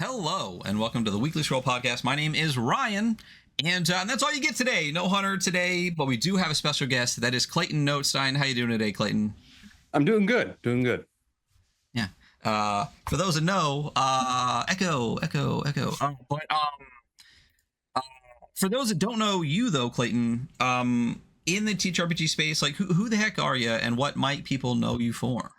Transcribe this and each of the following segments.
Hello, and welcome to the Weekly Scroll Podcast. My name is Ryan, and that's all you get today. No Hunter today, but we do have a special guest. That is Clayton Notestinine. How you doing today, Clayton? I'm doing good. Yeah. For those that know, echo. Uh, for those that don't know you, though, Clayton, in the ttrpg space, like who the heck are you, and what might people know you for?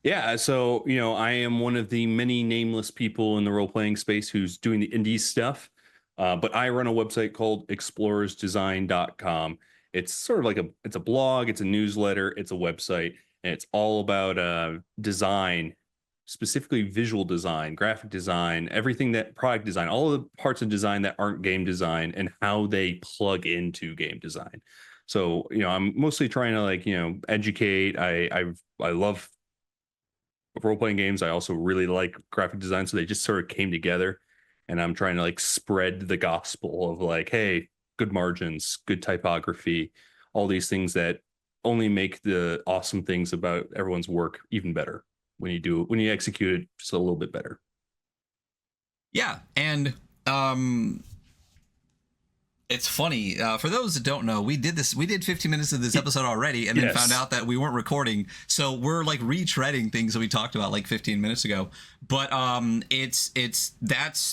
Yeah, so I am one of the many nameless people in the role-playing space who's doing the indie stuff. But I run a website called explorersdesign.com. It's sort of like it's a blog, it's a newsletter, it's a website, and it's all about design, specifically visual design, graphic design, everything that product design, all of the parts of design that aren't game design and how they plug into game design. So, I'm mostly trying to educate. I love role-playing games. I also really like graphic design, so they just sort of came together, and I'm trying to spread the gospel of hey, good margins, good typography, all these things that only make the awesome things about everyone's work even better when you execute it just a little bit better. Yeah, and it's funny, for those that don't know, we did 15 minutes of this episode already, and then found out that we weren't recording, so we're retreading things that we talked about 15 minutes ago. But that's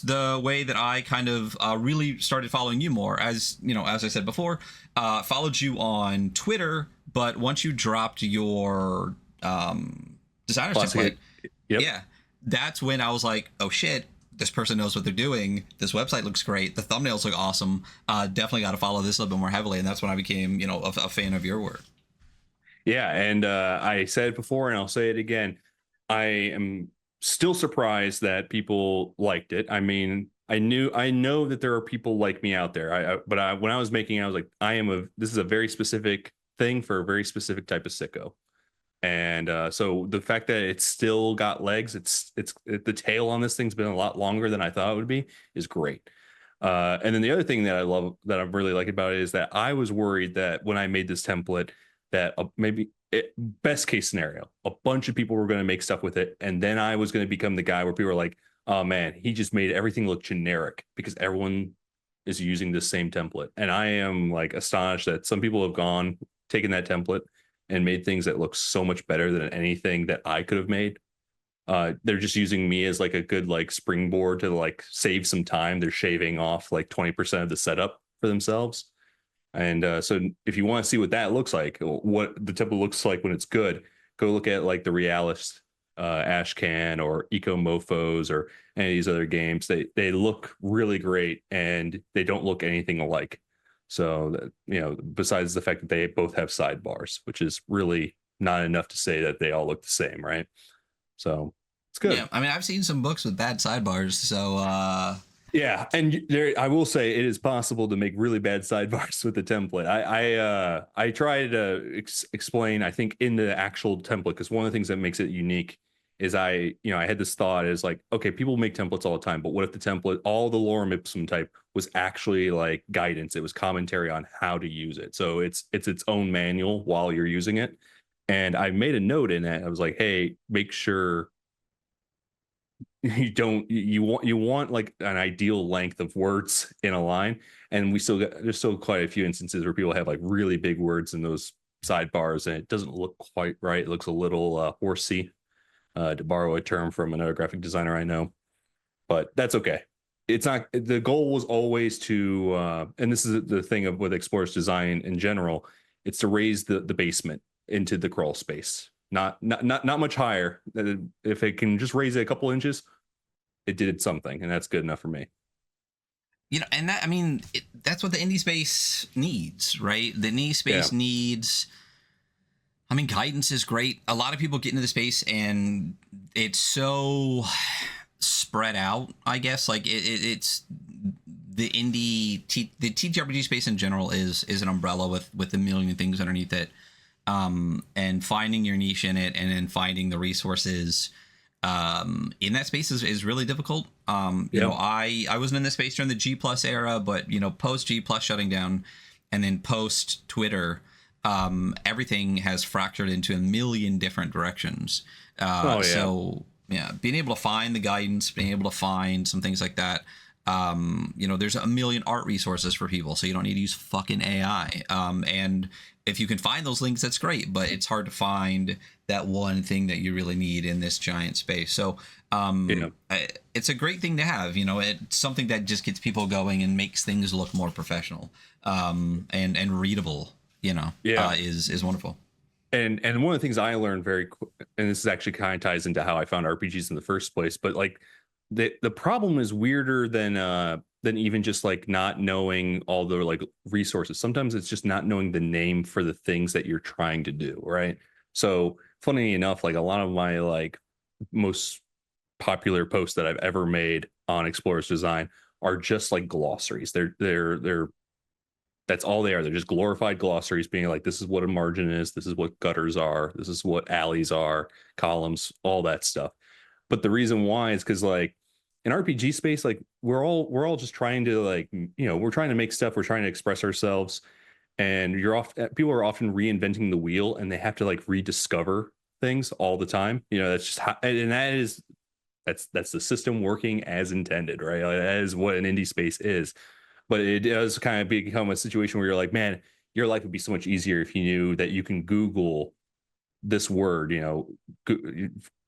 the way that I kind of really started following you more. As as I said before, followed you on Twitter, but once you dropped your designer's template, yeah, that's when I was like, oh shit, this person knows what they're doing. This website looks great. The thumbnails look awesome. Definitely got to follow this a little bit more heavily. And that's when I became, a fan of your work. Yeah. And I said it before, and I'll say it again. I am still surprised that people liked it. I mean, I know that there are people like me out there. But when I was making it, I was like, this is a very specific thing for a very specific type of sicko. And so the fact that it's still got legs, the tail on this thing's been a lot longer than I thought it would be, is great. And then the other thing that I love, that I'm really like about it, is that I was worried that when I made this template, that best case scenario, a bunch of people were going to make stuff with it, and then I was going to become the guy where people are like, oh man, he just made everything look generic because everyone is using the same template. And I am astonished that some people have taken that template and made things that look so much better than anything that I could have made. They're just using me as a good springboard to save some time. They're shaving off 20% of the setup for themselves. And so if you want to see what that looks like, what the template looks like when it's good, go look at the Realist Ashcan or Eco Mofos or any of these other games. They look really great, and they don't look anything alike. So, besides the fact that they both have sidebars, which is really not enough to say that they all look the same, right? So it's good. Yeah, I mean, I've seen some books with bad sidebars, so yeah, and I will say it is possible to make really bad sidebars with the template. I try to explain, I think, in the actual template, because one of the things that makes it unique is I had this thought is okay, people make templates all the time, but what if the template, all the lorem ipsum type, was actually guidance? It was commentary on how to use it. So it's its own manual while you're using it. And I made a note in it. I was like, hey, make sure you want an ideal length of words in a line. And there's still quite a few instances where people have really big words in those sidebars, and it doesn't look quite right. It looks a little horsey, to borrow a term from another graphic designer I know, but that's okay. It's not, the goal was always to, and this is the thing with Explorers Design in general, it's to raise the basement into the crawl space, not much higher. If it can just raise it a couple inches, it did something, and that's good enough for me. And that, I mean, that's what the indie space needs, right? The indie space needs, I mean, guidance is great. A lot of people get into the space and it's so spread out, I guess. It's the the TTRPG space in general is an umbrella with a million things underneath it. And finding your niche in it, and then finding the resources in that space is really difficult. I wasn't in this space during the G plus era, but post G plus shutting down, and then post Twitter, everything has fractured into a million different directions. So Yeah, being able to find the guidance, being able to find some things like that. There's a million art resources for people, so you don't need to use fucking AI. And if you can find those links, that's great, but it's hard to find that one thing that you really need in this giant space. So it's a great thing to have. It's something that just gets people going and makes things look more professional, and readable. Is wonderful. And one of the things I learned very quick, and this is actually kind of ties into how I found RPGs in the first place, but like the problem is weirder than even just like not knowing all the like resources. Sometimes it's just not knowing the name for the things that you're trying to do, right? So funny enough, like a lot of my like most popular posts that I've ever made on Explorers Design are just like glossaries. They're that's all they are. They're just glorified glossaries being like, this is what a margin is, this is what gutters are, this is what alleys are, columns, all that stuff. But the reason why is because like in RPG space, like we're all just trying to like, we're trying to make stuff, we're trying to express ourselves. And people are often reinventing the wheel, and they have to like rediscover things all the time. That's just how, and that's the system working as intended, right? Like, that is what an indie space is. But it does kind of become a situation where you're like, man, your life would be so much easier if you knew that you can Google this word,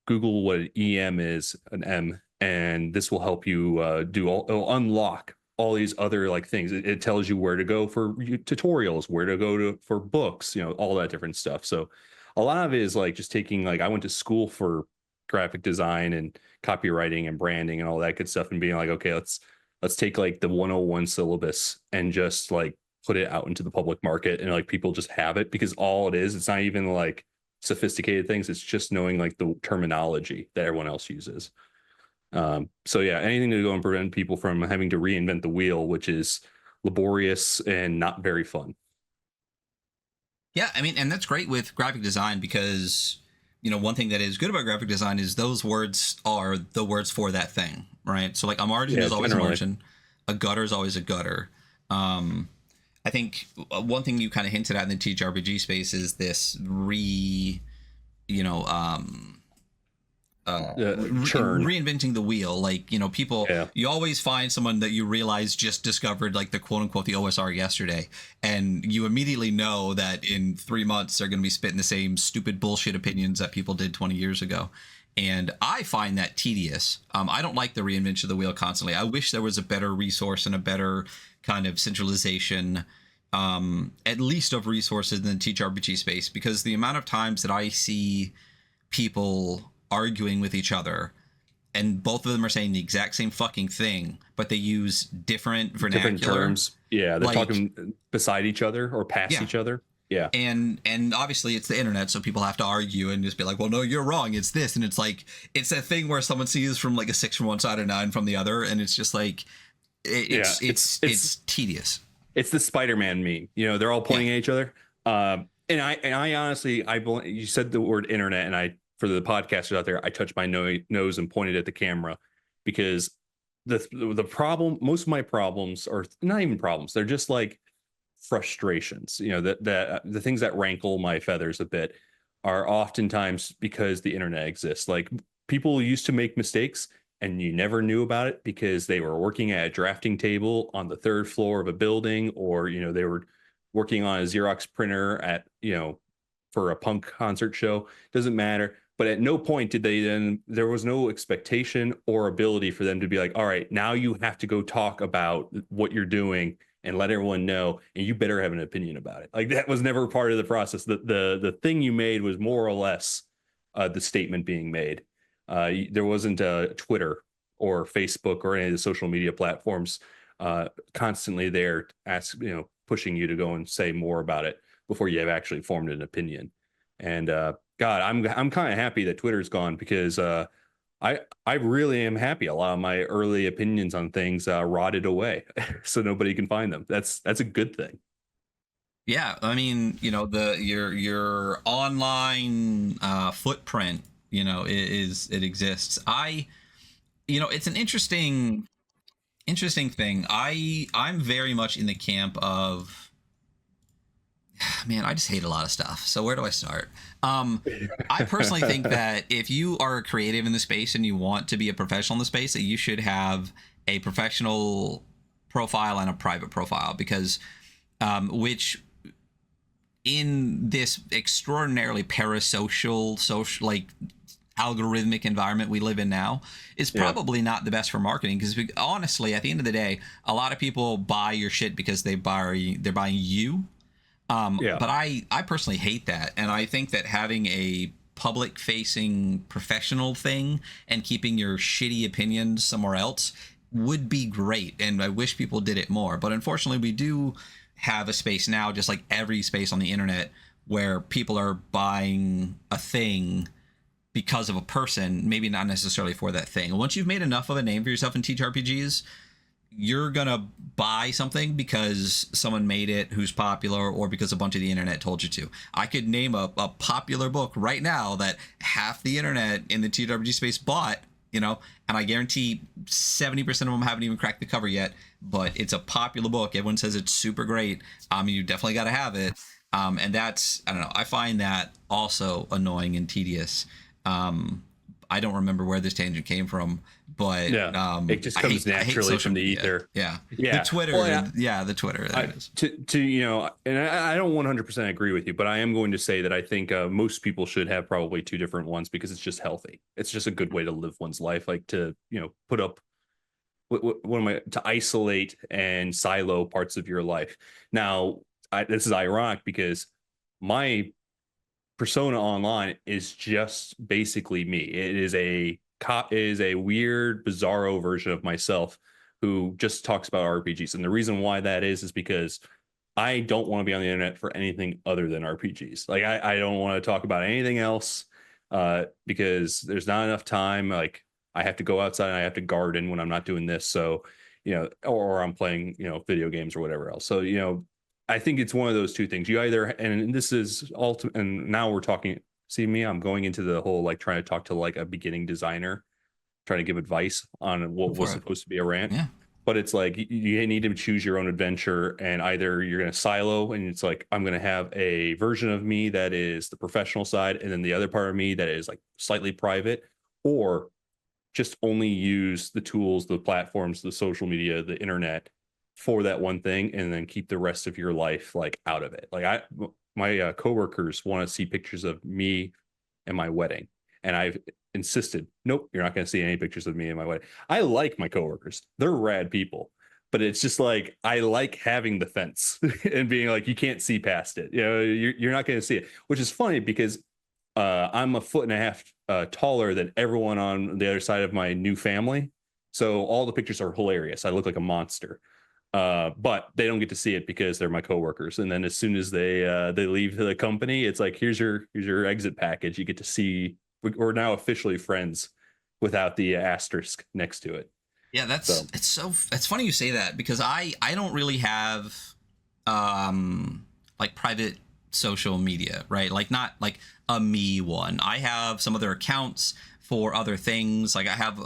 Google what an EM is, an M, and this will help you it'll unlock all these other like things. It tells you where to go for tutorials, where to go for books, all that different stuff. So a lot of it is like just taking, like, I went to school for graphic design and copywriting and branding and all that good stuff, and being like, okay, let's take like the 101 syllabus and just like put it out into the public market, and like people just have it, because all it is, it's not even like sophisticated things, it's just knowing like the terminology that everyone else uses. So yeah, anything to go and prevent people from having to reinvent the wheel, which is laborious and not very fun. Yeah, I mean, and that's great with graphic design, because one thing that is good about graphic design is those words are the words for that thing, right? So like a margin is always generally a margin, a gutter is always a gutter. I think one thing you kind of hinted at in the ttrpg space is this reinventing the wheel. Like, people, you always find someone that you realize just discovered like the quote unquote the OSR yesterday, and you immediately know that in 3 months they're going to be spitting the same stupid bullshit opinions that people did 20 years ago. And I find that tedious. I don't like the reinvention of the wheel constantly. I wish there was a better resource and a better kind of centralization, at least of resources in the ttrpg space, because the amount of times that I see people arguing with each other and both of them are saying the exact same fucking thing, but they use different vernacular, different terms. Yeah, they're talking beside each other or past each other. Yeah. And obviously it's the internet, so people have to argue and just be like, well, no, you're wrong, it's this. And it's like, it's that thing where someone sees from like a 6 from one side or 9 from the other, and it's just like it's tedious. It's the Spider-Man meme. They're all pointing at each other. And I honestly, you said the word internet, and for the podcasters out there, I touched my nose and pointed at the camera, because the problem, most of my problems are not even problems. They're just like frustrations, that the things that rankle my feathers a bit are oftentimes because the internet exists. Like, people used to make mistakes and you never knew about it because they were working at a drafting table on the 3rd floor of a building, or they were working on a Xerox printer at for a punk concert show. Doesn't matter. But at no point did there was no expectation or ability for them to be like, all right, now you have to go talk about what you're doing and let everyone know, and you better have an opinion about it. Like, that was never part of the process. The thing you made was more or less the statement being made. There wasn't Twitter or Facebook or any of the social media platforms constantly there pushing you to go and say more about it before you have actually formed an opinion. And God, I'm kind of happy that Twitter's gone, because I really am happy. A lot of my early opinions on things rotted away, so nobody can find them. That's a good thing. Yeah, I mean, your online footprint, it exists. It's an interesting thing. I'm very much in the camp of Man, I just hate a lot of stuff. So where do I start? I personally think that if you are creative in the space and you want to be a professional in the space, that you should have a professional profile and a private profile, because which in this extraordinarily parasocial, social, like algorithmic environment we live in now, is probably not the best for marketing, because honestly, at the end of the day, a lot of people buy your shit because they're buying you. But I personally hate that, and I think that having a public facing professional thing and keeping your shitty opinions somewhere else would be great, and I wish people did it more. But unfortunately, we do have a space now, just like every space on the internet, where people are buying a thing because of a person, maybe not necessarily for that thing. Once you've made enough of a name for yourself in TTRPGs, you're gonna buy something because someone made it who's popular, or because a bunch of the internet told you to. I could name a popular book right now that half the internet in the TTRPG space bought, you know, and I guarantee 70% of them haven't even cracked the cover yet, but it's a popular book. Everyone says it's super great. You definitely got to have it. And that's, I don't know, I find that also annoying and tedious. I don't remember where this tangent came from, but it just comes naturally from the ether. Yeah. The Twitter. Well, the Twitter. To you know, and I don't 100% agree with you, but I am going to say that I think most people should have probably two different ones, because it's just healthy. It's just a good way to live one's life, like to, you know, put up to isolate and silo parts of your life. Now, this is ironic because my persona online is just basically me. It is a weird, bizarro version of myself who just talks about RPGs. And the reason why that is because I don't want to be on the internet for anything other than RPGs. Like I don't want to talk about anything else because there's not enough time. Like I have to go outside and I have to garden when I'm not doing this. So, you know, or I'm playing, you know, video games or whatever else. So, you know, I think it's one of those two things. You either, and this is ultimate, and now we're talking, see me, I'm going into the whole, like trying to talk to like a beginning designer, trying to give advice on what was supposed to be a rant. Yeah. But it's like, you need to choose your own adventure, and either you're going to silo, and it's like, I'm going to have a version of me that is the professional side, and then the other part of me that is like slightly private, or just only use the tools, the platforms, the social media, the internet for that one thing, and then keep the rest of your life like out of it. Like my coworkers want to see pictures of me and my wedding, and I've insisted, nope, you're not going to see any pictures of me and my wedding. I like my coworkers; they're rad people, but it's just like I like having the fence and being like, you can't see past it. You know, you're not going to see it, which is funny because I'm a foot and a half taller than everyone on the other side of my new family, so all the pictures are hilarious. I look like a monster. But they don't get to see it because they're my coworkers. And then as soon as they leave the company, it's like, here's your exit package. You get to see, we're now officially friends without the asterisk next to it. Yeah, it's funny you say that, because I don't really have like private social media, right? Like not like a me one. I have some other accounts for other things. Like I have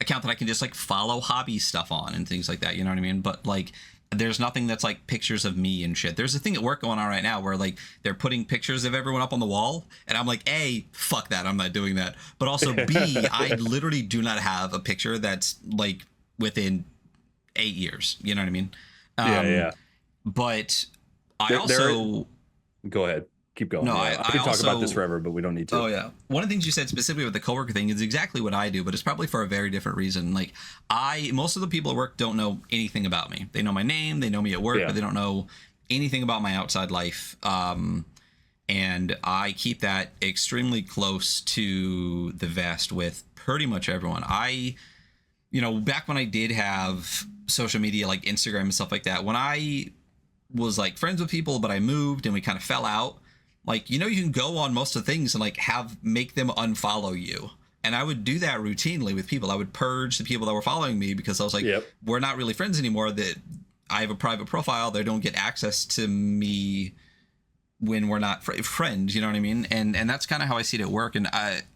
account that I can just like follow hobby stuff on and things like that, you know what I mean? But like there's nothing that's like pictures of me and shit. There's a thing at work going on right now where like they're putting pictures of everyone up on the wall, and I'm like, A, fuck that, I'm not doing that. But also B, I literally do not have a picture that's like within 8 years, you know what I mean? But I also go ahead. Keep going. No, I could talk about this forever, but we don't need to. Oh, yeah. One of the things you said specifically with the coworker thing is exactly what I do, but it's probably for a very different reason. Like, most of the people at work don't know anything about me. They know my name, they know me at work, but they don't know anything about my outside life. And I keep that extremely close to the vest with pretty much everyone. Back when I did have social media like Instagram and stuff like that, when I was like friends with people, but I moved and we kind of fell out. Like, you can go on most of the things and like make them unfollow you. And I would do that routinely with people. I would purge the people that were following me because I was like, we're not really friends anymore. That I have a private profile. They don't get access to me when we're not friends. You know what I mean? And that's kind of how I see it at work. And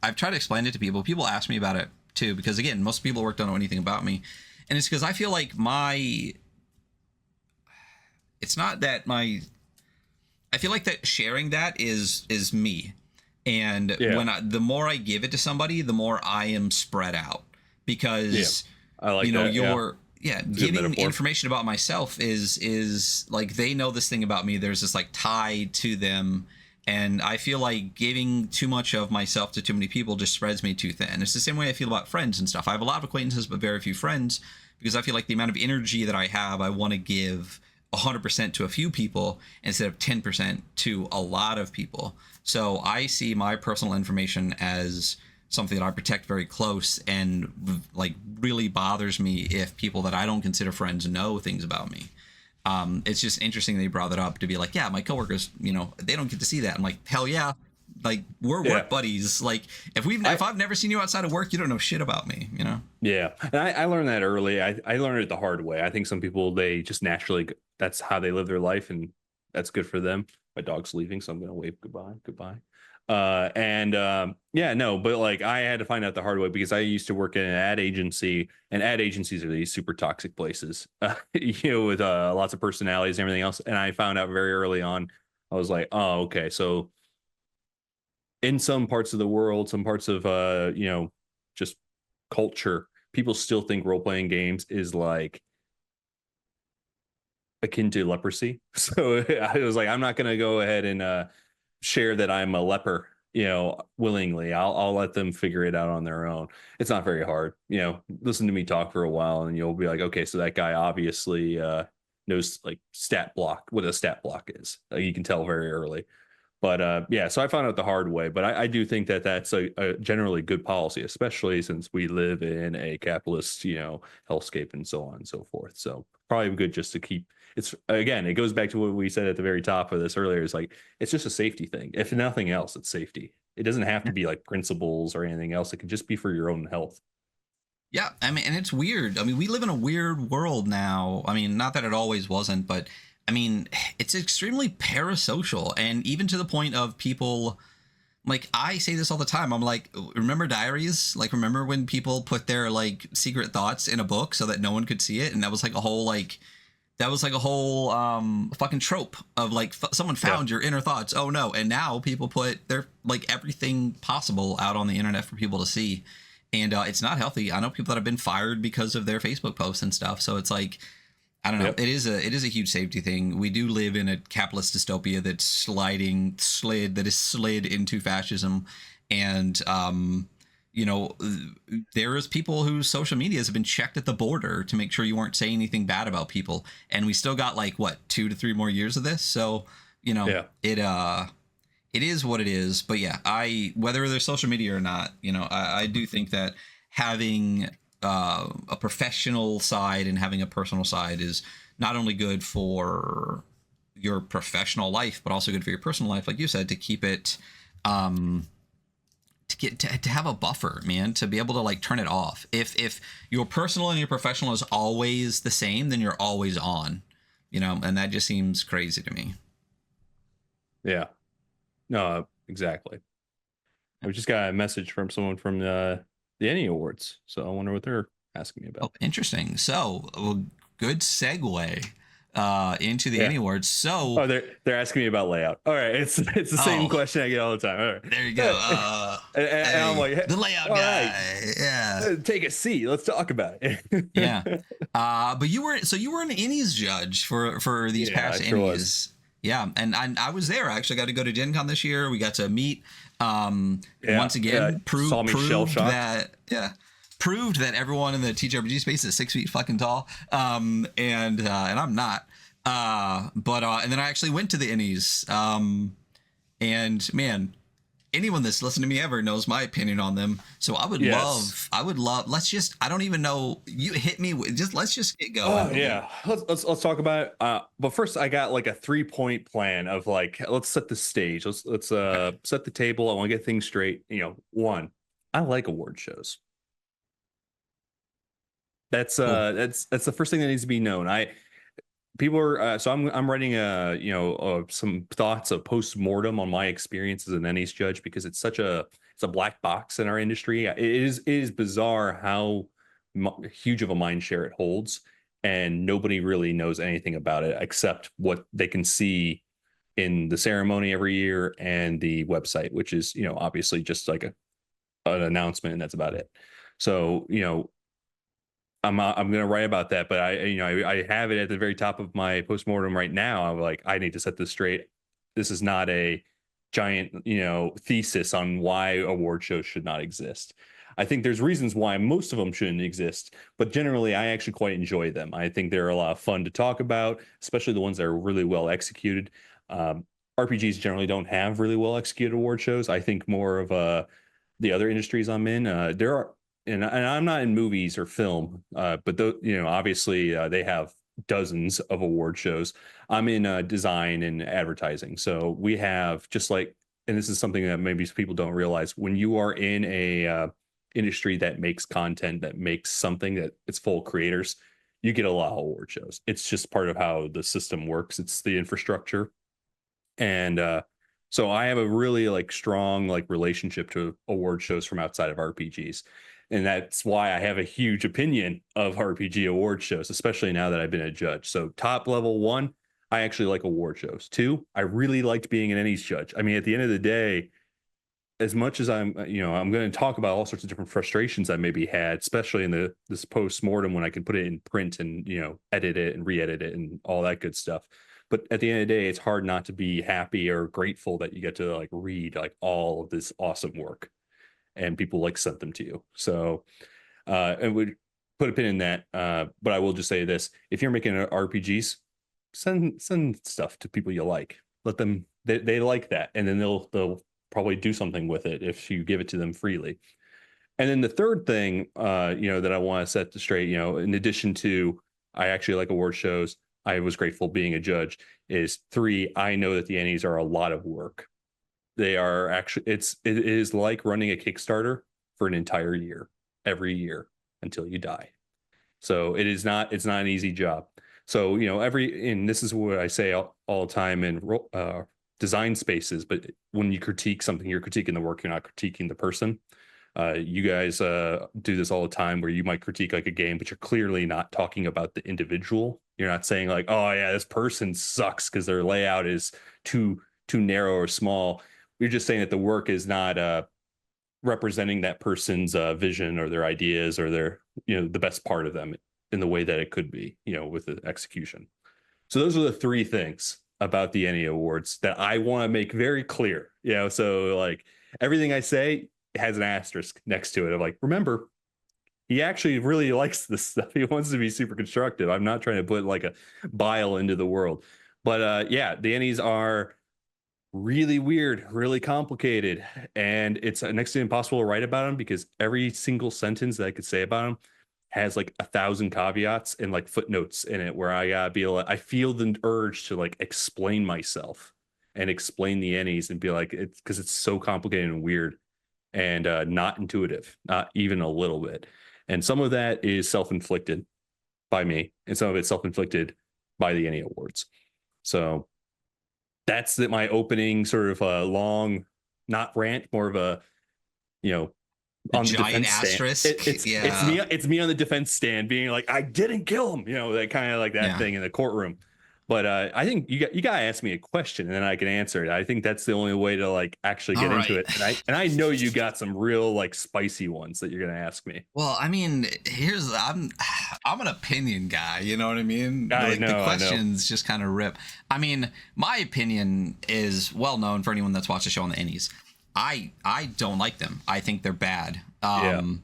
I've tried to explain it to people. People ask me about it too, because again, most people at work don't know anything about me. And it's because I feel like it's not that my I feel like that sharing that is me. And Yeah. the more I give it to somebody, the more I am spread out, Yeah. because I like that. It's a good giving metaphor. information about myself is like, they know this thing about me. There's this like tie to them, and I feel like giving too much of myself to too many people just spreads me too thin. It's the same way I feel about friends and stuff. I have a lot of acquaintances but very few friends, because I feel like the amount of energy that I have, I want to give 100% to a few people instead of 10% to a lot of people. So I see my personal information as something that I protect very close, and like really bothers me if people that I don't consider friends know things about me. It's just interesting they brought that up, to be like, yeah, my coworkers, they don't get to see that. I'm like, hell yeah. Like, we're Yeah. work buddies. Like, if I've never seen you outside of work, you don't know shit about me. Yeah. And I learned that early. I learned it the hard way. I think some people, they just naturally, that's how they live their life, and that's good for them. My dog's leaving, so I'm going to wave goodbye. Goodbye. Yeah, no, but like, I had to find out the hard way, because I used to work in an ad agency, and ad agencies are these super toxic places, with lots of personalities and everything else. And I found out very early on, I was like, oh, okay. So in some parts of the world, some parts of, just culture, people still think role playing games is like akin to leprosy. So I was like, I'm not going to go ahead and share that I'm a leper, willingly. I'll let them figure it out on their own. It's not very hard. Listen to me talk for a while, and you'll be like, okay, so that guy obviously knows like what a stat block is. You can tell very early. But yeah, so I found out the hard way. But I do think that that's a generally good policy, especially since we live in a capitalist, hellscape and so on and so forth. So probably good just to keep. It's, again, it goes back to what we said at the very top of this earlier. It's like, it's just a safety thing. If nothing else, it's safety. It doesn't have to be like principles or anything else. It can just be for your own health. Yeah, I mean, and it's weird. I mean, we live in a weird world now. I mean, not that it always wasn't, but I mean, it's extremely parasocial, and even to the point of people, like, I say this all the time. I'm like, remember diaries? Like, remember when people put their like secret thoughts in a book so that no one could see it? And that was like a whole fucking trope of like, someone found your inner thoughts. Oh no. And now people put their like everything possible out on the internet for people to see. And it's not healthy. I know people that have been fired because of their Facebook posts and stuff. So it's like, I don't know. Yep. It is a huge safety thing. We do live in a capitalist dystopia that's slid into fascism, and there is people whose social medias have been checked at the border to make sure you weren't saying anything bad about people, and we still got like what 2 to 3 more years of this. So Yeah. it is what it is. But yeah, whether there's social media or not, I do think that having a professional side and having a personal side is not only good for your professional life, but also good for your personal life, like you said, to keep it, to have a buffer, man, to be able to like turn it off. If your personal and your professional is always the same, then you're always on, and that just seems crazy to me. Yeah. No, exactly. I just got a message from someone from the Ennie Awards, so I wonder what they're asking me Oh, about. interesting. So, well, good segue into the Ennie Awards. So, Oh, they're asking me about layout. All right, it's the same question I get all the time. All right, there you go. and I'm like, hey, the layout guy. Right. Yeah. Take a seat. Let's talk about it. Yeah. But you were an Ennies judge for these past Ennies. Yeah, and I was there. I actually got to go to Gen Con this year. We got to meet. Once again, proved that everyone in the ttrpg space is 6 feet fucking tall. And I'm not. And then I actually went to the Ennies. And man, anyone that's listened to me ever knows my opinion on them. So I would love, I don't even know, you hit me with, let's just get going. Oh yeah. Let's talk about it. But first I got like a 3-point plan of like, let's set the stage. Let's set the table. I want to get things straight. One, I like award shows. That's that's the first thing that needs to be known. People are so I'm writing some thoughts of post-mortem on my experience as an Ennies judge, because it's a black box in our industry. It is bizarre how huge of a mind share it holds, and nobody really knows anything about it except what they can see in the ceremony every year and the website, which is, obviously just like an announcement, and that's about it. So, I'm going to write about that, but I have it at the very top of my postmortem right now. I'm like, I need to set this straight. This is not a giant, thesis on why award shows should not exist. I think there's reasons why most of them shouldn't exist, but generally I actually quite enjoy them. I think they're a lot of fun to talk about, especially the ones that are really well executed. RPGs generally don't have really well executed award shows. I think more of the other industries I'm in, there are, and I'm not in movies or film, but obviously they have dozens of award shows. I'm in design and advertising, so we have just like, and this is something that maybe people don't realize, when you are in a industry that makes content, that makes something that it's full of creators, you get a lot of award shows. It's just part of how the system works. It's the infrastructure, and so I have a really like strong like relationship to award shows from outside of RPGs. And that's why I have a huge opinion of RPG award shows, especially now that I've been a judge. So top level one, I actually like award shows. Two, I really liked being an Ennies judge. I mean, at the end of the day, as much as I'm going to talk about all sorts of different frustrations I maybe had, especially in this post-mortem when I can put it in print and, edit it and re-edit it and all that good stuff. But at the end of the day, it's hard not to be happy or grateful that you get to like read like all of this awesome work and people like sent them to you. So and we put a pin in that. But I will just say this: if you're making RPGs, send stuff to people you like. Let them they like that, and then they'll probably do something with it if you give it to them freely. And then the third thing, that I want to set straight, in addition to I actually like award shows, I was grateful being a judge, is three, I know that the Ennies are a lot of work. They are actually, it is like running a Kickstarter for an entire year, every year until you die. So it's not an easy job. So, and this is what I say all the time in design spaces, but when you critique something, you're critiquing the work, you're not critiquing the person. You guys do this all the time where you might critique like a game, but you're clearly not talking about the individual. You're not saying like, oh yeah, this person sucks because their layout is too narrow or small. You're just saying that the work is not representing that person's vision or their ideas or their, the best part of them in the way that it could be, with the execution. So those are the three things about the Ennie Awards that I want to make very clear. So like everything I say has an asterisk next to it of like, remember, he actually really likes this stuff. He wants to be super constructive. I'm not trying to put like a bile into the world. But yeah, the Ennies are really weird, really complicated, and it's next to impossible to write about them because every single sentence that I could say about them has like 1,000 caveats and like footnotes in it where I gotta be like, I feel the urge to like explain myself and explain the Ennies and be like, it's because it's so complicated and weird and not intuitive, not even a little bit. And some of that is self-inflicted by me, and some of it's self-inflicted by the Ennie Awards. So that's my opening sort of a long, not rant, more of a, on the defense asterisk. Stand. It's me on the defense stand being like, I didn't kill him, that kind of like that thing in the courtroom. But I think you gotta ask me a question and then I can answer it. I think that's the only way to like actually get into it. And I know you got some real like spicy ones that you're gonna ask me. Well, I mean, I'm an opinion guy, you know what I mean? I know, the questions just kind of rip. I mean, my opinion is well known for anyone that's watched the show on the Ennies. I don't like them. I think they're bad. And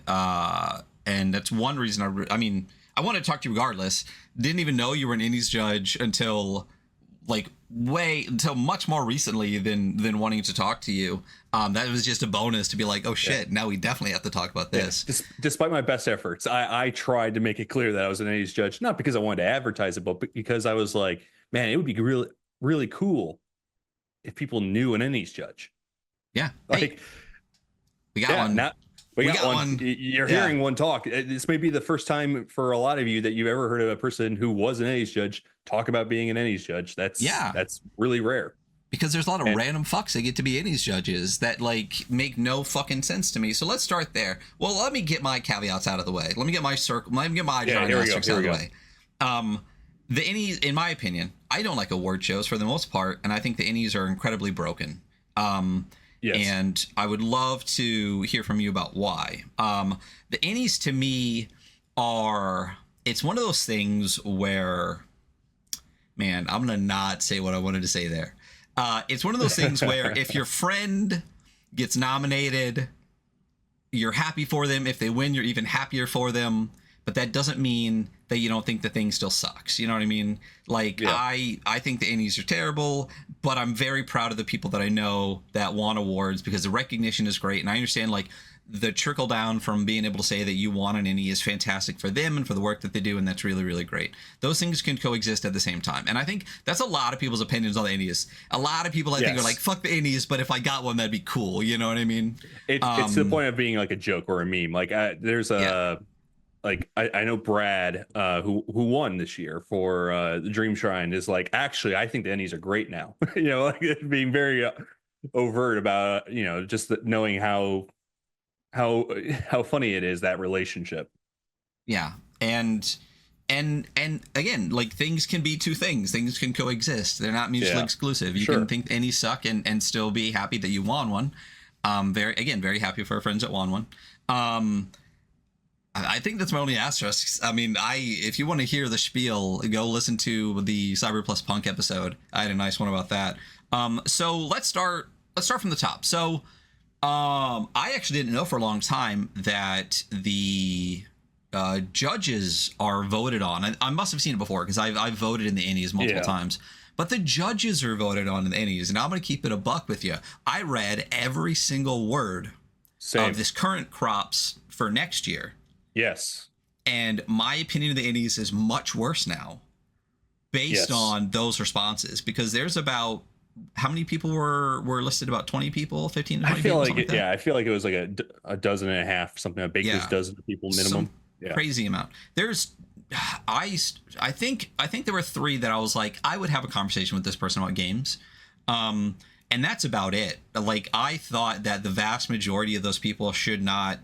that's one reason I mean, I wanted to talk to you regardless. Didn't even know you were an Ennies judge until much more recently than wanting to talk to you. That was just a bonus to be like, oh shit, now we definitely have to talk about this. Yeah. Despite my best efforts, I tried to make it clear that I was an Ennies judge, not because I wanted to advertise it, but because I was like, man, it would be really, really cool if people knew an Ennies judge. Yeah. Like, hey, we got one. We got one. You're hearing one talk. This may be the first time for a lot of you that you've ever heard of a person who was an Ennies judge talk about being an Ennies judge. That's really rare. Because there's a lot of random fucks that get to be Ennies judges that like make no fucking sense to me. So let's start there. Well, let me get my caveats out of the way. Let me get my giant asterisks out of the way. The Ennies, in my opinion, I don't like award shows for the most part, and I think the Ennies are incredibly broken. Um, Yes. and I would love to hear from you about why. The Ennies to me are, it's one of those things where, man, I'm gonna not say what I wanted to say there. It's one of those things where if your friend gets nominated, you're happy for them. If they win, you're even happier for them. But that doesn't mean that you don't think the thing still sucks. You know what I mean? Like Yeah. I think the Ennies are terrible, but I'm very proud of the people that I know that won awards because the recognition is great, and I understand like the trickle down from being able to say that you won an Ennie is fantastic for them and for the work that they do, and that's really really great. Those things can coexist at the same time, and I think that's a lot of people's opinions on the Ennies. A lot of people I think are like, fuck the Ennies, but if I got one that'd be cool. You know what I mean? It's to the point of being like a joke or a meme. Like there's a Yeah. like I know Brad who won this year for the Dream Shrine is like, actually I think the Ennies are great now. You know, like being very overt about just knowing how how funny it is, that relationship. Yeah. And again, like things can be two things. Things can coexist. They're not mutually Yeah, exclusive. You sure. can think any suck and still be happy that you won one. Very happy for our friends that won one. I think that's my only asterisk. I mean, if you want to hear the spiel, go listen to the Cyber Plus Punk episode. I had a nice one about that. So let's start from the top. So I actually didn't know for a long time that the judges are voted on. I must have seen it before because I've voted in the Ennies multiple times. But the judges are voted on in the Ennies, and I'm going to keep it a buck with you. I read every single word of this current crops for next year. Yes. And my opinion of the Ennies is much worse now based on those responses, because there's about, how many people were listed? About 20 people, 15 to 20 people? I feel like it was like a dozen and a half, something, a baker's dozen people minimum. Crazy amount. There's, I think there were 3 that I was like, I would have a conversation with this person about games. And that's about it. Like, I thought that the vast majority of those people should not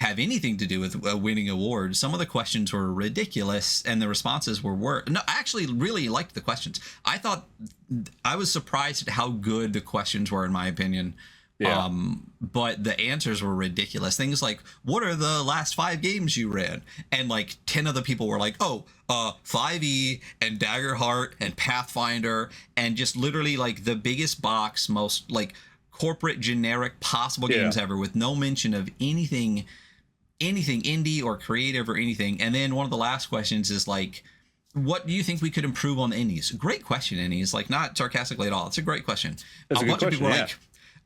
have anything to do with winning awards. Some of the questions were ridiculous and the responses were worse. No, I actually really liked the questions. I was surprised at how good the questions were, in my opinion. Yeah. But the answers were ridiculous. Things like, what are the last 5 games you ran? And like 10 of the people were like, 5e and Daggerheart and Pathfinder, and just literally like the biggest box, most like corporate generic possible games ever, with no mention of anything indie or creative or anything. And then one of the last questions is like, what do you think we could improve on the Ennies? Great question, Ennies. Like, not sarcastically at all. It's a great question. That's a good question.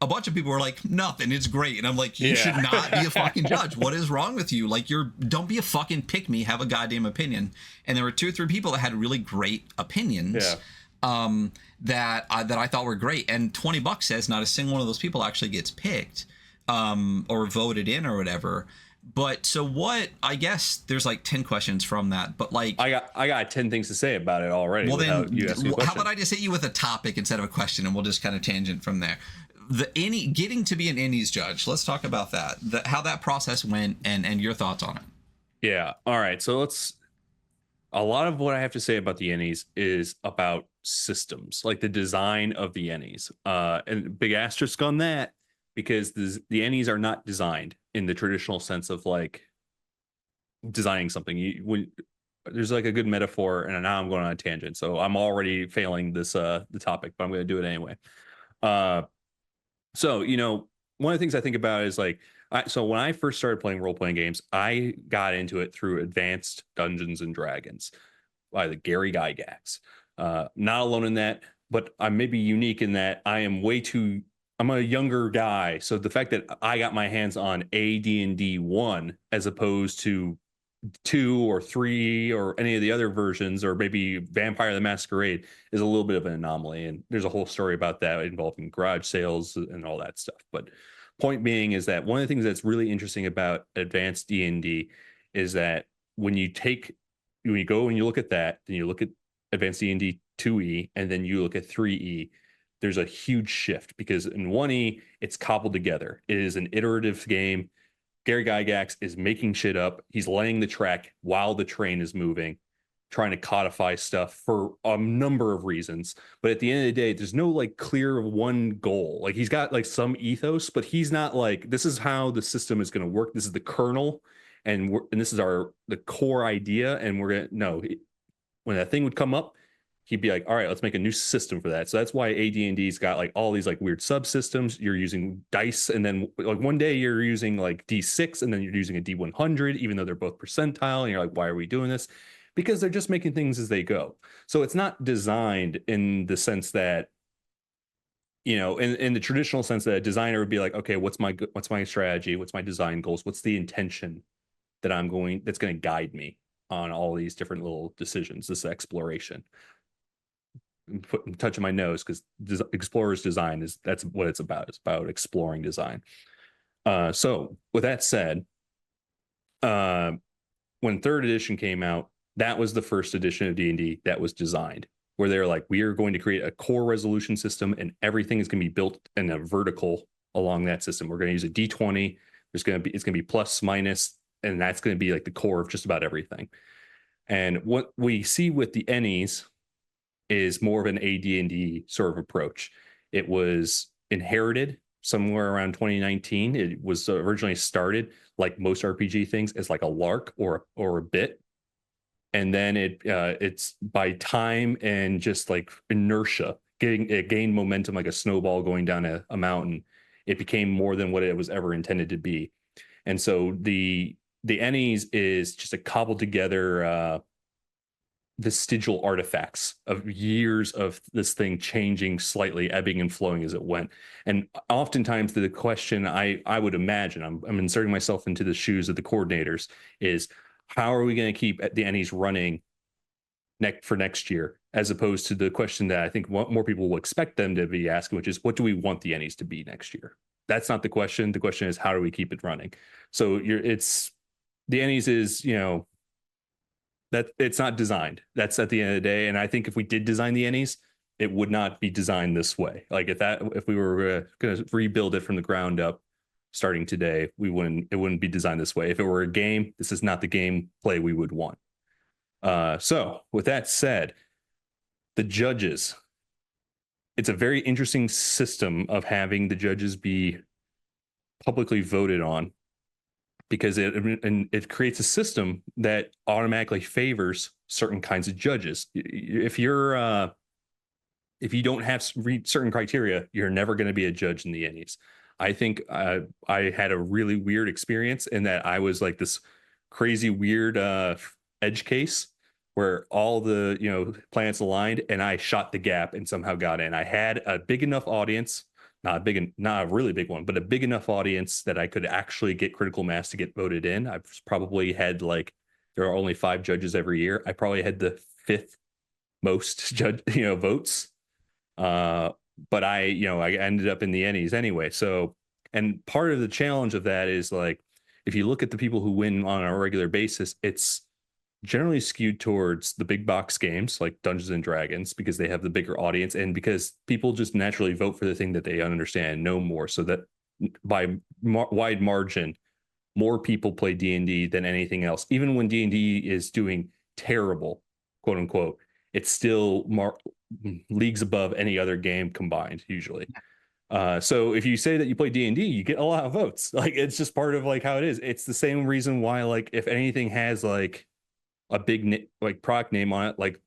A bunch of people were like, nothing, it's great. And I'm like, you should not be a fucking judge. What is wrong with you? Like, don't be a fucking pick me, have a goddamn opinion. And there were 2 or 3 people that had really great opinions. That I thought were great. And $20 says not a single one of those people actually gets picked or voted in or whatever. But so what? I guess there's like 10 questions from that. But like, I got 10 things to say about it already. Well, then, how about I just hit you with a topic instead of a question, and we'll just kind of tangent from there. Getting to be an Ennies judge. Let's talk about that. How that process went, and your thoughts on it. Yeah. All right. So a lot of what I have to say about the Ennies is about systems, like the design of the Ennies. And big asterisk on that, because the Ennies are not designed in the traditional sense of like designing something. There's like a good metaphor, and now I'm going on a tangent, so I'm already failing this the topic, but I'm going to do it anyway. So one of the things I think about is like, so when I first started playing role-playing games, I got into it through Advanced Dungeons and Dragons by the Gary Gygax. Not alone in that, but I may be unique in that I'm a younger guy. So the fact that I got my hands on AD&D 1 as opposed to 2 or 3 or any of the other versions, or maybe Vampire the Masquerade, is a little bit of an anomaly. And there's a whole story about that involving garage sales and all that stuff. But point being is that one of the things that's really interesting about advanced D&D is that when you go and you look at that, then you look at advanced D&D 2e, and then you look at 3e, there's a huge shift, because in 1e, it's cobbled together. It is an iterative game. Gary Gygax is making shit up. He's laying the track while the train is moving. trying to codify stuff for a number of reasons. But at the end of the day, there's no like clear one goal. Like he's got like some ethos, but he's not like, this is how the system is going to work. This is the kernel, and this is the core idea. And we're gonna no. When that thing would come up, he'd be like, all right, let's make a new system for that. So that's why AD&D's got like all these like weird subsystems. You're using dice, and then like one day you're using like D6, and then you're using a D100, even though they're both percentile. And you're like, why are we doing this? Because they're just making things as they go. So it's not designed in the sense that, you know, in the traditional sense that a designer would be like, okay, what's my strategy? What's my design goals? What's the intention that's going to guide me on all these different little decisions, this exploration. Touching my nose because explorer's design that's what it's about. It's about exploring design. So with that said, when third edition came out, that was the first edition of D&D that was designed, where they're like, we are going to create a core resolution system, and everything is going to be built in a vertical along that system. We're going to use a D20. It's going to be plus minus, and that's going to be like the core of just about everything. And what we see with the Ennies is more of an AD&D sort of approach. It was inherited somewhere around 2019. It was originally started, like most RPG things, as like a lark or a bit. And then it's by time and just like inertia, it gained momentum like a snowball going down a mountain. It became more than what it was ever intended to be. And so the Ennies is just a cobbled together vestigial artifacts of years of this thing changing slightly, ebbing and flowing as it went. And oftentimes the question I would imagine, I'm inserting myself into the shoes of the coordinators, is how are we going to keep the Ennies running for next year, as opposed to the question that I think more people will expect them to be asking, which is, what do we want the Ennies to be next year? That's not the question. The question is, how do we keep it running? So the Ennies is, you know, that it's not designed. That's at the end of the day. And I think if we did design the Ennies, it would not be designed this way. Like if we were going to rebuild it from the ground up starting today, it wouldn't be designed this way. If it were a game, this is not the game play we would want. So with that said, the judges, it's a very interesting system of having the judges be publicly voted on, because it creates a system that automatically favors certain kinds of judges. If you don't have certain criteria, you're never going to be a judge in the Ennies. I think I had a really weird experience in that I was like this crazy weird edge case where all the, you know, planets aligned, and I shot the gap and somehow got in. I had a big enough audience, not a really big one, but a big enough audience that I could actually get critical mass to get voted in. I've probably had, like, there are only 5 judges every year. I probably had the 5th most votes. But I ended up in the Ennies anyway. So, and part of the challenge of that is, like, if you look at the people who win on a regular basis, it's generally skewed towards the big box games like Dungeons and Dragons, because they have the bigger audience, and because people just naturally vote for the thing that they understand and know more. So that by wide margin, more people play D&D than anything else. Even when D&D is doing terrible, quote unquote, it's still leagues above any other game combined usually. So if you say that you play D&D, you get a lot of votes. Like, it's just part of like how it is. It's the same reason why, like, if anything has like a big like product name on it, like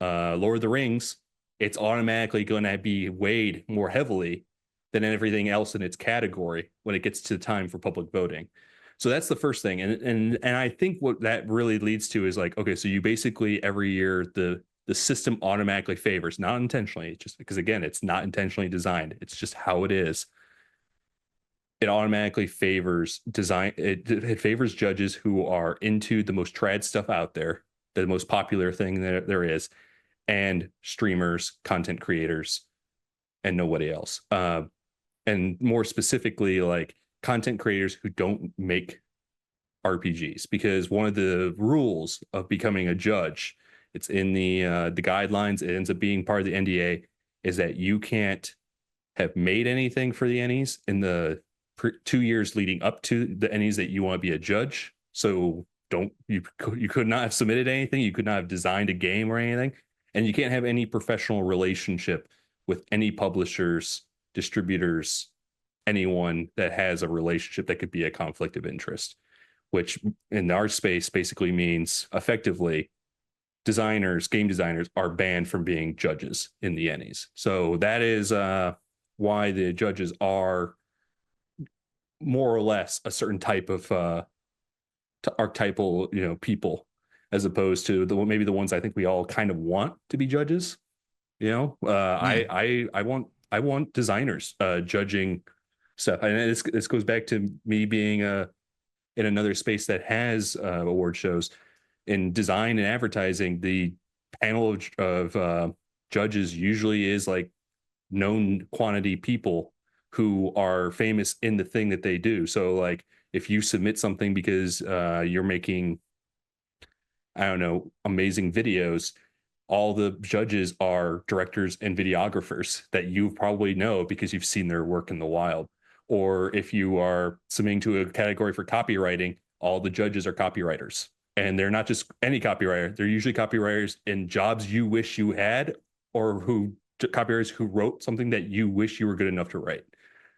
Lord of the Rings, it's automatically going to be weighed more heavily than everything else in its category when it gets to time for public voting. So that's the first thing. And I think what that really leads to is, like, okay, so you basically every year the system automatically favors, not intentionally, just because, again, it's not intentionally designed, it's just how it is. It automatically favors design. It favors judges who are into the most trad stuff out there, the most popular thing that there is, and streamers, content creators, and nobody else. And more specifically, like, content creators who don't make RPGs, because one of the rules of becoming a judge, it's in the guidelines, it ends up being part of the NDA, is that you can't have made anything for the Ennies in the 2 years leading up to the Ennies that you want to be a judge. So you could not have submitted anything, you could not have designed a game or anything, and you can't have any professional relationship with any publishers, distributors, anyone that has a relationship that could be a conflict of interest, which in our space basically means effectively designers, game designers are banned from being judges in the Ennies. So that is why the judges are more or less a certain type of archetypal, people, as opposed to maybe the ones I think we all kind of want to be judges. Yeah. I want designers judging stuff, and this goes back to me being in another space that has award shows in design and advertising. The panel of judges usually is like known quantity people who are famous in the thing that they do. So like if you submit something because you're making, I don't know, amazing videos, all the judges are directors and videographers that you probably know because you've seen their work in the wild. Or if you are submitting to a category for copywriting, all the judges are copywriters. And they're not just any copywriter, they're usually copywriters in jobs you wish you had, or copywriters who wrote something that you wish you were good enough to write.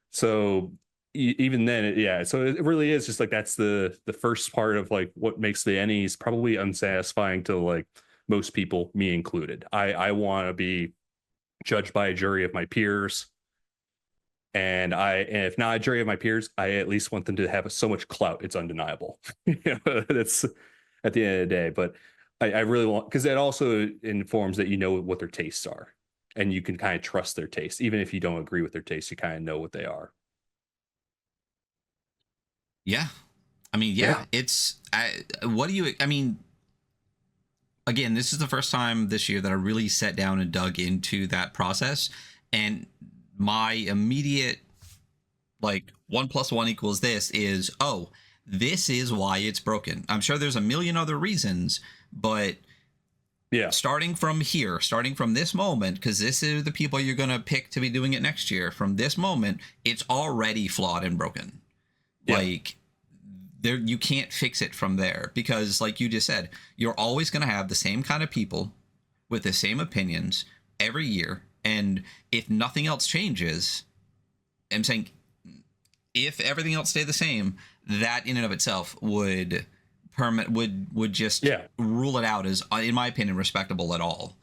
So even then, yeah, so it really is just like that's the first part of like what makes the Ennies probably unsatisfying to like most people, me included. I want to be judged by a jury of my peers, and if not a jury of my peers, I at least want them to have so much clout it's undeniable. That's at the end of the day. But I really want, because that also informs that you know what their tastes are, and you can kind of trust their taste, even if you don't agree with their taste. You kind of know what they are. Yeah. I mean, yeah. What do you? I mean, again, this is the first time this year that I really sat down and dug into that process, and my immediate like 1+1 = this is, oh, this is why it's broken. I'm sure there's a million other reasons, but yeah, starting from here, starting from this moment, because this is the people you're going to pick to be doing it next year, from this moment, it's already flawed and broken. Yeah. Like, there, you can't fix it from there, because like you just said, you're always going to have the same kind of people with the same opinions every year. And if nothing else changes, I'm saying if everything else stayed the same, that in and of itself would just rule it out as, in my opinion, respectable at all.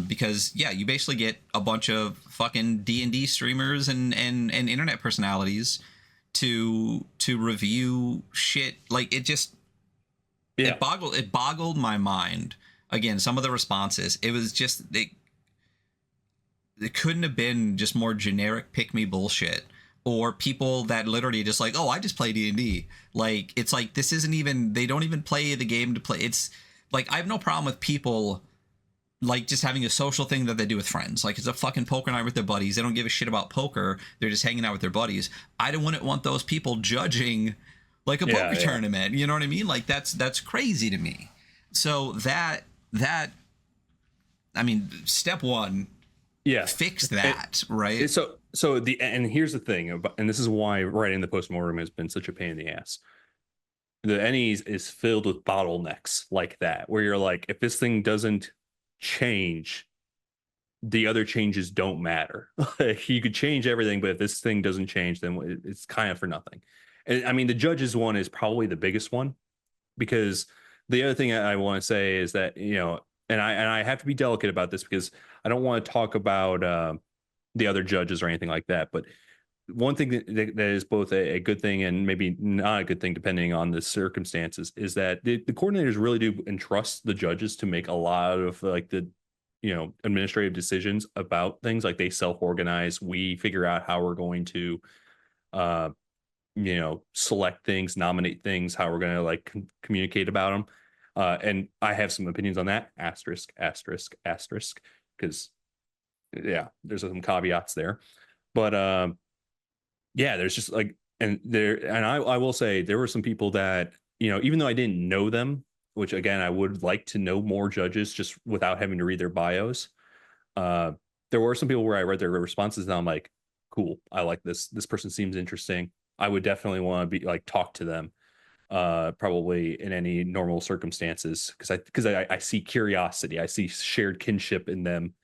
Because yeah, you basically get a bunch of fucking D&D streamers and internet personalities to review shit. Like, it just it boggled my mind. Again, some of the responses, it was just it couldn't have been just more generic pick me bullshit, or people that literally just like, oh, I just play D&D. Like, it's like, this isn't even, they don't even play the game to play. It's like, I have no problem with people like just having a social thing that they do with friends. Like, it's a fucking poker night with their buddies. They don't give a shit about poker. They're just hanging out with their buddies. Wouldn't want those people judging like a poker tournament. You know what I mean? Like, that's crazy to me. So that I mean, step one, fix that, right? So and here's the thing, and this is why writing the postmortem has been such a pain in the ass. The Ennies is filled with bottlenecks like that, where you're like, if this thing doesn't change, the other changes don't matter. Like, you could change everything, but if this thing doesn't change, then it's kind of for nothing. And I mean, the judges one is probably the biggest one, because the other thing I want to say is that, and I have to be delicate about this, because I don't want to talk about the other judges or anything like that. But one thing that is both a good thing and maybe not a good thing, depending on the circumstances, is that the coordinators really do entrust the judges to make a lot of like the administrative decisions about things. Like, they self-organize. We figure out how we're going to select things, nominate things, how we're going to like communicate about them. And I have some opinions on that. Asterisk, asterisk, asterisk, because there's some caveats there. But there's just like, and I will say there were some people that, even though I didn't know them, which again, I would like to know more judges just without having to read their bios. There were some people where I read their responses and I'm like, cool, I like this. This person seems interesting. I would definitely want to be like, talk to them. probably in any normal circumstances, because I see curiosity, I see shared kinship in them,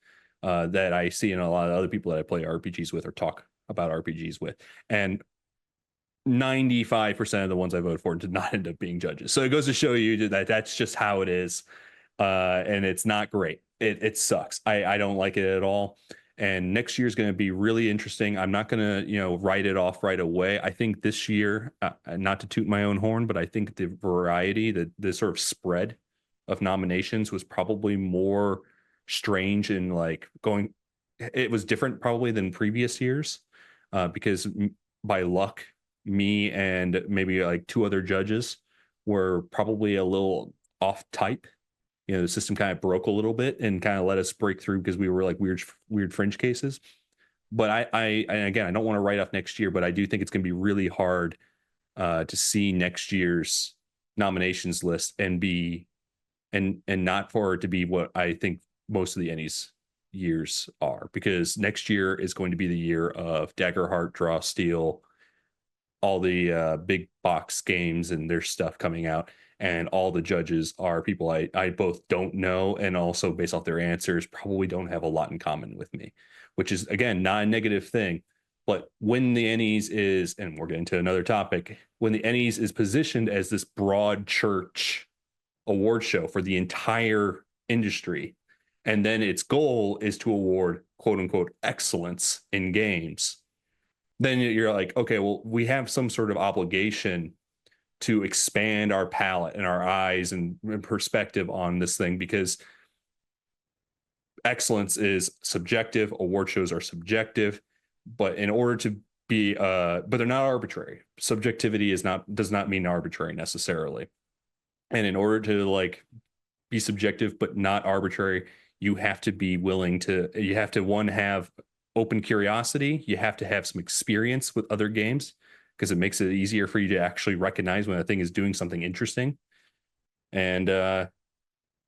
that I see in a lot of other people that I play RPGs with or talk about RPGs with. And 95% of the ones I voted for did not end up being judges. So it goes to show you that that's just how it is. And it's not great. It sucks. I don't like it at all. And next year is going to be really interesting. I'm not going to, write it off right away. I think this year, not to toot my own horn, but I think the variety, the sort of spread of nominations was probably more strange and like going, it was different probably than previous years, because by luck, me and maybe like two other judges were probably a little off type. The system kind of broke a little bit and kind of let us break through because we were like weird fringe cases. But and again, I don't want to write off next year, but I do think it's going to be really hard to see next year's nominations list and not for it to be what I think most of the Ennies years are, because next year is going to be the year of Daggerheart, Draw Steel, all the big box games and their stuff coming out. And all the judges are people I both don't know, and also based off their answers probably don't have a lot in common with me, which is, again, not a negative thing. But when the Ennies is, and we're getting to another topic, when the Ennies is positioned as this broad church award show for the entire industry, and then its goal is to award quote unquote excellence in games, then you're like, okay, well, we have some sort of obligation to expand our palette and our eyes and perspective on this thing, because excellence is subjective. Award shows are subjective, but in order to be, but they're not arbitrary. Subjectivity does not mean arbitrary necessarily. And in order to like be subjective but not arbitrary, you have to be willing to, you have to, one, have open curiosity. You have to have some experience with other games, because it makes it easier for you to actually recognize when a thing is doing something interesting. And I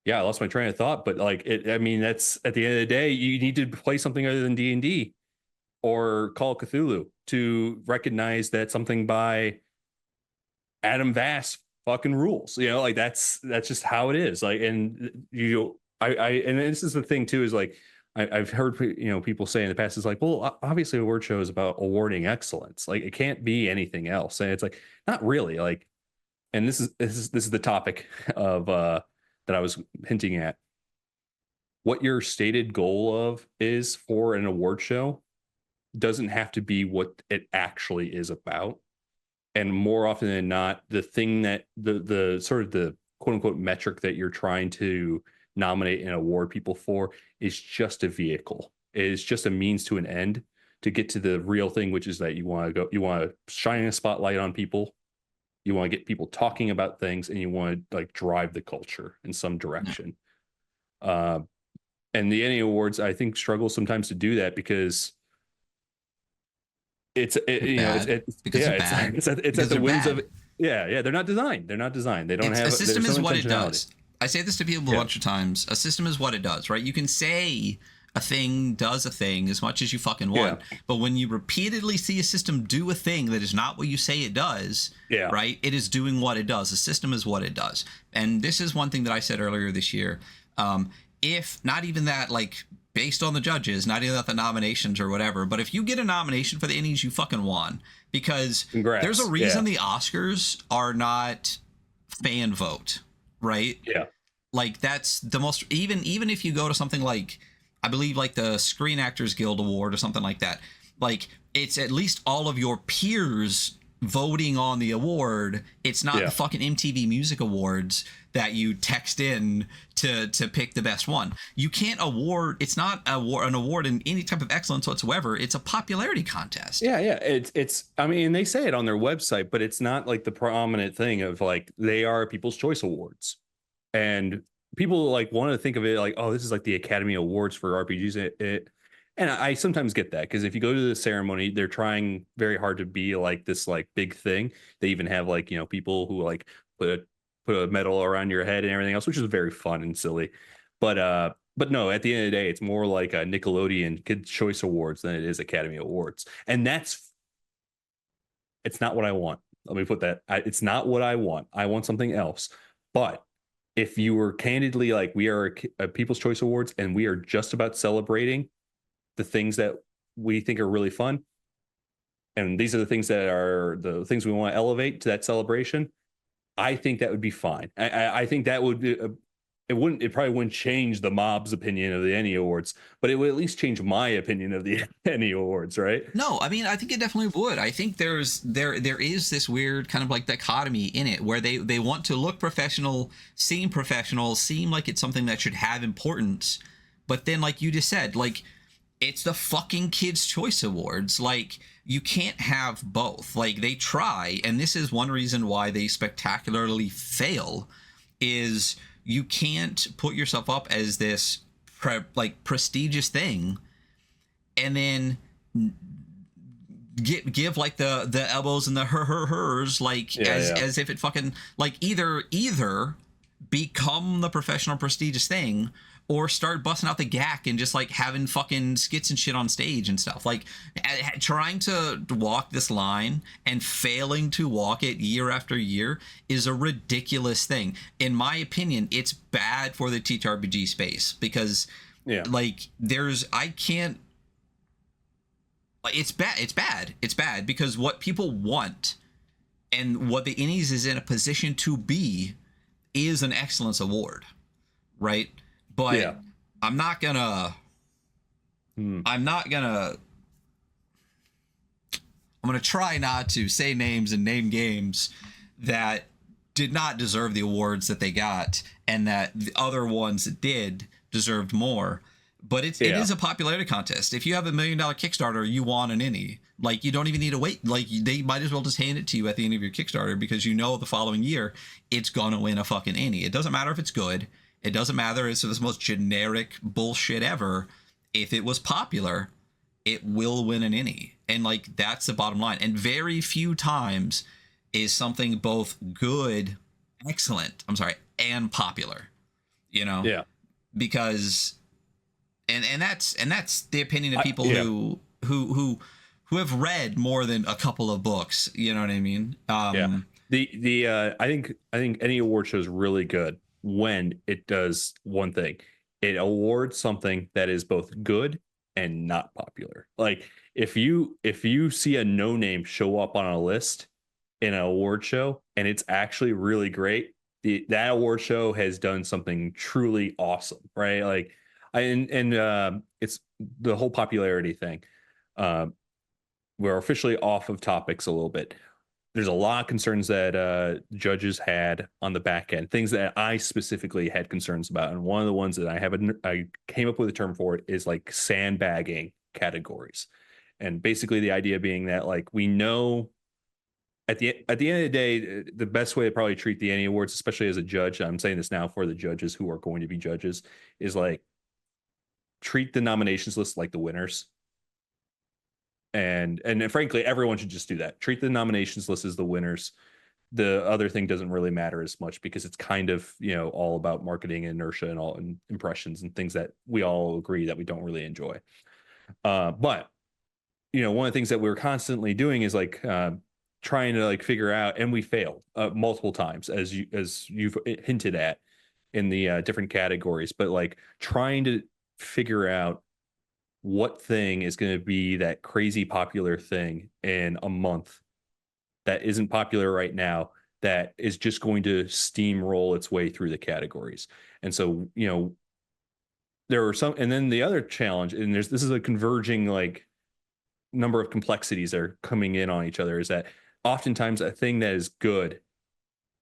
lost my train of thought, but like that's, at the end of the day, you need to play something other than D&D or Call of Cthulhu to recognize that something by Adam Vass fucking rules. Like that's just how it is. Like, and and this is the thing too, is like, I've heard people say in the past, it's like, well, obviously a award show is about awarding excellence. Like it can't be anything else. And it's like, not really. Like, and this is the topic of that I was hinting at. What your stated goal of is for an award show doesn't have to be what it actually is about. And more often than not, the thing that the sort of the quote unquote metric that you're trying to nominate and award people for is just a vehicle. It is just a means to an end to get to the real thing, which is that you want to shine a spotlight on people. You want to get people talking about things, and you want to like drive the culture in some direction. And the Ennie Awards, I think, struggle sometimes to do that because it's at the whims of it. Yeah, they're not designed. They don't have a system. Is what it does. I say this to people a bunch of times. A system is what it does, right? You can say a thing does a thing as much as you fucking want, but when you repeatedly see a system do a thing that is not what you say it does, right? It is doing what it does. A system is what it does. And this is one thing that I said earlier this year. If not even that, like, based on the judges, not even the nominations or whatever, but if you get a nomination for the Ennies, you fucking won, because there's a reason the Oscars are not fan vote. Right? Yeah. Like that's the most, even if you go to something like, I believe like the Screen Actors Guild Award or something like that, like it's at least all of your peers voting on the award. It's not the fucking MTV Music Awards that you text in to pick the best one. You can't award. It's not an award in any type of excellence whatsoever. It's a popularity contest. Yeah. It's. I mean, they say it on their website, but it's not like the prominent thing of like they are People's Choice Awards, and people like want to think of it like, oh, this is like the Academy Awards for RPGs. And I sometimes get that, because if you go to the ceremony, they're trying very hard to be like this like big thing. They even have like people who like put a medal around your head and everything else, which is very fun and silly. But no, at the end of the day, it's more like a Nickelodeon Kids Choice Awards than it is Academy Awards, and it's not what I want. Let me put that. It's not what I want. I want something else. But if you were candidly like, we are a People's Choice Awards and we are just about celebrating the things that we think are really fun, and these are the things that are the things we want to elevate to that celebration, I think that would be fine. I think that would be it probably wouldn't change the mob's opinion of the Ennie Awards, but it would at least change my opinion of the Ennie Awards, right? No, I mean, I think it definitely would. I think there is this weird kind of like dichotomy in it where they want to look professional, seem like it's something that should have importance, but then like you just said, like it's the fucking Kids Choice Awards. Like you can't have both. Like they try, and this is one reason why they spectacularly fail, is you can't put yourself up as this prestigious thing and then give like the elbows and the hers like as if it fucking like either become the professional prestigious thing or start busting out the gack and just like having fucking skits and shit on stage and stuff. Like trying to walk this line and failing to walk it year after year is a ridiculous thing. In my opinion, it's bad for the ttrpg space because like it's bad because what people want and what the Ennies is in a position to be is an excellence award, right? But I'm gonna try not to say names and name games that did not deserve the awards that they got and that the other ones that did deserved more. But it is a popularity contest. If you have $1 million Kickstarter, you want an Ennie. Like you don't even need to wait. Like they might as well just hand it to you at the end of your Kickstarter because you know the following year it's gonna win a fucking Ennie. It doesn't matter if it's good. It doesn't matter if it's the most generic bullshit ever. If it was popular, it will win an Ennie. And like that's the bottom line. And very few times is something both good, excellent, and popular. You know? Yeah. Because and that's the opinion of people who have read more than a couple of books. You know what I mean? I think any award show is really good when it does one thing. It awards something that is both good and not popular. Like if you see a no name show up on a list in an award show and it's actually really great, that award show has done something truly awesome, right? Like it's the whole popularity thing. We're officially off of topics a little bit. There's a lot of concerns that judges had on the back end, things that I specifically had concerns about. And one of the ones that I came up with a term for it is like sandbagging categories. And basically the idea being that like we know at the end of the day, the best way to probably treat the Ennie Awards, especially as a judge, I'm saying this now for the judges who are going to be judges, is like treat the nominations list like the winners. And frankly, everyone should just do that. Treat the nominations list as the winners. The other thing doesn't really matter as much because it's kind of, all about marketing and inertia and impressions and things that we all agree that we don't really enjoy. But one of the things that we're constantly doing is like trying to like figure out, and we failed multiple times as you've hinted at in the different categories, but like trying to figure out what thing is going to be that crazy popular thing in a month that isn't popular right now that is just going to steamroll its way through the categories. And so, there are some, and then the other challenge, and this is a converging like number of complexities that are coming in on each other, is that oftentimes a thing that is good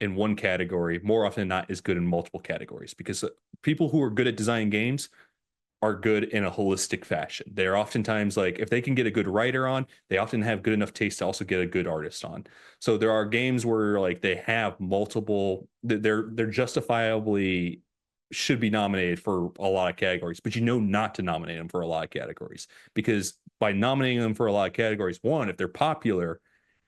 in one category more often than not is good in multiple categories, because people who are good at designing games are good in a holistic fashion. They're oftentimes like, if they can get a good writer on, they often have good enough taste to also get a good artist on. So there are games where like they have multiple, they're justifiably should be nominated for a lot of categories, but not to nominate them for a lot of categories, because by nominating them for a lot of categories, one, if they're popular,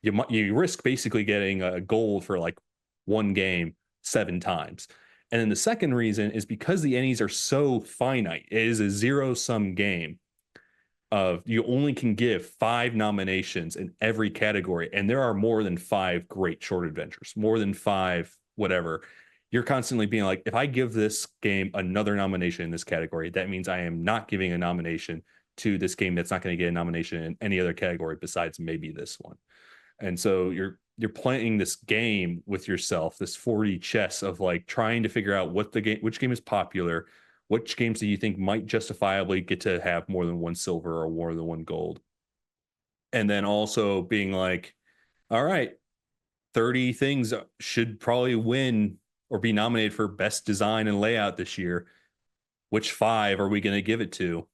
you risk basically getting a gold for like one game 7 times. And then the second reason is because the Ennies are so finite, it is a zero-sum game. of you only can give 5 nominations in every category, and there are more than 5 great short adventures, more than 5 whatever. You're constantly being like, if I give this game another nomination in this category, that means I am not giving a nomination to this game that's not going to get a nomination in any other category besides maybe this one. And so you're playing this game with yourself, this 4D chess of like trying to figure out which game is popular, which games do you think might justifiably get to have more than one silver or more than one gold, and then also being like, all right, 30 things should probably win or be nominated for best design and layout this year. Which 5 are we going to give it to?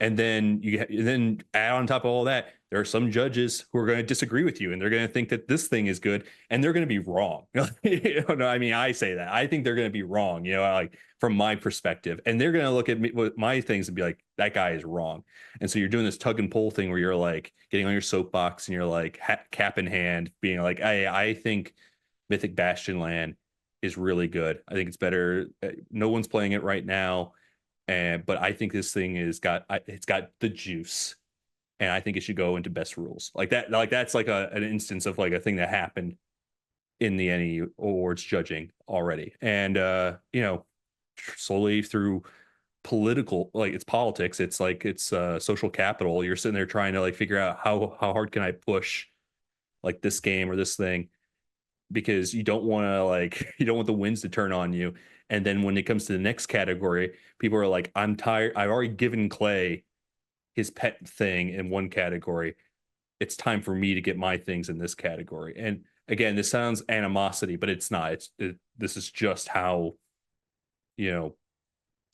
And then then add on top of all that, there are some judges who are going to disagree with you, and they're going to think that this thing is good, and they're going to be wrong. I mean, I say that I think they're going to be wrong, like from my perspective, and they're going to look at me with my things and be like, that guy is wrong. And so you're doing this tug and pull thing where you're like getting on your soapbox and you're like cap in hand, being like, I think Mythic Bastionland is really good. I think it's better. No one's playing it right now. But I think this thing it's got the juice, and I think it should go into best rules like that. Like that's like an instance of like a thing that happened in the Ennie Awards judging already. And slowly through political, like it's politics, it's like it's social capital. You're sitting there trying to like figure out how hard can I push like this game or this thing, because you don't want to like you don't want the winds to turn on you. And then when it comes to the next category, people are like, I'm tired. I've already given Clay his pet thing in one category. It's time for me to get my things in this category. And again, this sounds animosity, but it's not. This is just how,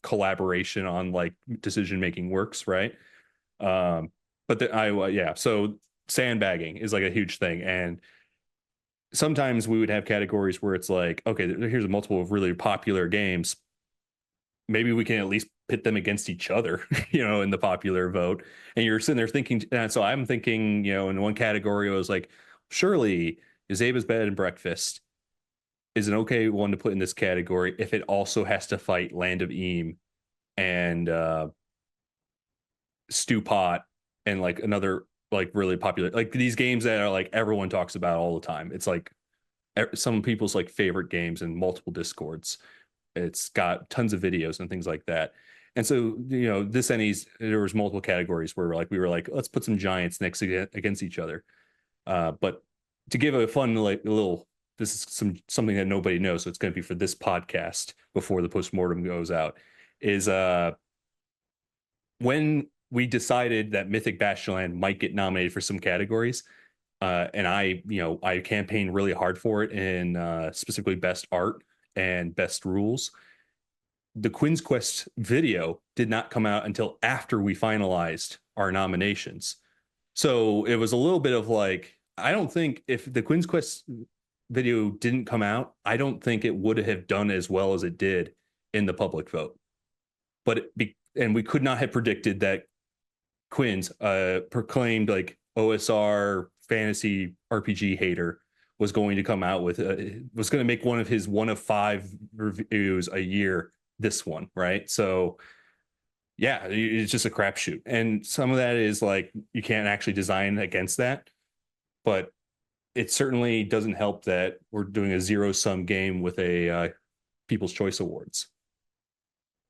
collaboration on like decision making works, right? So sandbagging is like a huge thing. And sometimes we would have categories where it's like, okay, here's a multiple of really popular games. Maybe we can at least pit them against each other, in the popular vote. And you're sitting there thinking, and so I'm thinking, in one category, I was like, surely Zaba's Bed and Breakfast is an okay one to put in this category if it also has to fight Land of Eam and Stew Pot and like another like really popular, like these games that are like everyone talks about all the time. It's like some people's like favorite games in multiple discords. It's got tons of videos and things like that. And so, this Ennies, there was multiple categories where we were like, let's put some giants next against each other. But to give a fun, like little, this is something that nobody knows, so it's going to be for this podcast before the postmortem goes out, is when we decided that Mythic Bastionland might get nominated for some categories, and I campaigned really hard for it in specifically best art and best rules. The Quinn's Quest video did not come out until after we finalized our nominations. So it was a little bit of like, I don't think if the Quinn's Quest video didn't come out, I don't think it would have done as well as it did in the public vote. And we could not have predicted that Quinn's proclaimed like OSR fantasy RPG hater was going to come out with was going to make one of 5 reviews a year this one, right? So yeah, it's just a crapshoot. And some of that is like you can't actually design against that, but it certainly doesn't help that we're doing a zero-sum game with a People's Choice Awards.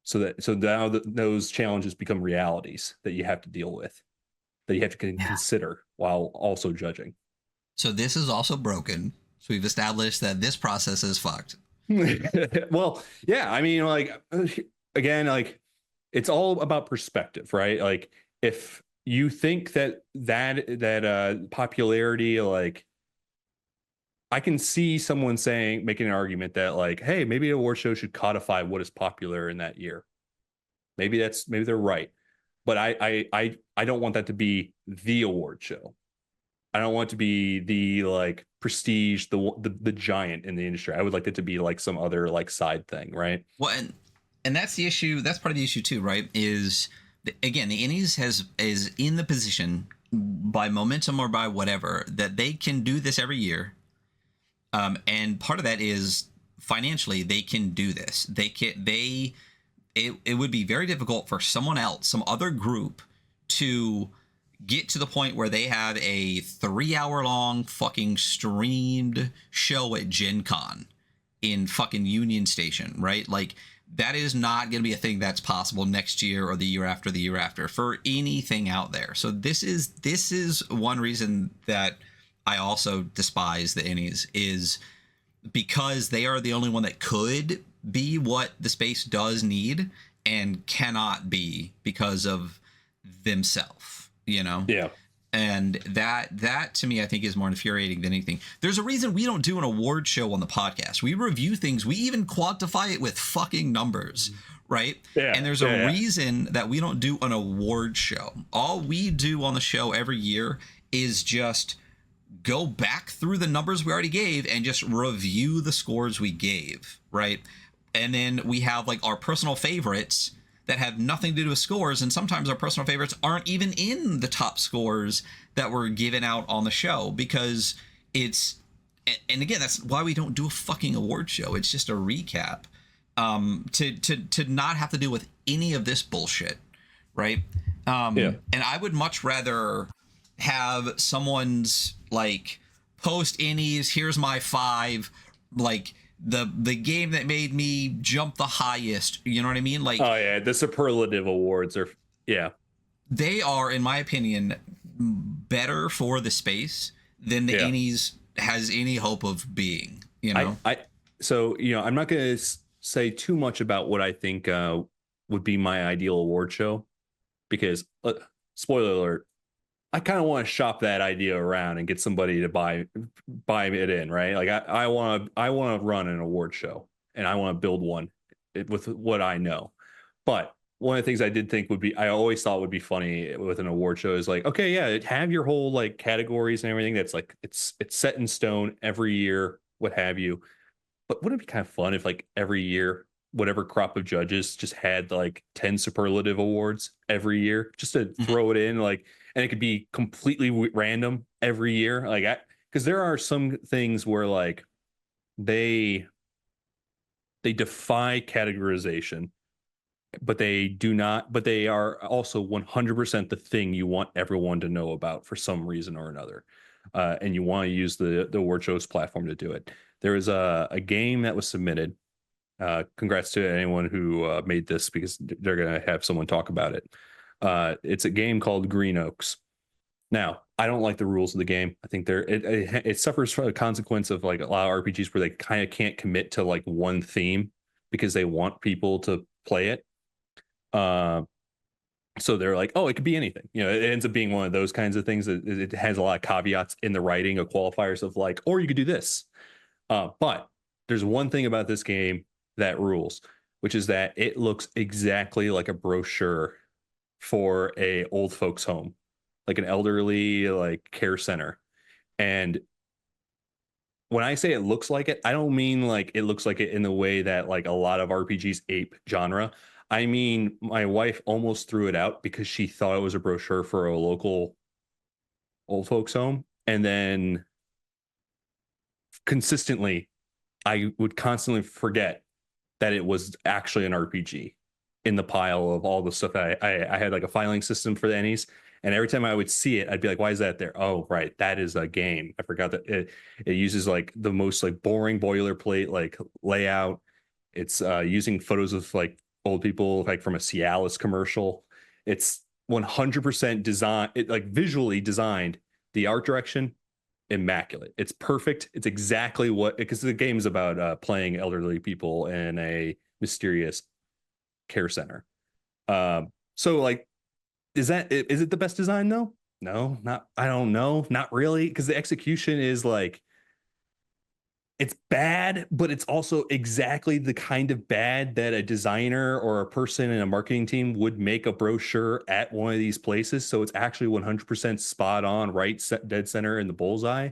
So now those challenges become realities that you have to deal with, that you have to consider while also judging. So this is also broken. So we've established that this process is fucked. Well, yeah. I mean, like, again, like, it's all about perspective, right? Like, if you think that popularity, like, I can see someone making an argument that like, hey, maybe an award show should codify what is popular in that year. Maybe they're right, but I don't want that to be the award show. I don't want it to be the like prestige, the giant in the industry. I would like it to be like some other like side thing, right? Well, and that's the issue. That's part of the issue too, right? Is again, the Ennies is in the position by momentum or by whatever that they can do this every year. And part of that is financially they can do this. It would be very difficult for someone else, some other group, to get to the point where they have a 3-hour long fucking streamed show at Gen Con in fucking Union Station, right? Like, that is not going to be a thing that's possible next year or the year after for anything out there. So this is one reason that I also despise the Ennies, is because they are the only one that could be what the space does need and cannot be because of themselves, you know? Yeah. And that to me, I think, is more infuriating than anything. There's a reason we don't do an award show on the podcast. We review things. We even quantify it with fucking numbers, right? Yeah, and there's a reason that we don't do an award show. All we do on the show every year is just go back through the numbers we already gave and just review the scores we gave, right? And then we have like our personal favorites that have nothing to do with scores, and sometimes our personal favorites aren't even in the top scores that were given out on the show, because it's, and again, that's why we don't do a fucking award show. It's just a recap, to not have to deal with any of this bullshit, right? And I would much rather have someone's like post Ennies, here's my 5, like the game that made me jump the highest, you know what I mean? Like, oh yeah, the superlative awards are, yeah, they are, in my opinion, better for the space than the Ennies has any hope of being, you know? So, you know, I'm not going to say too much about what I think would be my ideal award show, because spoiler alert, I kind of want to shop that idea around and get somebody to buy it in, right? Like I want to run an award show, and I want to build one with what I know. But one of the things I did think I always thought would be funny with an award show is like, okay, yeah, have your whole like categories and everything that's like it's set in stone every year, what have you. But wouldn't it be kind of fun if like every year, whatever crop of judges just had like 10 superlative awards every year, just to throw it in, like, and it could be completely random every year, like, because there are some things where like they defy categorization, but they are also 100% the thing you want everyone to know about for some reason or another, and you want to use the award show's platform to do it. There is a game that was submitted. Congrats to anyone who made this, because they're going to have someone talk about it. It's a game called Green Oaks. Now, I don't like the rules of the game. I think it suffers from a consequence of like a lot of RPGs where they kind of can't commit to like one theme because they want people to play it. So they're like, oh, it could be anything. You know, it ends up being one of those kinds of things that it has a lot of caveats in the writing of qualifiers of like, or you could do this. But there's one thing about this game that rules, which is that it looks exactly like a brochure for a old folks home, like an elderly like care center. And when I say it looks like it, I don't mean like it looks like it in the way that like a lot of RPGs ape genre. I mean, my wife almost threw it out because she thought it was a brochure for a local old folks home, and then consistently I would constantly forget that it was actually an RPG in the pile of all the stuff that I had like a filing system for the Ennies. And every time I would see it, I'd be like, why is that there? Oh, right. That is a game. I forgot that it uses like the most like boring boilerplate like layout. It's using photos of like old people like from a Cialis commercial. It's 100% design, it like visually designed. The art direction, immaculate. It's perfect. It's exactly what, because the game is about playing elderly people in a mysterious care center. So like, is it the best design though? No, not, I don't know, not really, because the execution is like, it's bad, but it's also exactly the kind of bad that a designer or a person in a marketing team would make a brochure at one of these places. So it's actually 100% spot on, right, dead center in the bullseye.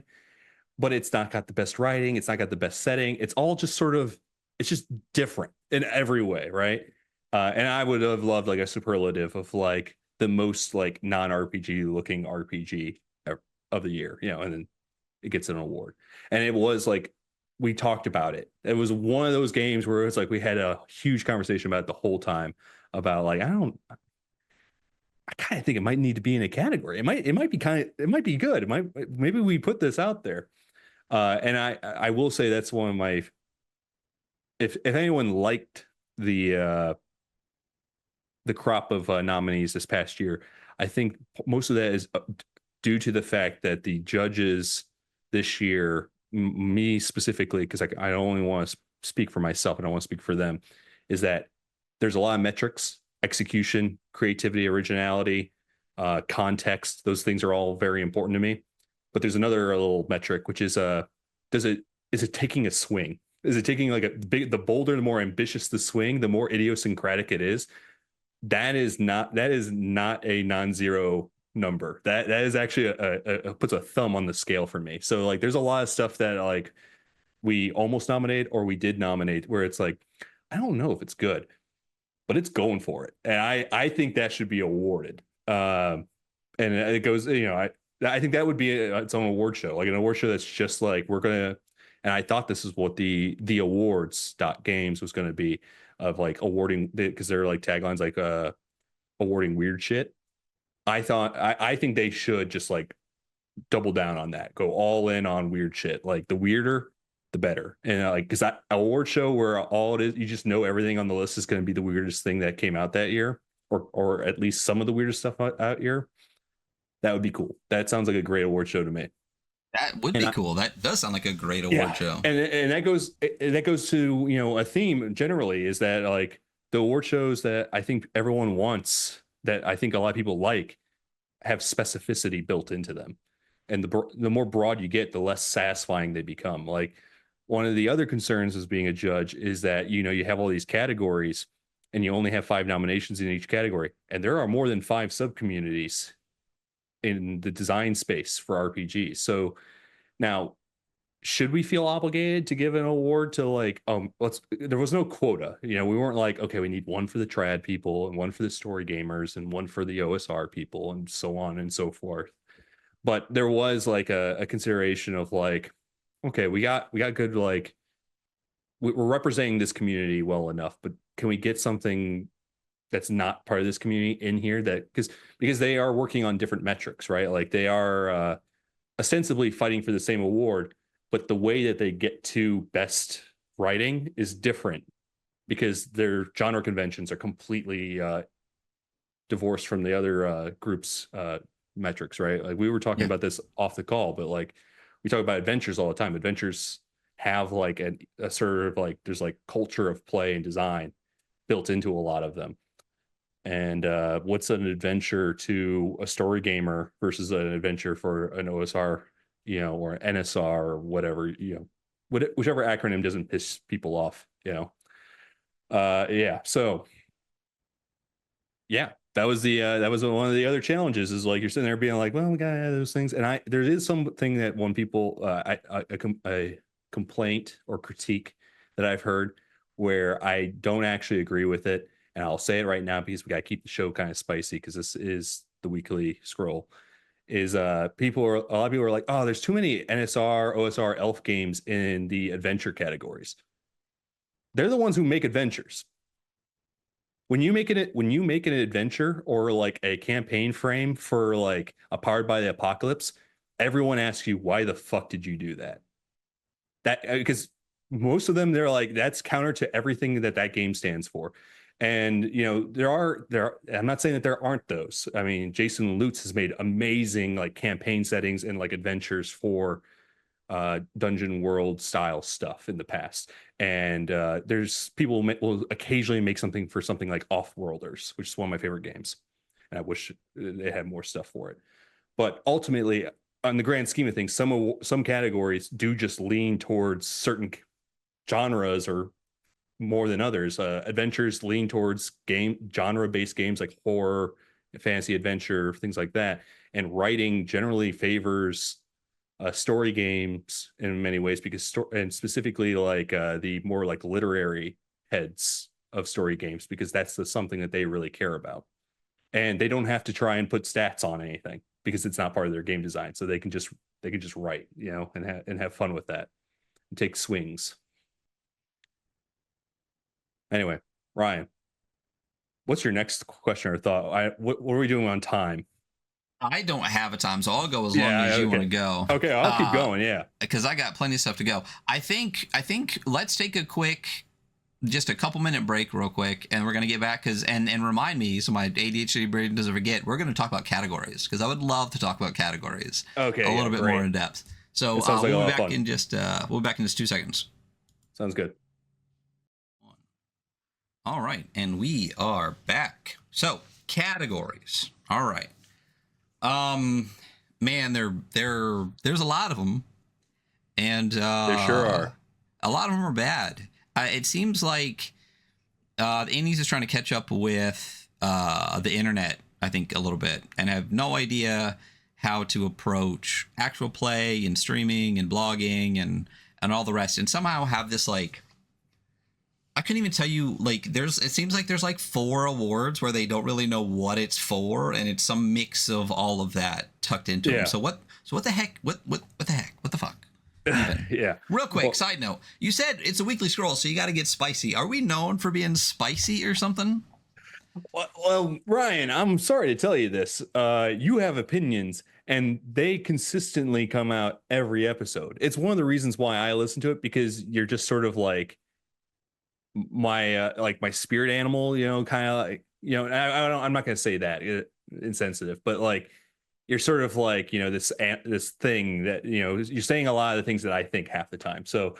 But it's not got the best writing. It's not got the best setting. It's all just sort of, it's just different in every way, right? And I would have loved like a superlative of like the most like non-RPG looking RPG of the year, you know, and then it gets an award. And it was like, we talked about it. It was one of those games where it's like we had a huge conversation about it the whole time about like, I kind of think it might need to be in a category. It might be good. Maybe we put this out there. And I will say that's one of my, if anyone liked the crop of nominees this past year, I think most of that is due to the fact that the judges this year, me specifically, because I only want to speak for myself, and I want to speak for them, is that there's a lot of metrics, execution, creativity, originality, context. Those things are all very important to me. But there's another little metric, which is is it taking a swing? Is it taking like the bolder, the more ambitious the swing, the more idiosyncratic it is? That is not a non-zero number. That is actually a puts a thumb on the scale for me. So like there's a lot of stuff that like we almost nominate or we did nominate where it's like, I don't know if it's good, but it's going for it. And I think that should be awarded. And it goes, I think that would be its own award show, like an award show that's just like and I thought this is what the awards games was going to be, of like awarding, because they're like taglines like awarding weird shit. I think they should just like double down on that, go all in on weird shit. Like the weirder the better. And like, because that award show where all it is, you just know everything on the list is going to be the weirdest thing that came out that year, or at least some of the weirdest stuff out here. That would be cool. That sounds like a great award show to me. That would be cool. That does sound like a great award Yeah, show. and that goes to a theme generally, is that like the award shows that I think everyone wants, that I think a lot of people like, have specificity built into them, and the more broad you get, the less satisfying they become. Like one of the other concerns as being a judge is that you have all these categories and you only have 5 nominations in each category, and there are more than 5 sub communities in the design space for RPGs. So now, should we feel obligated to give an award to like there was no quota. We weren't like, okay, we need one for the trad people and one for the story gamers and one for the OSR people and so on and so forth. But there was like a consideration of like, okay, we got good, like we're representing this community well enough, but can we get something that's not part of this community in here, that because they are working on different metrics, right? Like they are ostensibly fighting for the same award, but the way that they get to best writing is different because their genre conventions are completely divorced from the other groups' metrics, right? Like we were talking about this off the call, but like we talk about adventures all the time. Adventures have like a sort of like, there's like culture of play and design built into a lot of them. And what's an adventure to a story gamer versus an adventure for an OSR, or NSR or whatever, whichever acronym doesn't piss people off, yeah. So yeah, that was one of the other challenges, is like you're sitting there being like, well, we got those things, and there is something that when people a complaint or critique that I've heard where I don't actually agree with it, and I'll say it right now because we got to keep the show kind of spicy, because this is the weekly scroll, is a lot of people are like, oh, there's too many NSR, OSR, elf games in the adventure categories. They're the ones who make adventures. When you make an adventure or like a campaign frame for like a Powered by the Apocalypse, everyone asks you, why the fuck did you do that? Because most of them, they're like, that's counter to everything that game stands for. And there are I'm not saying that there aren't those. I mean, Jason Lutz has made amazing like campaign settings and like adventures for dungeon world style stuff in the past. And there's people will occasionally make something for something like Off-Worlders, which is one of my favorite games, and I wish they had more stuff for it. But ultimately, on the grand scheme of things, some categories do just lean towards certain genres or more than others. Adventures lean towards genre-based games like horror, fantasy adventure, things like that. And writing generally favors story games in many ways, because and specifically like the more like literary heads of story games, because that's something that they really care about, and they don't have to try and put stats on anything because it's not part of their game design, so they can just write, and have fun with that and take swings. Anyway, Ryan, what's your next question or thought? What are we doing on time? I don't have a time, so I'll go as long Yeah. as you want Okay. to go. Okay. I'll keep going. Yeah. Because I got plenty of stuff to go. I think let's take a quick, just a couple minute break real quick, and we're gonna get back because and remind me so my ADHD brain doesn't forget. We're gonna talk about categories because I would love to talk about categories a Okay. Yeah. little bit more Great. in depth. So It sounds like a we'll lot be of back fun. in just 2 seconds. Sounds good. All right, and we are back. So categories. All right. Man, there's a lot of them, and There sure are. a lot of them are bad. It seems like Ennies is trying to catch up with the internet, I think, a little bit, and have no idea how to approach actual play and streaming and blogging and all the rest, and somehow have this like. I couldn't even tell you, like, it seems like there's like 4 awards where they don't really know what it's for, and it's some mix of all of that tucked into them. Yeah. So what the heck, what the heck, what the fuck even? Yeah. Real quick, Well, side note, you said it's a weekly scroll, so you got to get spicy. Are we known for being spicy or something? well, Ryan, I'm sorry to tell you this. You have opinions, and they consistently come out every episode. It's one of the reasons why I listen to it, because you're just sort of like my spirit animal, kind of like, I'm not going to say that insensitive, but like you're sort of like, this thing that, you're saying a lot of the things that I think half the time. So,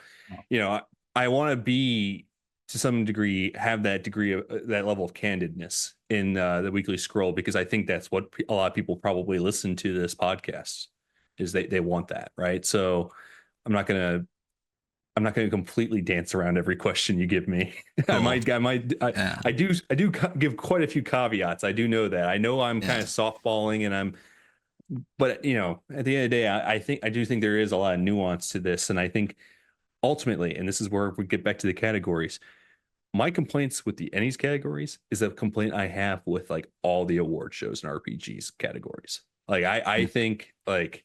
I want to be, to some degree, have that degree of that level of candidness in the weekly scroll, because I think that's what a lot of people probably listen to this podcast, is they want that. Right. So I'm not going to completely dance around every question you give me. Cool. Yeah. I do give quite a few caveats. I do know that. I know I'm kind of softballing, but at the end of the day, I do think there is a lot of nuance to this. And I think ultimately, and this is where we get back to the categories, my complaints with the Ennies categories is a complaint I have with like all the award shows and RPGs categories. Like I think like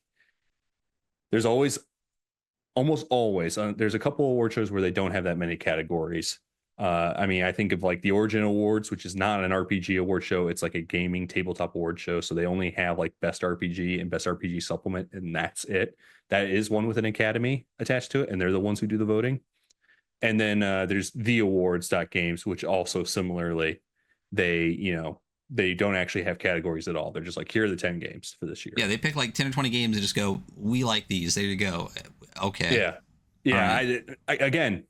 there's almost always there's a couple award shows where they don't have that many categories. I mean, I think of like the Origin Awards, which is not an RPG award show. It's like a gaming tabletop award show. So they only have like best RPG and best RPG supplement, and that's it. That is one with an academy attached to it, and they're the ones who do the voting. And then there's the awards.games, which also similarly, they don't actually have categories at all. They're just like, here are the 10 games for this year. Yeah, they pick like 10 or 20 games and just go, we like these. There you go. Okay. Yeah. Yeah. Right. Again,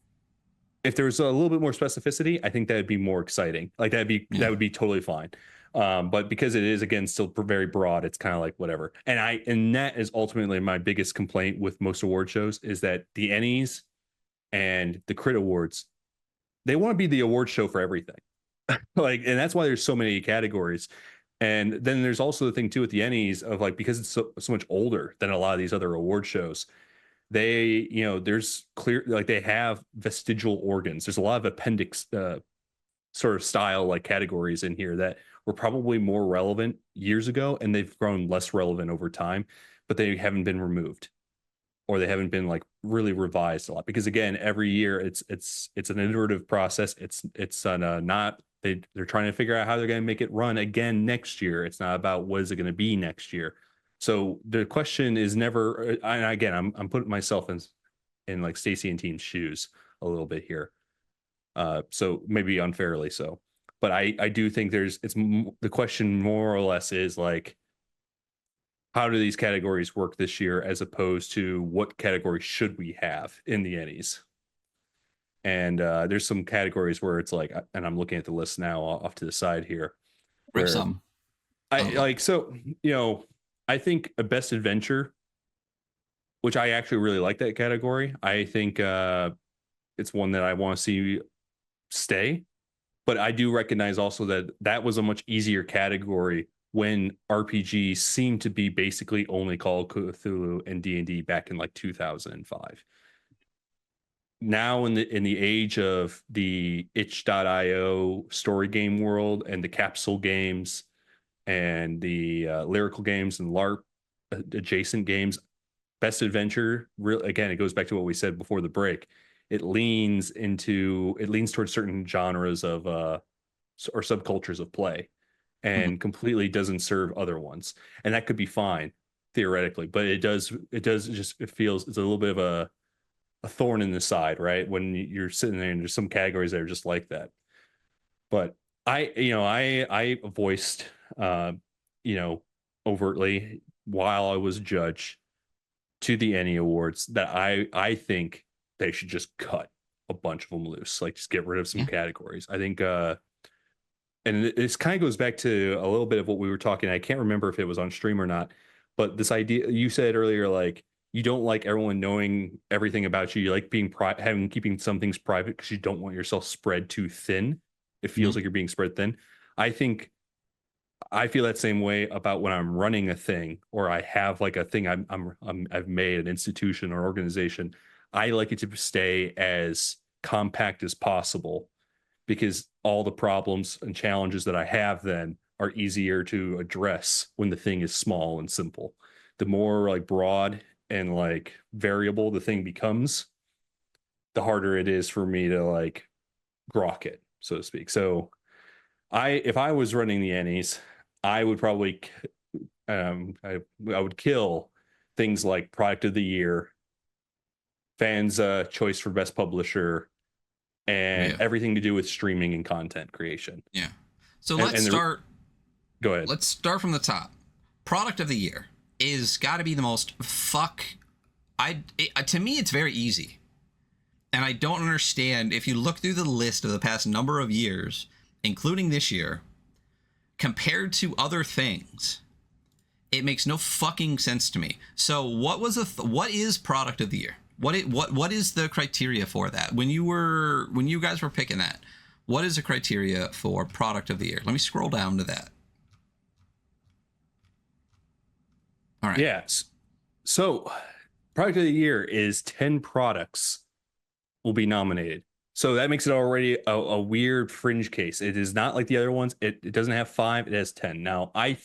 if there was a little bit more specificity, I think that would be more exciting. Like that would be totally fine. But because it is, again, still very broad, it's kind of like whatever. And that is ultimately my biggest complaint with most award shows, is that the Ennies and the Crit Awards, they want to be the award show for everything. Like, and that's why there's so many categories. And then there's also the thing too with the Ennies of like, because it's so much older than a lot of these other award shows, they, there's clear, like they have vestigial organs. There's a lot of appendix sort of style like categories in here that were probably more relevant years ago, and they've grown less relevant over time, but they haven't been removed, or they haven't been like really revised a lot, because again, every year it's an iterative process. It's not, they're trying to figure out how they're going to make it run again next year. It's not about what is it going to be next year. So the question is never, and again, I'm putting myself in like Stacy and team's shoes a little bit here. So maybe unfairly so, but I do think the question more or less is like, how do these categories work this year, as opposed to what category should we have in the Ennies? And there's some categories where it's like, and I'm looking at the list now off to the side here, Rip where some. I like, so, I think a best adventure, which I actually really like that category. I think it's one that I want to see stay, but I do recognize also that that was a much easier category when RPGs seemed to be basically only Call of Cthulhu and D&D back in like 2005. Now in the age of the itch.io story game world and the capsule games and the lyrical games and LARP adjacent games, best adventure, again, it goes back to what we said before the break. It leans towards certain genres of or subcultures of play, and completely doesn't serve other ones. And that could be fine theoretically, but it just, it feels, it's a little bit of a thorn in the side, right? When you're sitting there and there's some categories that are just like that. But I voiced, you know, overtly while I was judge to the Ennie Awards that I think they should just cut a bunch of them loose, like just get rid of some categories. I think, and this kind of goes back to a little bit of what we were talking. I can't remember if it was on stream or not, but this idea you said earlier, like you don't like everyone knowing everything about you. You like being keeping some things private because you don't want yourself spread too thin. It feels like you're being spread thin. I think I feel that same way about when I'm running a thing, or I have like a thing I've made, an institution or organization. I like it to stay as compact as possible, because all the problems and challenges that I have then are easier to address when the thing is small and simple. The more like broad and like variable the thing becomes, the harder it is for me to like grok it, so to speak. So if I was running the Ennies, I would probably I would kill things like product of the year, fans choice for best publisher, and everything to do with streaming and content creation. Yeah. So let's start. Go ahead. Let's start from the top. Product of the year is got to be the most to me, it's very easy. And I don't understand, if you look through the list of the past number of years, including this year, compared to other things, it makes no fucking sense to me. So what is product of the year? What is the criteria for that? When you guys were picking that, what is the criteria for product of the year? Let me scroll down to that. All right. Yes. So product of the year is 10 products will be nominated. So that makes it already a weird fringe case. It is not like the other ones. It doesn't have 5, it has 10. Now, I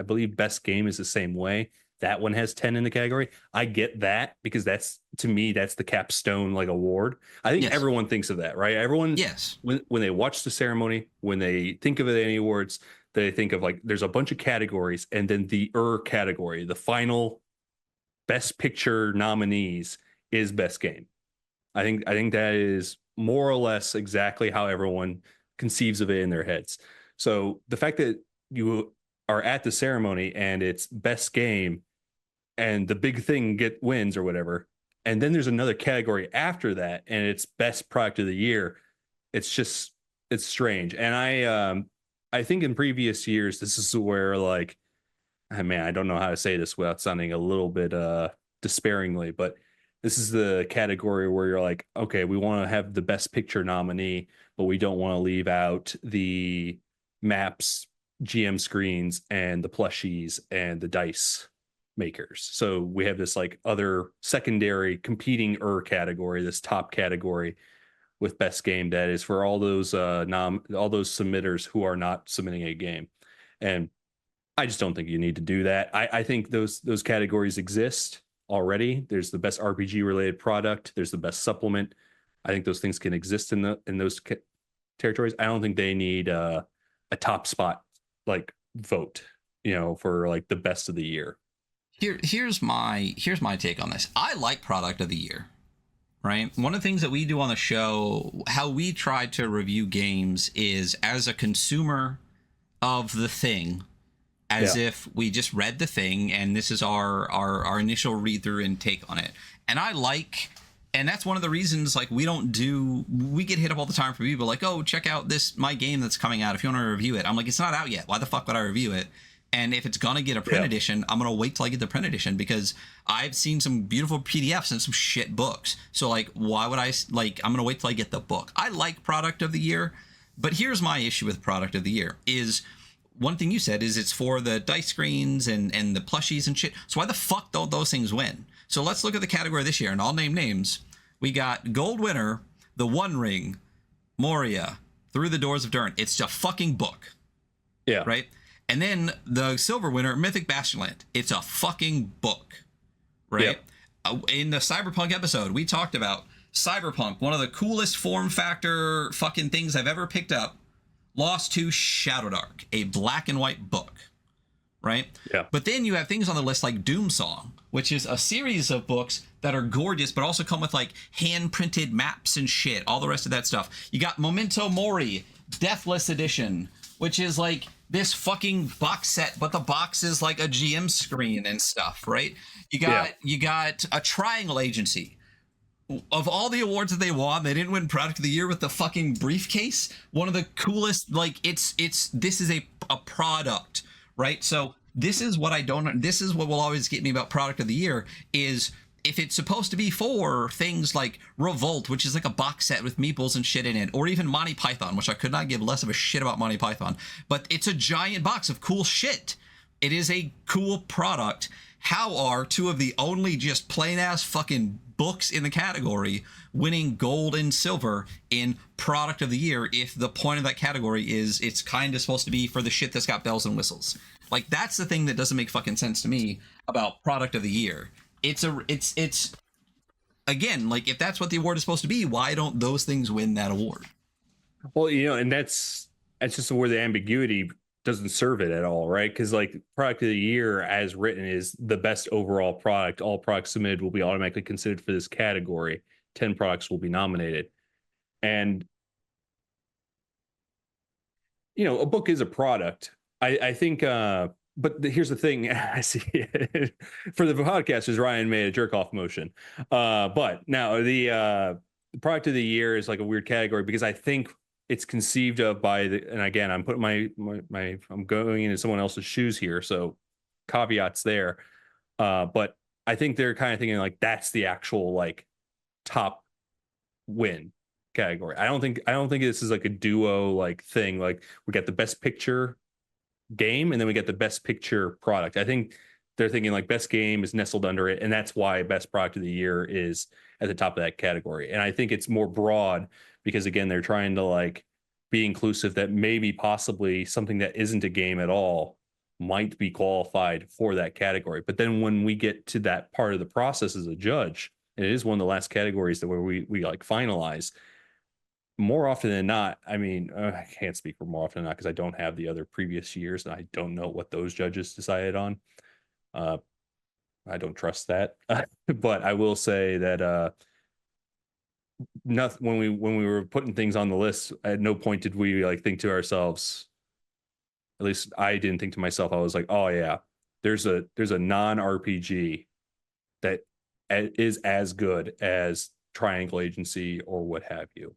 believe best game is the same way. That one has 10 in the category. I get that, because to me, that's the capstone like award. I think everyone thinks of that, right? Everyone, when they watch the ceremony, when they think of the Ennie Awards, they think of like there's a bunch of categories, and then the category, the final best picture nominees, is best game. I think that is more or less exactly how everyone conceives of it in their heads. So the fact that you are at the ceremony and it's best game and the big thing wins or whatever, and then there's another category after that and it's best product of the year, it's strange. And I think in previous years, this is where like, man, I don't know how to say this without sounding a little bit despairingly, but this is the category where you're like, okay, we want to have the best picture nominee, but we don't want to leave out the maps, GM screens, and the plushies and the dice makers. So we have this like other secondary competing category, this top category with best game that is for all those submitters who are not submitting a game. And I just don't think you need to do that. I think those categories exist already. There's the best RPG related product. There's the best supplement. I think those things can exist in those territories. I don't think they need a top spot like vote, for like the best of the year. Here's my take on this. I like product of the year, right? One of the things that we do on the show, how we try to review games, is as a consumer of the thing, as if we just read the thing and this is our initial read through and take on it. And that's one of the reasons, like, we get hit up all the time from people like, oh, check out my game that's coming out if you want to review it. I'm like, it's not out yet. Why the fuck would I review it? And if it's going to get a print edition, I'm going to wait till I get the print edition, because I've seen some beautiful PDFs and some shit books. So like, why would I'm going to wait till I get the book. I like product of the year, but here's my issue with product of the year is, one thing you said is it's for the dice screens and the plushies and shit. So why the fuck don't those things win? So let's look at the category this year, and I'll name names. We got gold winner, The One Ring, Moria, Through the Doors of Durn. It's a fucking book. Yeah. Right? And then the silver winner, Mythic Bastionland. It's a fucking book. Right? Yep. In the Cyberpunk episode, we talked about Cyberpunk, one of the coolest form factor fucking things I've ever picked up, lost to Shadow Dark, a black and white book, right? Yeah. But then you have things on the list like Doom Song, which is a series of books that are gorgeous, but also come with like hand printed maps and shit, all the rest of that stuff. You got Memento Mori, Deathless Edition, which is like this fucking box set, but the box is like a GM screen and stuff, right? You got a Triangle Agency. Of all the awards that they won, they didn't win Product of the Year with the fucking briefcase. One of the coolest, like this is a product, right? So this is what will always get me about Product of the Year is if it's supposed to be for things like Revolt, which is like a box set with meeples and shit in it, or even Monty Python, which I could not give less of a shit about Monty Python, but it's a giant box of cool shit. It is a cool product. How are two of the only just plain ass fucking books in the category winning gold and silver in Product of the Year if the point of that category is it's kind of supposed to be for the shit that's got bells and whistles? Like, that's the thing that doesn't make fucking sense to me about Product of the Year. It's again, like, if that's what the award is supposed to be, why don't those things win that award? Well, and that's just where the ambiguity doesn't serve it at all, right? Because like Product of the Year as written is the best overall product. All products submitted will be automatically considered for this category. 10 products will be nominated. And a book is a product. I think but here's the thing. I see it. For the podcasters, Ryan made a jerk off motion. But now the Product of the Year is like a weird category because I think it's conceived of by and again, I'm putting I'm going into someone else's shoes here, so caveats there. But I think they're kind of thinking like that's the actual like top win category. I don't think this is like a duo like thing. Like we got the best picture game and then we get the best picture product. I think they're thinking like best game is nestled under it, and that's why best product of the year is at the top of that category. And I think it's more broad because again, they're trying to like be inclusive that maybe possibly something that isn't a game at all might be qualified for that category. But then when we get to that part of the process as a judge, and it is one of the last categories that where we like finalize, more often than not, I mean, I can't speak for more often than not because I don't have the other previous years and I don't know what those judges decided on. I don't trust that. But I will say that nothing when we were putting things on the list, at no point did we like think to ourselves, at least I didn't think to myself, I was like, oh yeah, there's a non-RPG that is as good as Triangle Agency or what have you.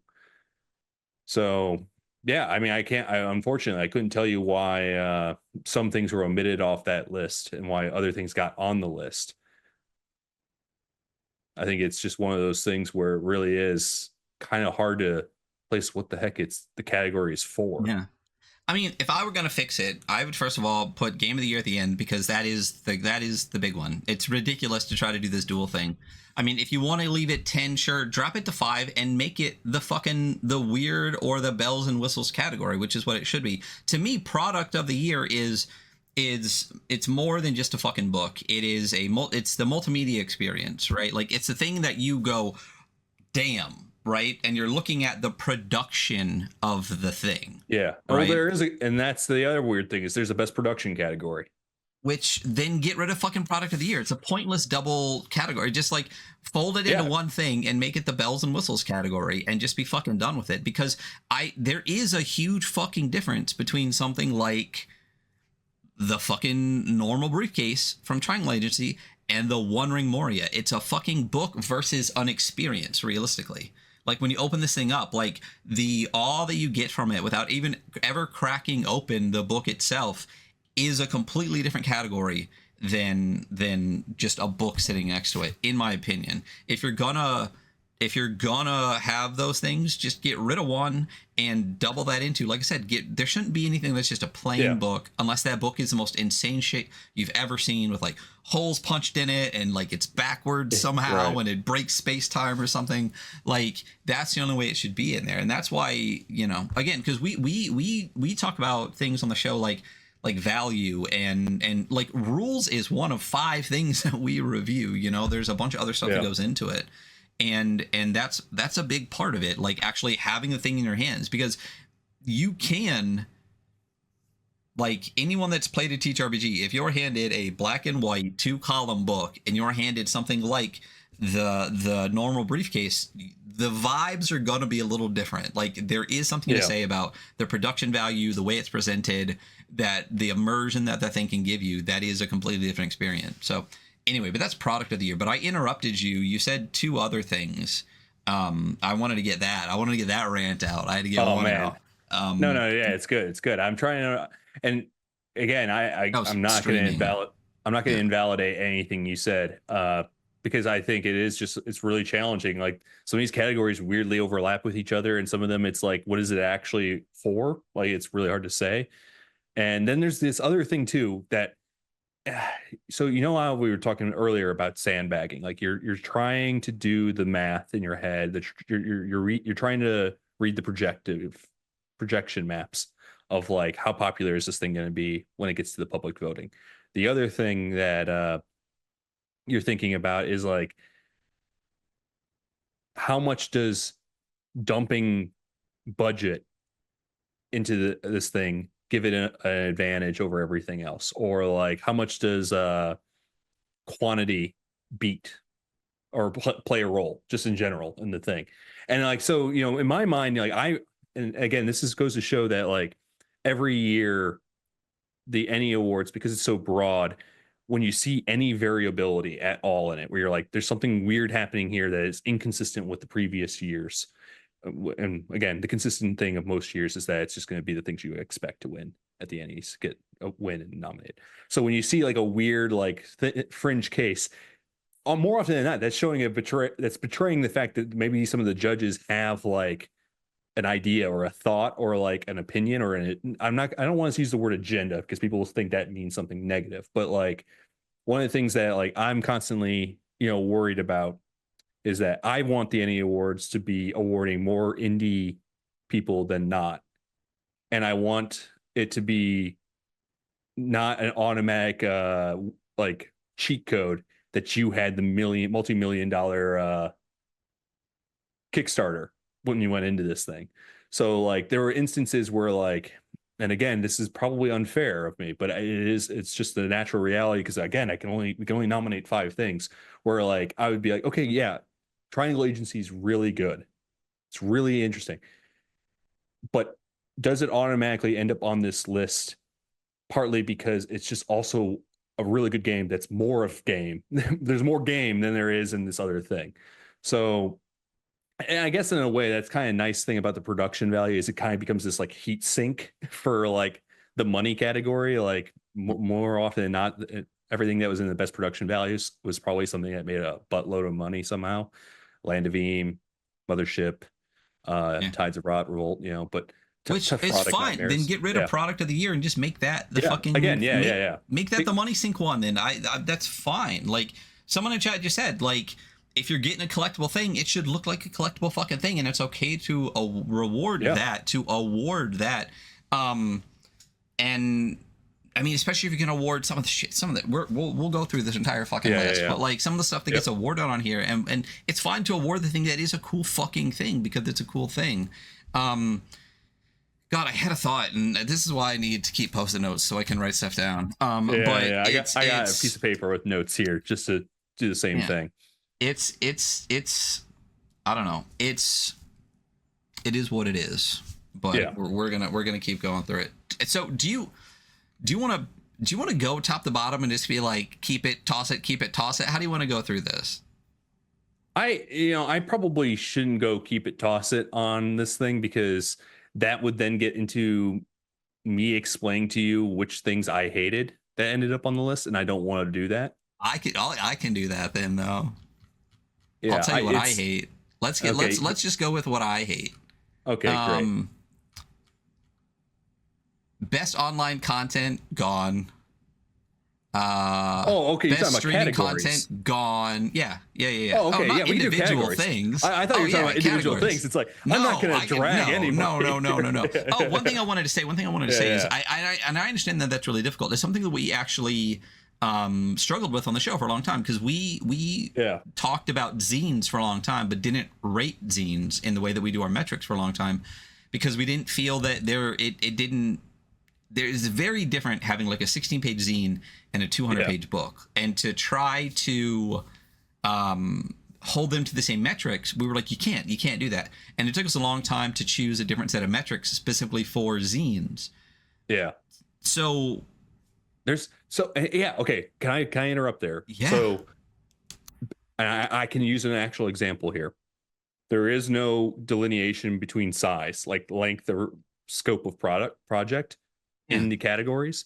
So yeah, I mean, unfortunately I couldn't tell you why some things were omitted off that list and why other things got on the list. I think it's just one of those things where it really is kind of hard to place what the heck the category is for. Yeah. I mean, if I were going to fix it, I would first of all put Game of the Year at the end because that is the big one. It's ridiculous to try to do this dual thing. I mean, if you want to leave it 10, sure, drop it to 5 and make it the weird or the bells and whistles category, which is what it should be. To me, Product of the Year is it's more than just a fucking book. It's the multimedia experience, right? Like it's the thing that you go, damn, right? And you're looking at the production of the thing. Yeah. Right? Well, and that's the other weird thing is there's a best production category. Which then get rid of fucking Product of the Year. It's a pointless double category. Just like fold it into one thing and make it the bells and whistles category and just be fucking done with it. Because there is a huge fucking difference between something like the fucking normal briefcase from Triangle Agency and the One Ring Moria. It's a fucking book versus an experience, realistically. Like when you open this thing up, like the awe that you get from it without even ever cracking open the book itself is a completely different category than just a book sitting next to it, in my opinion. If you're gonna have those things, just get rid of one and double that into, like I said, there shouldn't be anything that's just a plain book unless that book is the most insane shit you've ever seen with like holes punched in it and like it's backwards somehow and it breaks space time or something. Like that's the only way it should be in there. And that's why, again, because we talk about things on the show like value and like rules is one of 5 things that we review. There's a bunch of other stuff that goes into it. And that's a big part of it, like actually having the thing in your hands, because you can, like anyone that's played a ttrpg, if you're handed a black and white 2-column book and you're handed something like the normal briefcase, the vibes are going to be a little different. Like there is something to say about the production value, the way it's presented, that the immersion that the thing can give you, that is a completely different experience. So anyway, but that's product of the year. But I interrupted you. You said 2 other things. I wanted to get that rant out. I had to get one out. No, yeah, it's good. It's good. I'm trying to, and again, I'm not going to invalidate anything you said, because I think it's really challenging. Like some of these categories weirdly overlap with each other, and some of them it's like, what is it actually for? Like it's really hard to say. And then there's this other thing too that, so you know how we were talking earlier about sandbagging, like you're trying to do the math in your head, that you're trying to read the projection maps of like how popular is this thing going to be when it gets to the public voting. The other thing that you're thinking about is like, how much does dumping budget into this thing give it an advantage over everything else? Or like, how much does quantity beat or play a role just in general in the thing? And like, so, you know, in my mind, like and again, goes to show that like every year the Ennie Awards, because it's so broad, when you see any variability at all in it, where you're like, there's something weird happening here that is inconsistent with the previous years. And again, the consistent thing of most years is that it's just going to be the things you expect to win at the Ennies, get a win and nominate. So when you see like a weird, like fringe case, more often than not, that's showing that's betraying the fact that maybe some of the judges have like an idea or a thought or like an opinion or I don't want to use the word agenda because people think that means something negative, but like one of the things that like I'm constantly, you know, worried about is that I want the Ennie Awards to be awarding more indie people than not. And I want it to be not an automatic like cheat code that you had the multi-million-dollar Kickstarter when you went into this thing. So like there were instances where like, and again, this is probably unfair of me, but it's just the natural reality. Cause again, we can only nominate 5 things, where like, I would be like, okay, yeah, Triangle Agency is really good. It's really interesting, but does it automatically end up on this list? Partly because it's just also a really good game. That's more of game. There's more game than there is in this other thing. So, and I guess in a way that's kind of nice thing about the production value is it kind of becomes this like heat sink for like the money category. Like more often than not, everything that was in the best production values was probably something that made a buttload of money somehow. Land of Eam, Mothership, Tides of Rot, Revolt, you know, but which is fine. Nightmares. Then get rid of product of the year and just make that the fucking make that the money sink one. Then I that's fine. Like someone in chat just said, like, if you're getting a collectible thing, it should look like a collectible fucking thing, and it's okay to award that. And I mean, especially if you can award some of the we'll go through this entire fucking list, but like some of the stuff that gets awarded on here, and it's fine to award the thing that is a cool fucking thing because it's a cool thing. God, I had a thought, and this is why I need to keep Post-it notes so I can write stuff down. I got a piece of paper with notes here just to do the same thing. It's I don't know. It is what it is. But we're gonna keep going through it. So do you want to go top to bottom and just be like, keep it, toss it, keep it, toss it? How do you want to go through this? I probably shouldn't go keep it, toss it on this thing, because that would then get into me explaining to you which things I hated that ended up on the list, and I don't want to do that. I can do that then, though. Yeah, I'll tell you what I hate. Let's just go with what I hate. Okay, great. Best online content gone. Okay. You're Best talking about streaming content gone. Yeah. Oh, okay. Not we individual do things. I thought you were talking about individual things. It's like I'm not going to drag anybody. No. Oh, one thing I wanted to say is I understand that that's really difficult. It's something that we actually struggled with on the show for a long time, because we talked about zines for a long time, but didn't rate zines in the way that we do our metrics for a long time, because we didn't feel that it didn't. There's very different having like a 16-page zine and a 200-page book, and to try to hold them to the same metrics, we were like, you can't do that. And it took us a long time to choose a different set of metrics specifically for zines. Yeah. So okay. Can I interrupt there? Yeah. So I can use an actual example here. There is no delineation between size, like length or scope of project in the categories.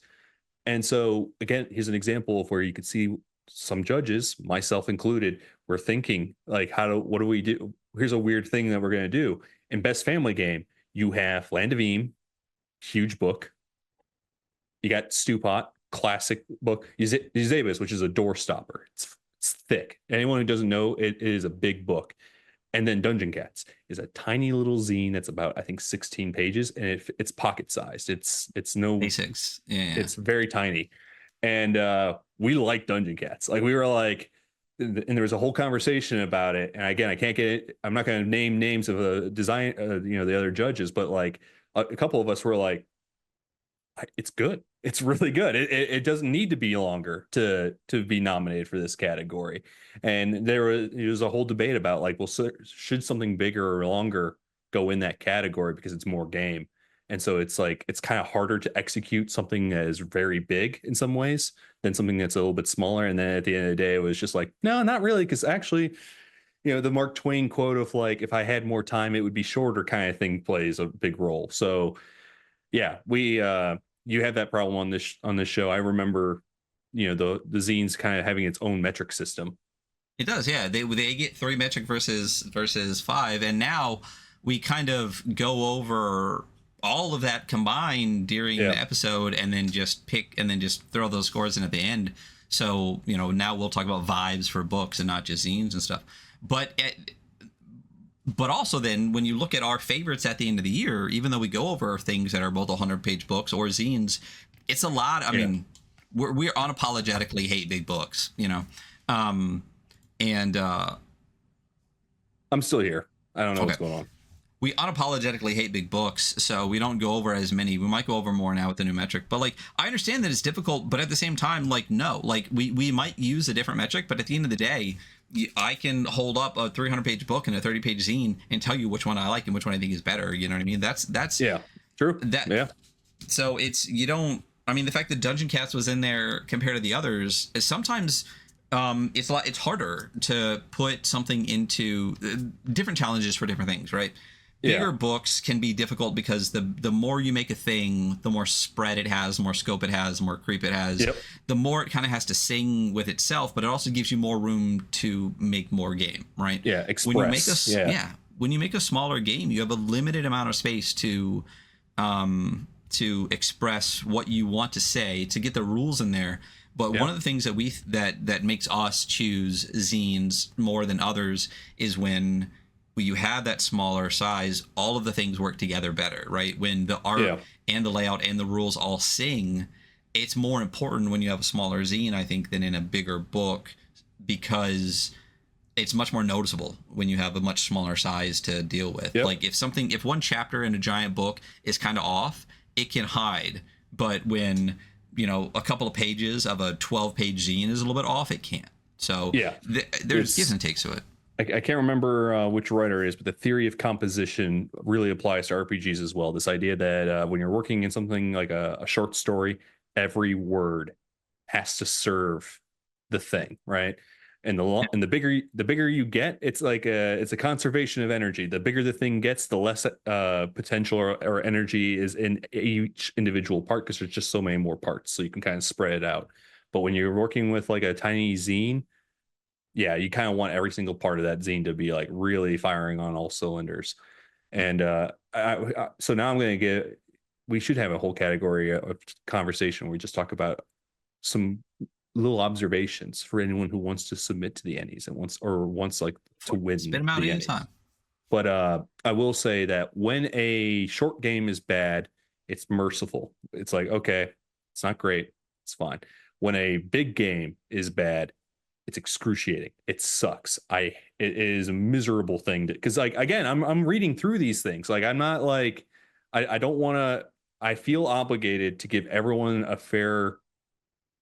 And so again, here's an example of where you could see some judges, myself included, were thinking like, what do we do? Here's a weird thing that we're going to do. In best family game, you have Land of Eam, huge book. You got Stewpot, classic book. Eusebius, which is a door stopper. It's thick. Anyone who doesn't know, it is a big book. And then Dungeon Cats is a tiny little zine that's about, I think, 16 pages, and it's pocket sized. It's no basics. Yeah. It's very tiny. And we like Dungeon Cats. Like we were like, and there was a whole conversation about it. And again, I can't get it. I'm not going to name names of the design, the other judges, but like a couple of us were like, it's good. It's really good. It doesn't need to be longer to be nominated for this category. And there was a whole debate about like, well, should something bigger or longer go in that category because it's more game? And so it's like, it's kind of harder to execute something that is very big in some ways than something that's a little bit smaller. And then at the end of the day, it was just like, no, not really. Because actually, the Mark Twain quote of like, if I had more time, it would be shorter kind of thing plays a big role. So yeah, you had that problem on this show. I remember, the zines kind of having its own metric system. It does, yeah. They get 3 metric versus 5, and now we kind of go over all of that combined during the episode, and then just throw those scores in at the end. So now we'll talk about vibes for books and not just zines and stuff. But also then when you look at our favorites at the end of the year, even though we go over things that are both 100-page books or zines, it's a lot. I mean, we're unapologetically hate big books, I'm still here. I don't know what's going on. We unapologetically hate big books, so we don't go over as many. We might go over more now with the new metric, but like I understand that it's difficult, but at the same time, like no, like we might use a different metric, but at the end of the day, I can hold up a 300-page book and a 30-page zine and tell you which one I like and which one I think is better. You know what I mean? That's true. So it's the fact that Dungeon Cats was in there compared to the others is sometimes it's harder to put something into different challenges for different things, right? Bigger books can be difficult because the more you make a thing, the more spread it has, the more scope it has, the more creep it has, the more it kind of has to sing with itself, but it also gives you more room to make more game, right? Yeah, express. When you make a smaller game, you have a limited amount of space to express what you want to say, to get the rules in there. But one of the things that makes us choose zines more than others is when you have that smaller size, all of the things work together better, right? When the art and the layout and the rules all sing, it's more important when you have a smaller zine, I think, than in a bigger book, because it's much more noticeable when you have a much smaller size to deal with. Like if one chapter in a giant book is kind of off, it can hide. But when, a couple of pages of a 12-page zine is a little bit off, it can't. So there's gives and takes to it. I can't remember which writer it is, but the theory of composition really applies to RPGs as well. This idea that when you're working in something like a short story, every word has to serve the thing, right? And the bigger you get, it's like it's a conservation of energy. The bigger the thing gets, the less potential or energy is in each individual part, because there's just so many more parts, so you can kind of spread it out. But when you're working with like a tiny zine, you kind of want every single part of that zine to be like really firing on all cylinders. And so now we should have a whole category of conversation where we just talk about some little observations for anyone who wants to submit to the Ennies and wants like to win. Spit them out anytime. But I will say that when a short game is bad, it's merciful. It's like, okay, it's not great, it's fine. When a big game is bad, it's excruciating. It sucks. It is a miserable thing because like, again, I'm reading through these things. Like, I'm not like, I don't want to. I feel obligated to give everyone a fair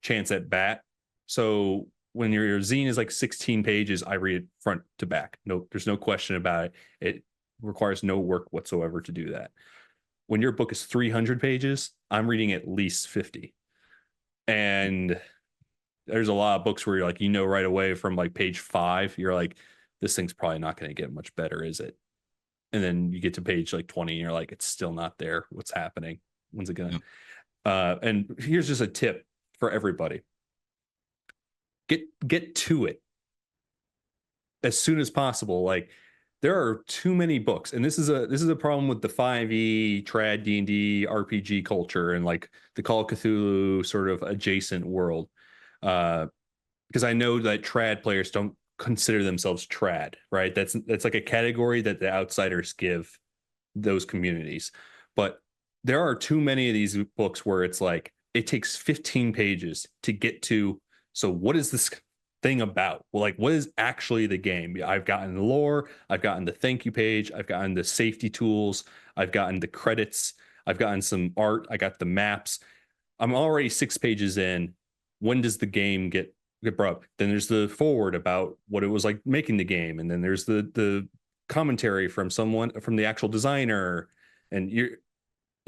chance at bat. So when your zine is like 16 pages, I read it front to back. No, there's no question about it. It requires no work whatsoever to do that. When your book is 300 pages, I'm reading at least 50. And there's a lot of books where you're like, right away from like page 5, you're like, this thing's probably not going to get much better, is it? And then you get to page like 20 and you're like, it's still not there. What's happening? When's it going to? And here's just a tip for everybody. Get to it as soon as possible. Like, there are too many books, and this is a problem with the 5e trad D&D RPG culture and like the Call of Cthulhu sort of adjacent world. Because I know that trad players don't consider themselves trad, right? That's like a category that the outsiders give those communities. But there are too many of these books where it's like it takes 15 pages to get to. So what is this thing about? Well, like, what is actually the game? I've gotten the lore, I've gotten the thank you page, I've gotten the safety tools, I've gotten the credits, I've gotten some art, I got the maps. I'm already 6 pages in. When does the game get brought up? Then there's the forward about what it was like making the game, and then there's the commentary from someone, from the actual designer, and you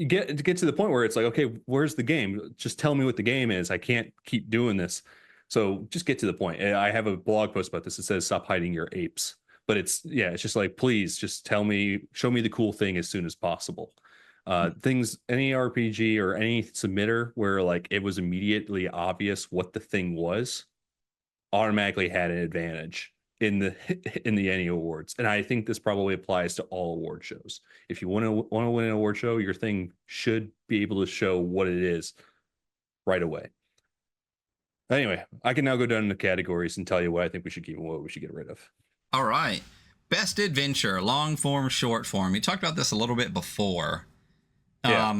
get to the point where it's like, okay, where's the game? Just tell me what the game is. I can't keep doing this. So just get to the point. I have a blog post about this. It says, stop hiding your apes. But it's just like, please just show me the cool thing as soon as possible. Things, any RPG or any submitter where like it was immediately obvious what the thing was, automatically had an advantage in the Ennie Awards. And I think this probably applies to all award shows. If you want to win an award show, your thing should be able to show what it is right away. Anyway, I can now go down the categories and tell you what I think we should keep and what we should get rid of. All right. Best adventure, long form, short form. We talked about this a little bit before. Yeah.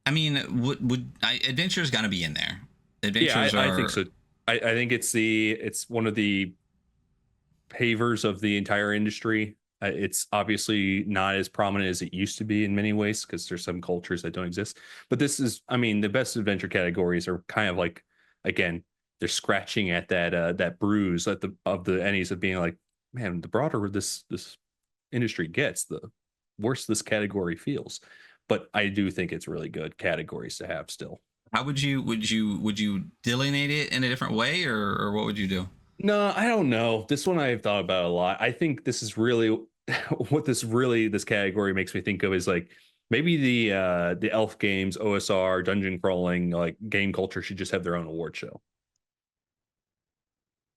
I mean, adventure's got to be in there. Adventures I think so. I think it's one of the pavers of the entire industry. It's obviously not as prominent as it used to be in many ways because there's some cultures that don't exist. But this is, I mean, the best adventure categories are kind of like, again, they're scratching at that bruise of the Ennies of being like, man, the broader this industry gets, the worse this category feels. But I do think it's really good categories to have still. How would you delineate it in a different way, or what would you do? No, I don't know. This one I've thought about a lot. I think this is really what this category makes me think of is like maybe the elf games, OSR, dungeon crawling, like game culture should just have their own award show.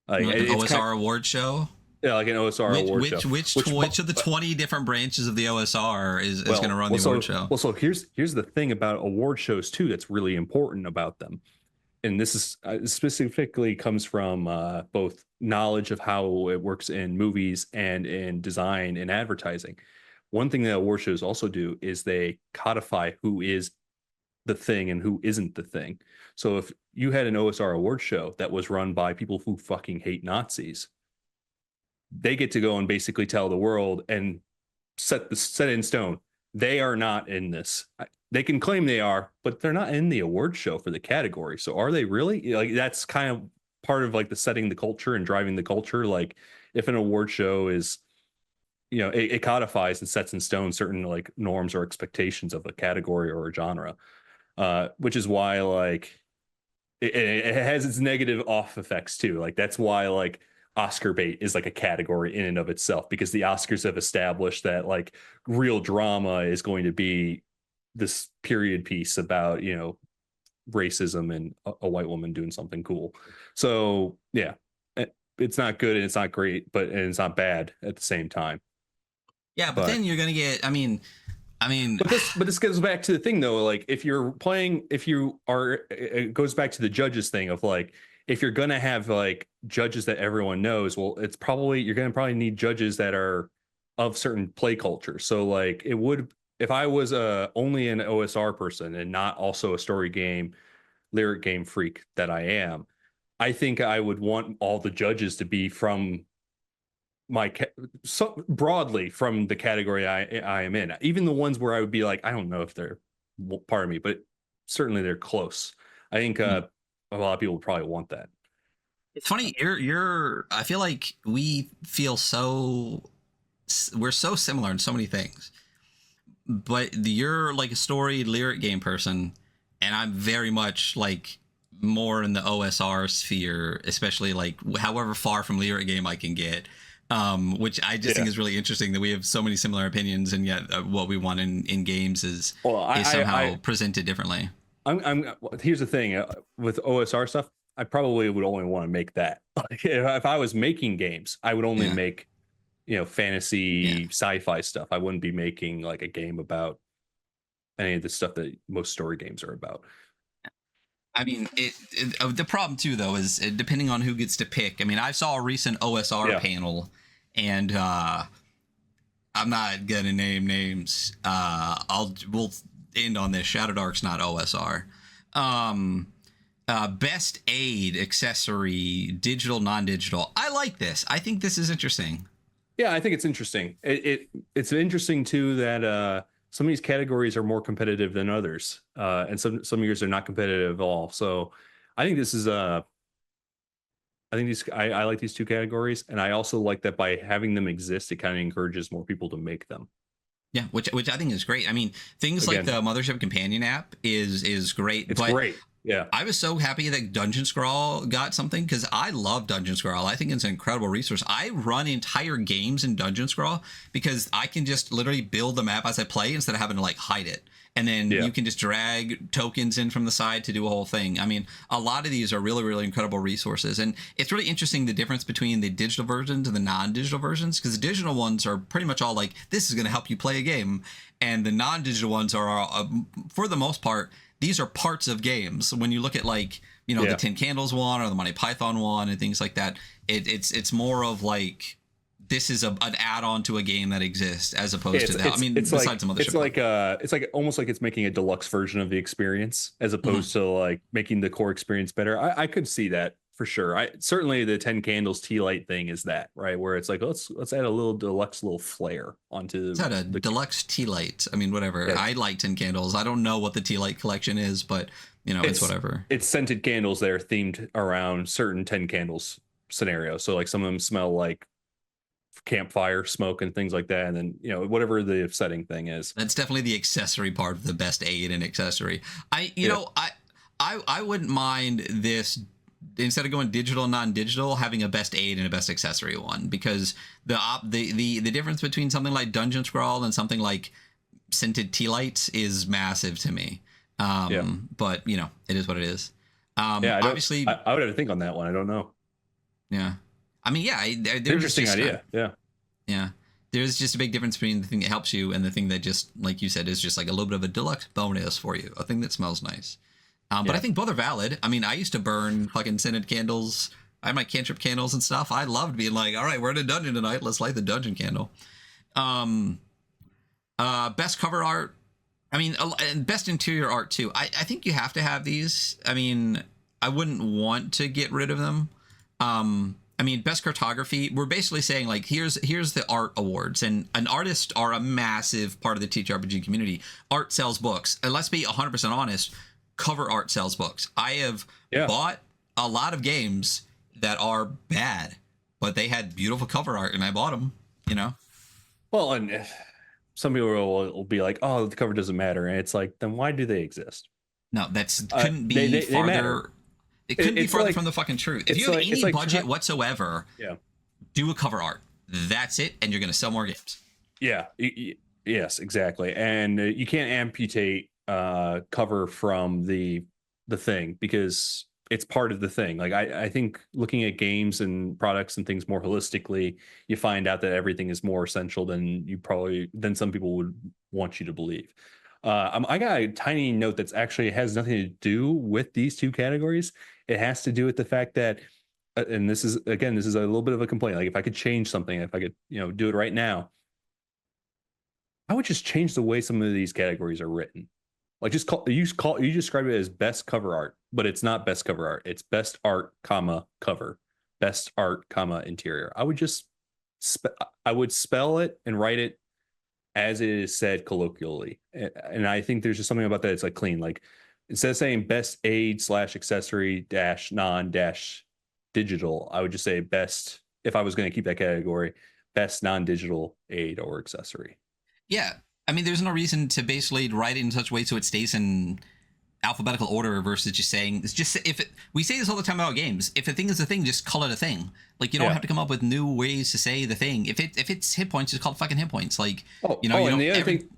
Like an OSR award show? Yeah, like an OSR award show. Which of the 20 different branches of the OSR is going to run the award show? Well, so here's the thing about award shows too that's really important about them. And this is specifically comes from both knowledge of how it works in movies and in design and advertising. One thing that award shows also do is they codify who is the thing and who isn't the thing. So if you had an OSR award show that was run by people who fucking hate Nazis, they get to go and basically tell the world and set in stone, they are not in this. They can claim they are, but they're not in the award show for the category. So are they really? Like, that's kind of part of like the setting the culture and driving the culture. Like, if an award show is, it codifies and sets in stone certain like norms or expectations of a category or a genre, which is why like it has its negative off effects too. Like, that's why like Oscar bait is like a category in and of itself, because the Oscars have established that like real drama is going to be this period piece about, racism and a white woman doing something cool. So yeah, it's not good and it's not great, and it's not bad at the same time. Yeah, but then you're gonna get, I mean, but this goes back to the thing though, like it goes back to the judges thing of like, if you're gonna have like judges that everyone knows, well, you're gonna probably need judges that are of certain play culture. So like it would, if I was only an OSR person and not also a story game, lyric game freak that I am, I think I would want all the judges to be from so broadly from the category I am in, even the ones where I would be like, I don't know if they're part of me, but certainly they're close. I think a lot of people would probably want that. It's funny. I feel like we're so similar in so many things, but you're like a story lyric game person, and I'm very much like more in the OSR sphere, especially like however far from lyric game I can get. Which I just think is really interesting that we have so many similar opinions, and yet what we want in games is somehow presented differently. Here's the thing with OSR stuff. I probably would only want to make that. If I was making games, I would only make, fantasy sci-fi stuff. I wouldn't be making like a game about any of the stuff that most story games are about. I mean, the problem too, though, is depending on who gets to pick. I mean, I saw a recent OSR panel, and I'm not gonna name names. We'll end on this. Shadow Dark's not OSR. Best aid accessory, digital, non-digital. I like this. I think this is interesting. Yeah, I think it's interesting. It's interesting too that some of these categories are more competitive than others, and some years are not competitive at all. So I think this is I like these two categories, and I also like that by having them exist, it kind of encourages more people to make them. Yeah, which I think is great. I mean, things like the Mothership Companion app is great. It's great. Yeah, I was so happy that Dungeon Scrawl got something, because I love Dungeon Scrawl. I think it's an incredible resource. I run entire games in Dungeon Scrawl because I can just literally build the map as I play instead of having to like hide it. And then you can just drag tokens in from the side to do a whole thing. I mean, a lot of these are really, really incredible resources. And it's really interesting the difference between the digital versions and the non-digital versions, because the digital ones are pretty much all like, this is going to help you play a game. And the non-digital ones are, for the most part, these are parts of games. When you look at like, the 10 Candles one or the Monty Python one and things like that, it's more of like, this is an add-on to a game that exists, as opposed to that. I mean, besides some other shit. It's like almost like it's making a deluxe version of the experience, as opposed to like making the core experience better. I could see that for sure. Certainly the 10 Candles tea light thing is that, right, where it's like, let's add a little deluxe little flair onto the deluxe tea light. I mean, whatever. Yeah. I like 10 Candles. I don't know what the tea light collection is, but it's whatever. It's scented candles that are themed around certain 10 Candles scenarios. So like some of them smell like campfire smoke and things like that, and then whatever the setting thing is. That's definitely the accessory part of the best aid and accessory. I wouldn't mind this, instead of going digital and non-digital, having a best aid and a best accessory one, because the difference between something like Dungeon Scrawl and something like scented tea lights is massive to me. But it is what it is. Obviously I would have to think on that one. I don't know. Yeah, I mean, interesting idea. Yeah. There's just a big difference between the thing that helps you and the thing that, just like you said, is just like a little bit of a deluxe bonus for you, a thing that smells nice. But I think both are valid. I mean, I used to burn fucking scented candles. I had my cantrip candles and stuff. I loved being like, all right, we're in a dungeon tonight. Let's light the dungeon candle. Best cover art. I mean, and best interior art too. I think you have to have these. I mean, I wouldn't want to get rid of them. I mean, best cartography, we're basically saying like, here's the art awards, and artists are a massive part of the ttrpg community. Art sells books, and let's be 100% honest, cover art sells books. I have bought a lot of games that are bad, but they had beautiful cover art, and I bought them. Well, and some people will be like, oh, the cover doesn't matter, and it's like, then why do they exist? No, couldn't be farther. They matter. It couldn't be further from the fucking truth. If you have any budget whatsoever, do a cover art. That's it, and you're going to sell more games. Yeah. Yes, exactly. And you can't amputate cover from the thing, because it's part of the thing. Like I think looking at games and products and things more holistically, you find out that everything is more essential than some people would want you to believe. I got a tiny note that's actually has nothing to do with these two categories. It has to do with the fact that, and this is a little bit of a complaint. Like if I could change something, if I could, do it right now, I would just change the way some of these categories are written. Like you describe it as best cover art, but it's not best cover art. It's best art, cover, best art, interior. I would just I would spell it and write it as it is said colloquially. And I think there's just something about that. It's like clean. Like instead of saying best aid slash accessory dash non dash digital, I would just say best, if I was going to keep that category, best non-digital aid or accessory. Yeah. I mean, there's no reason to basically write it in such a way so it stays in alphabetical order versus just saying it's just if it, we say this all the time about games. If a thing is a thing, just call it a thing. Like you don't have to come up with new ways to say the thing. If it's hit points, just call it fucking hit points. Like you know, and the other thing,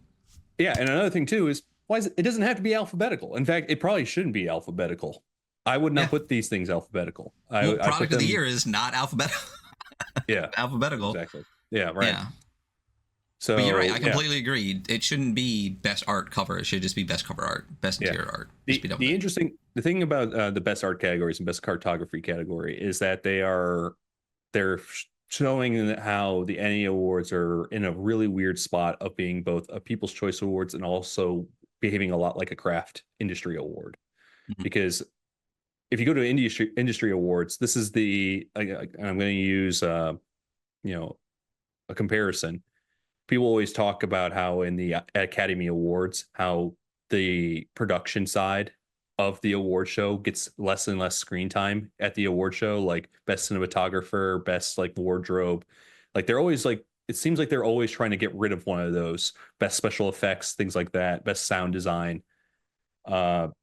and another thing too is why is it doesn't have to be alphabetical. In fact, it probably shouldn't be alphabetical. I would not put these things alphabetical. Product of the year is not alphabetical. Yeah, alphabetical. Exactly. Yeah, right. Yeah. So but you're right. I completely agree. It shouldn't be best art cover. It should just be best cover art, best interior art. The thing about the best art categories and best cartography category is that they're showing how the Ennie Awards are in a really weird spot of being both a People's Choice Awards and also behaving a lot like a craft industry award. Mm-hmm. Because if you go to industry awards, this is I'm going to use a comparison. People always talk about how in the Academy Awards, how the production side of the award show gets less and less screen time at the award show, like best cinematographer, best like wardrobe. Like they're always like, it seems like they're always trying to get rid of one of those, best special effects, things like that, best sound design. And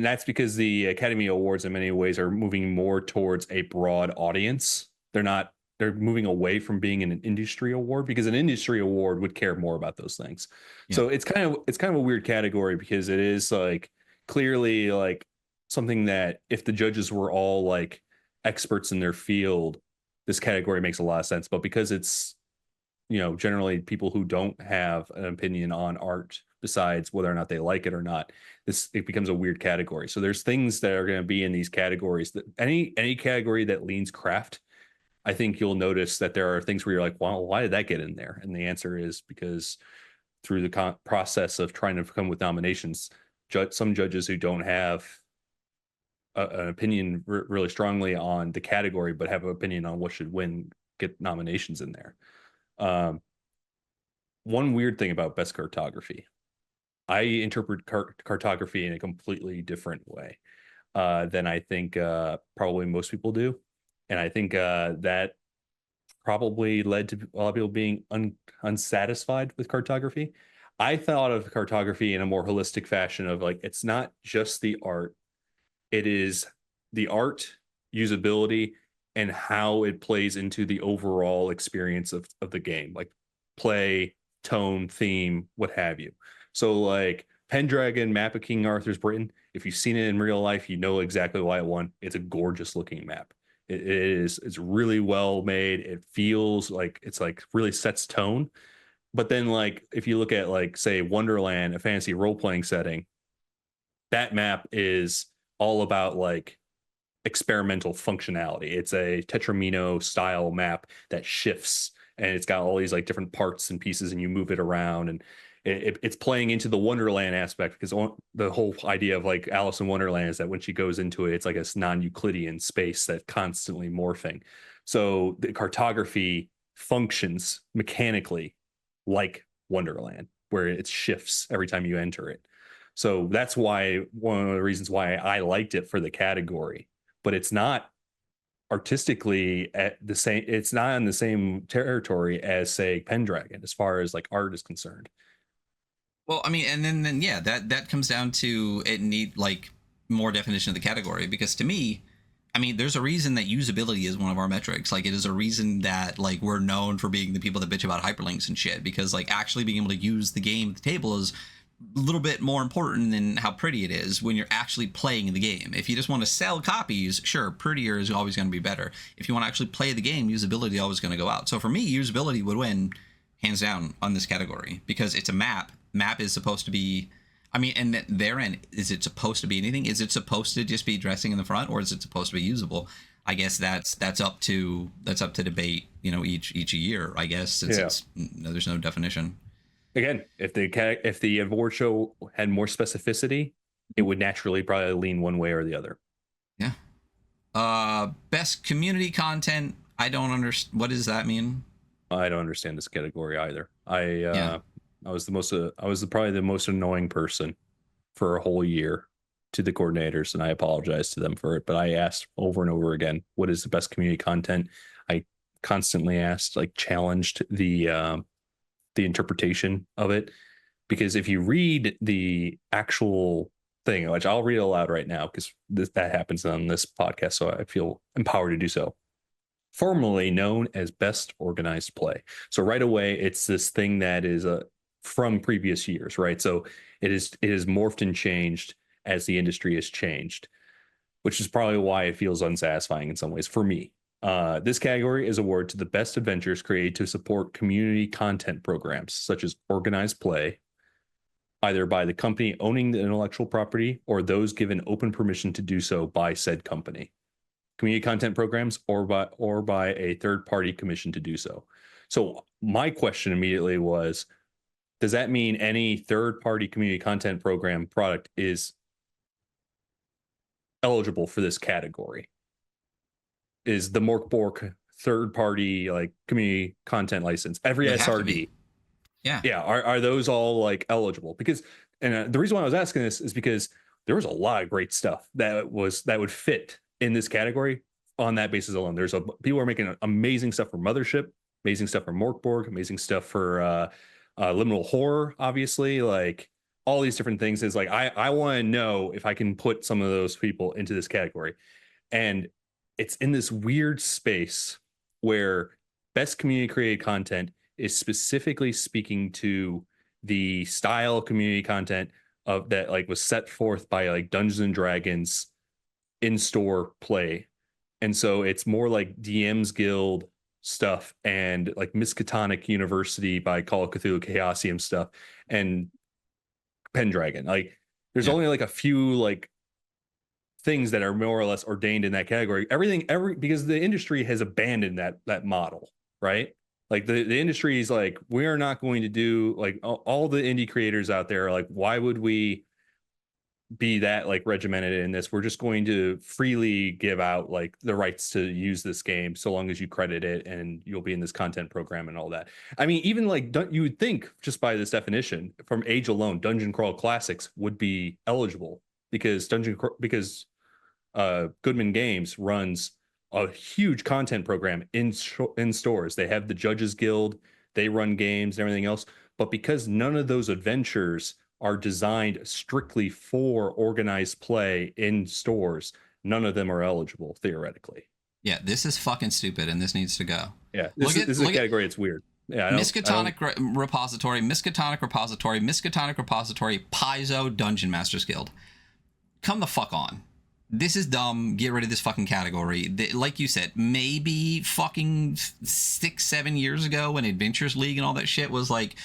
that's because the Academy Awards in many ways are moving more towards a broad audience. They're moving away from being an industry award, because an industry award would care more about those things. Yeah. So it's kind of a weird category, because it is like clearly like something that if the judges were all like experts in their field, this category makes a lot of sense. But because it's, generally people who don't have an opinion on art besides whether or not they like it or not, it becomes a weird category. So there's things that are going to be in these categories that any category that leans craft, I think you'll notice that there are things where you're like, well, why did that get in there? And the answer is because through the process of trying to come with nominations, some judges who don't have an opinion really strongly on the category, but have an opinion on what should win, get nominations in there. One weird thing about best cartography, I interpret cartography in a completely different way than I think probably most people do. And I think that probably led to a lot of people being unsatisfied with cartography. I thought of cartography in a more holistic fashion of like, it's not just the art. It is the art, usability, and how it plays into the overall experience of the game, like play, tone, theme, what have you. So like Pendragon, map of King Arthur's Britain, if you've seen it in real life, you know exactly why it won. It's a gorgeous looking map. It's really well made. It feels like it's like really sets tone. But then like if you look at like say Wonderland, a fantasy role-playing setting, that map is all about like experimental functionality. It's a Tetramino style map that shifts, and it's got all these like different parts and pieces, and you move it around, and it's playing into the Wonderland aspect, because the whole idea of like Alice in Wonderland is that when she goes into it, it's like a non-Euclidean space that's constantly morphing. So the cartography functions mechanically like Wonderland, where it shifts every time you enter it. So that's why one of the reasons why I liked it for the category, but it's not artistically at the same, it's not in the same territory as say Pendragon as far as like art is concerned. Well, I mean, and then yeah, that comes down to it need like more definition of the category, because to me, I mean, there's a reason that usability is one of our metrics. Like it is a reason that like we're known for being the people that bitch about hyperlinks and shit, because like actually being able to use the game at the table is a little bit more important than how pretty it is when you're actually playing the game. If you just want to sell copies, sure, prettier is always going to be better. If you want to actually play the game, usability is always going to go out. So for me, usability would win hands down on this category, because it's a map. Map is supposed to be, I mean, and therein, is it supposed to be anything? Is it supposed to just be dressing in the front, or is it supposed to be usable? I guess that's up to debate, each year, I guess, since there's no definition. Again, if the award show had more specificity, it would naturally probably lean one way or the other. Yeah. Best community content. I don't understand. What does that mean? I don't understand this category either. Yeah. I was probably the most annoying person for a whole year to the coordinators, and I apologize to them for it. But I asked over and over again, what is the best community content? I constantly asked, like, challenged the interpretation of it, because if you read the actual thing, which I'll read aloud right now because that happens on this podcast, so I feel empowered to do so. Formerly known as best organized play. So right away, it's this thing that is from previous years, right? So it is morphed and changed as the industry has changed, which is probably why it feels unsatisfying in some ways for me. This category is awarded to the best adventures created to support community content programs, such as organized play, either by the company owning the intellectual property or those given open permission to do so by said company. Community content programs, or by a third party commission to do so. So my question immediately was, does that mean any third party community content program product is eligible for this category? Is the Morkborg third party like community content license, every They have to SRD? be. Yeah. Yeah, are those all like eligible? Because, and the reason why I was asking this is because there was a lot of great stuff that would fit in this category on that basis alone. People are making amazing stuff for Mothership, amazing stuff for Morkborg, amazing stuff for Liminal Horror, obviously, like all these different things. Is like I want to know if I can put some of those people into this category, and it's in this weird space where best community created content is specifically speaking to the style of community content of that, like, was set forth by like Dungeons and Dragons in-store play. And so it's more like DM's Guild stuff and like Miskatonic University by Call of Cthulhu Chaosium stuff and Pendragon. Like there's only like a few like things that are more or less ordained in that category. Because the industry has abandoned that model, right? Like the industry is like, we're not going to do, like, all the indie creators out there are like, why would we be that like regimented in this? We're just going to freely give out like the rights to use this game so long as you credit it and you'll be in this content program and all that. I mean, even like, you would think just by this definition from age alone, Dungeon Crawl Classics would be eligible because Goodman Games runs a huge content program in stores. They have the Judges Guild, they run games and everything else. But because none of those adventures are designed strictly for organized play in stores, none of them are eligible theoretically. Yeah, this is fucking stupid, and this needs to go. Yeah, this is a category. It's weird. Yeah, Miskatonic repository, Miskatonic repository, Miskatonic repository, Paizo Dungeon Masters Guild. Come the fuck on. This is dumb. Get rid of this fucking category. Like you said, maybe fucking 6-7 years ago when Adventures League and all that shit was like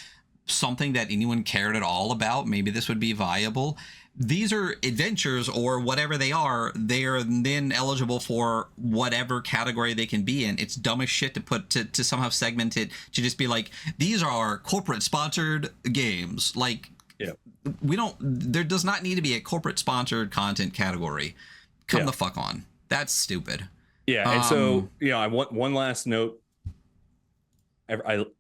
something that anyone cared at all about, maybe this would be viable. These are adventures or whatever they are. They're then eligible for whatever category they can be in. It's dumb as shit to put to somehow segment it to just be like, these are our corporate sponsored games. Like, yeah, there does not need to be a corporate sponsored content category. Come the fuck on. That's stupid. Yeah. And so, I want one last note.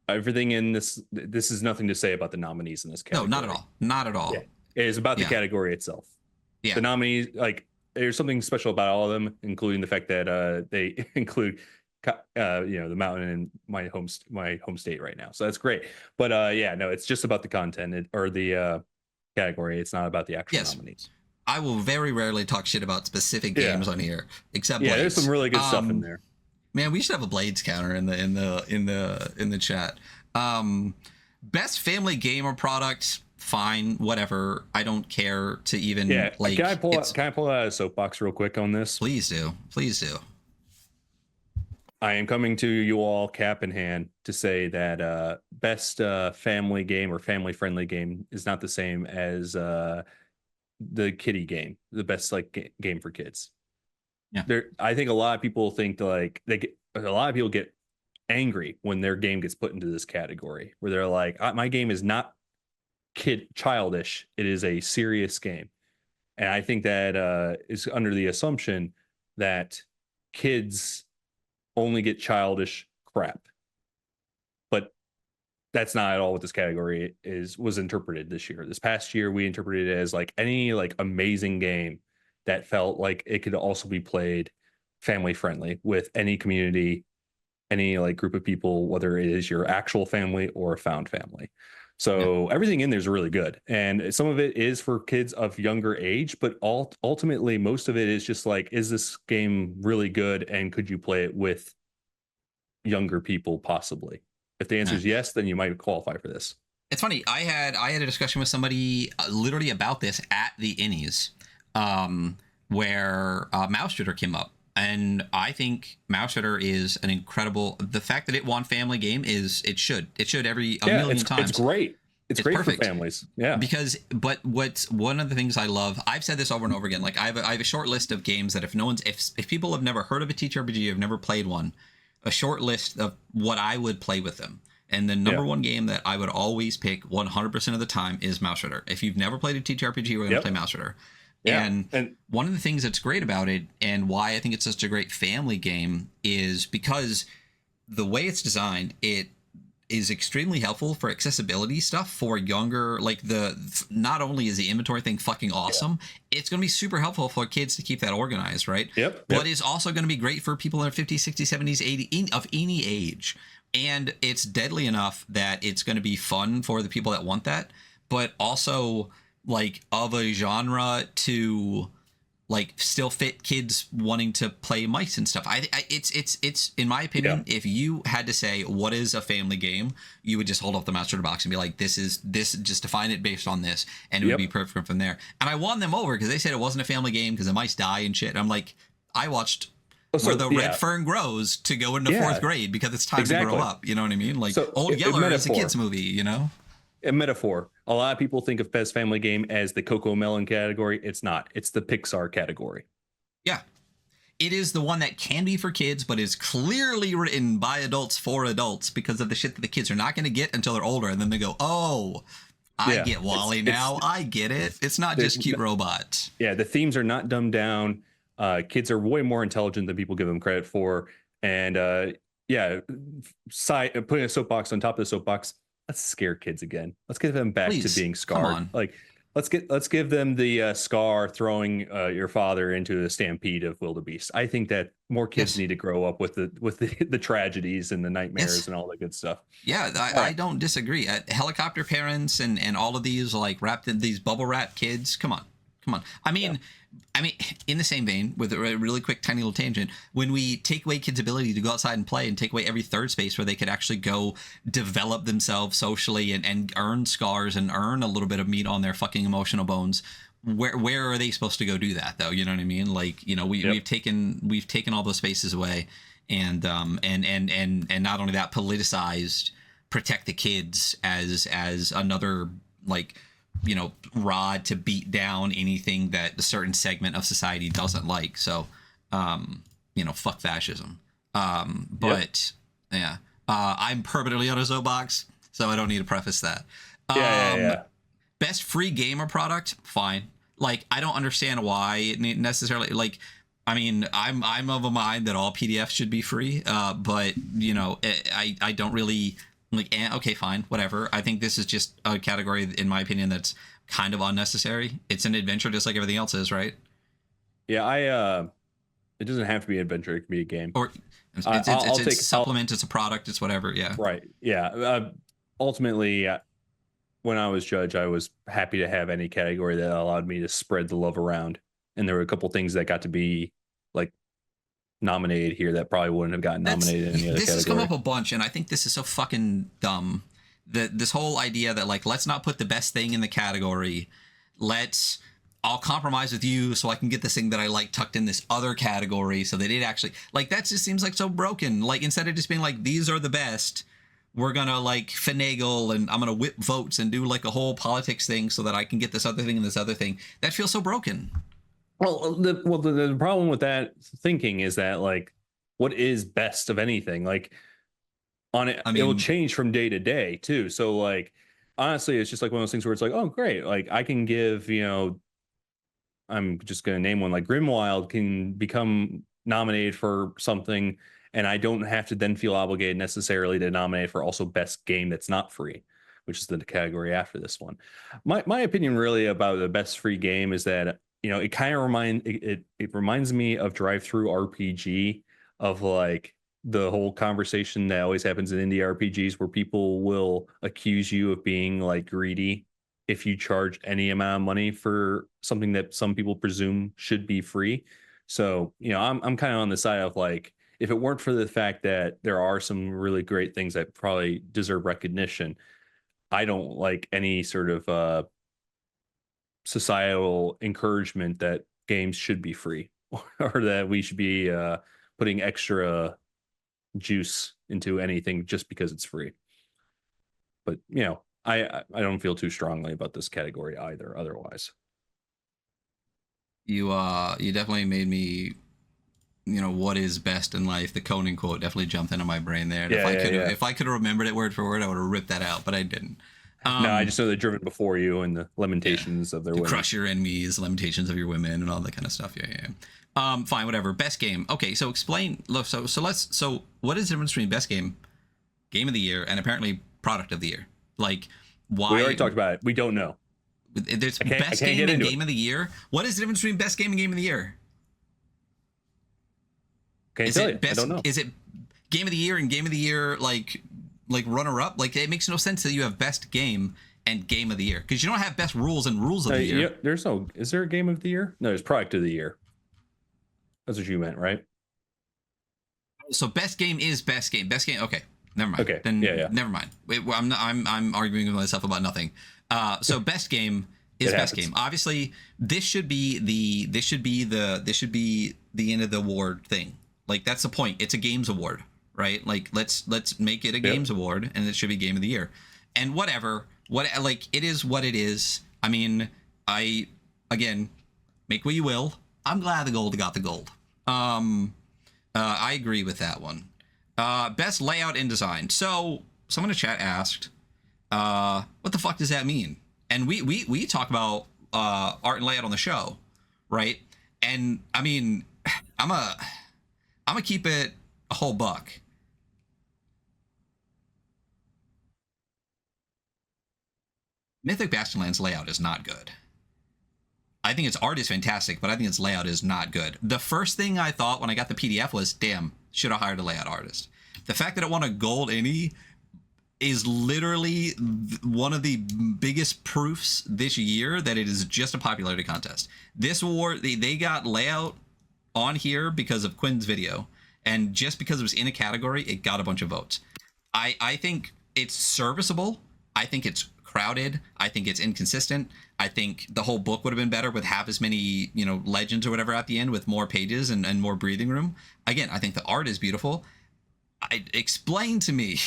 Everything in this is nothing to say about the nominees in this category. No, not at all. Not at all. Yeah. It is about the category itself. Yeah. The nominees, like, there's something special about all of them, including the fact that they include the mountain in my home state right now. So that's great. But no, it's just about the content or the category. It's not about the actual nominees. I will very rarely talk shit about specific games on here, except Blades. There's some really good stuff in there. Man, we should have a Blades counter in the chat. Best family game or product, fine, whatever. I don't care to even like. Can I pull out a soapbox real quick on this? Please do. I am coming to you all cap in hand to say that best family game or family friendly game is not the same as the kiddie game, the best like game for kids. Yeah, I think a lot of people think like a lot of people get angry when their game gets put into this category where they're like, my game is not childish, it is a serious game. And I think that is under the assumption that kids only get childish crap. But that's not at all what this category was interpreted this year. This past year, we interpreted it as like any like amazing game that felt like it could also be played family friendly with any community, any like group of people, whether it is your actual family or a found family. So everything in there is really good. And some of it is for kids of younger age, but ultimately most of it is just like, is this game really good? And could you play it with younger people possibly? If the answer is yes, then you might qualify for this. It's funny. I had a discussion with somebody literally about this at the Ennies, where Mousetrader came up, and I think Mousetrader is an incredible. The fact that it won Family Game it should every a million times. It's great. It's great perfect for families. Yeah. But what's one of the things I love, I've said this over and over again. Like I have a short list of games that if people have never heard of a TTRPG, have never played one, a short list of what I would play with them. And the number one game that I would always pick 100% of the time is Mousetrader. If you've never played a TTRPG, we're going to play Mousetrader. Yeah. And one of the things that's great about it, and why I think it's such a great family game, is because the way it's designed, it is extremely helpful for accessibility stuff for younger. Like not only is the inventory thing fucking awesome, it's going to be super helpful for kids to keep that organized, right? But it's also going to be great for people in their 50s, 60s, 70s, 80s, of any age. And it's deadly enough that it's going to be fun for the people that want that, but also like of a genre to like still fit kids wanting to play mice and stuff. It's in my opinion, if you had to say what is a family game, you would just hold up the Master Box and be like, this just define it based on this, and it would be perfect from there. And I won them over because they said it wasn't a family game because the mice die and shit. And I'm like, I watched where the red fern grows to go into fourth grade because it's time to grow up. You know what I mean? Like Old Yeller is a kid's movie, you know? A metaphor. A lot of people think of Best Family Game as the Coco Melon category. It's not. It's the Pixar category. Yeah. It is the one that can be for kids, but is clearly written by adults for adults because of the shit that the kids are not going to get until they're older. And then they go, oh, I get Wall-E now. I get it. It's not just cute robots. Yeah, the themes are not dumbed down. Kids are way more intelligent than people give them credit for. And putting a soapbox on top of the soapbox, let's scare kids again. Let's get them back to being scarred. Like let's give them the Scar throwing your father into a stampede of wildebeest. I think that more kids need to grow up with the tragedies and the nightmares and all that good stuff. Yeah, I don't disagree. Helicopter parents and all of these like wrapped in these bubble wrap kids. Come on. I mean, in the same vein, with a really quick, tiny little tangent, when we take away kids' ability to go outside and play and take away every third space where they could actually go develop themselves socially and earn scars and earn a little bit of meat on their fucking emotional bones, where are they supposed to go do that, though? You know what I mean? Like, you know, we've taken all those spaces away, and not only that, politicized protect the kids as another, like, you know, rod to beat down anything that a certain segment of society doesn't like. So, you know, fuck fascism. I'm permanently on a soapbox, so I don't need to preface that. Best free game or product, fine. Like, I don't understand why it necessarily, like, I mean, I'm of a mind that all PDFs should be free, but, you know, I don't really... like, okay, fine, whatever. I think this is just a category, in my opinion, that's kind of unnecessary. It's an adventure just like everything else is, right? Yeah, it doesn't have to be an adventure. It can be a game. Or it's a supplement, it's a product, it's whatever, yeah. Right, yeah. Ultimately, when I was judge, I was happy to have any category that allowed me to spread the love around. And there were a couple things that got to be, like, nominated here that probably wouldn't have gotten nominated in any other category. This has come up a bunch, and I think this is so fucking dumb. This whole idea that, like, let's not put the best thing in the category. I'll compromise with you so I can get this thing that I like tucked in this other category, so that it actually, like, that just seems like so broken. Like, instead of just being like, these are the best, we're gonna like finagle and I'm gonna whip votes and do like a whole politics thing so that I can get this other thing and this other thing. That feels so broken. Well, the problem with that thinking is that, like, what is best of anything? Like, on it, it will change from day to day too. So, like, honestly, it's just like one of those things where it's like, oh, great, like I can give, you know, I'm just going to name one, like Grimwild can become nominated for something, and I don't have to then feel obligated necessarily to nominate for also best game that's not free, which is the category after this one. My opinion really about the best free game is that, you know, it kind of it reminds me of Drive Through RPG, of like the whole conversation that always happens in indie RPGs where people will accuse you of being like greedy if you charge any amount of money for something that some people presume should be free. So, you know, I'm kind of on the side of like, if it weren't for the fact that there are some really great things that probably deserve recognition, I don't like any sort of societal encouragement that games should be free or that we should be putting extra juice into anything just because it's free. But, you know, I don't feel too strongly about this category either otherwise. You definitely made me, you know, what is best in life, the Conan quote definitely jumped into my brain there. And if I could have remembered it word for word, I would have ripped that out, but I didn't. No, I just know they're driven before you and the lamentations of their women. Crush your enemies, lamentations of your women, and all that kind of stuff. Yeah. Fine, whatever. Best game. Okay, so explain. So what is the difference between best game, game of the year, and apparently product of the year? Like, why? We already talked about it. We don't know. There's best game and game of the year. What is the difference between best game and game of the year? Can't tell you. I don't know. Is it game of the year and game of the year like runner up? Like, it makes no sense that you have best game and game of the year, because you don't have best rules and rules of the year. Yeah, is there a game of the year? No, there's product of the year. That's what you meant, right? So best game is best game. Best game. Okay, never mind. Okay, then yeah. Never mind. I'm arguing with myself about nothing. So best game is best game. Obviously, this should be the end of the award thing. Like, that's the point. It's a games award, right? Like, let's make it a games award, and it should be game of the year. And whatever, like, it is what it is. I mean, again, make what you will. I'm glad the gold got the gold. I agree with that one. Best layout and design. So someone in chat asked, what the fuck does that mean? And we talk about art and layout on the show, right? And I mean, I'm gonna keep it a whole buck. Mythic Bastionland's layout is not good. I think its art is fantastic, but I think its layout is not good. The first thing I thought when I got the PDF was, damn, should have hired a layout artist. The fact that it won a gold Ennie is literally one of the biggest proofs this year that it is just a popularity contest. This award, they got layout on here because of Quinn's video, and just because it was in a category, it got a bunch of votes. I think it's serviceable. I think it's crowded. I think it's inconsistent. I think the whole book would have been better with half as many, you know, legends or whatever at the end, with more pages and more breathing room. Again, I think the art is beautiful. Explain to me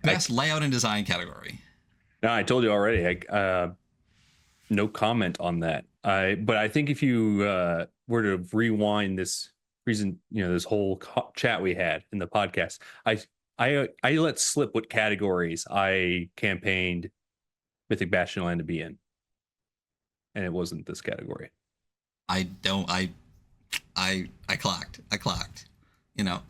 best layout and design category. No, I told you already. No comment on that. But I think if you were to rewind this reason, you know, this whole chat we had in the podcast, I let slip what categories I campaigned Mythic Bastionland to be in, and it wasn't this category. I clocked. You know,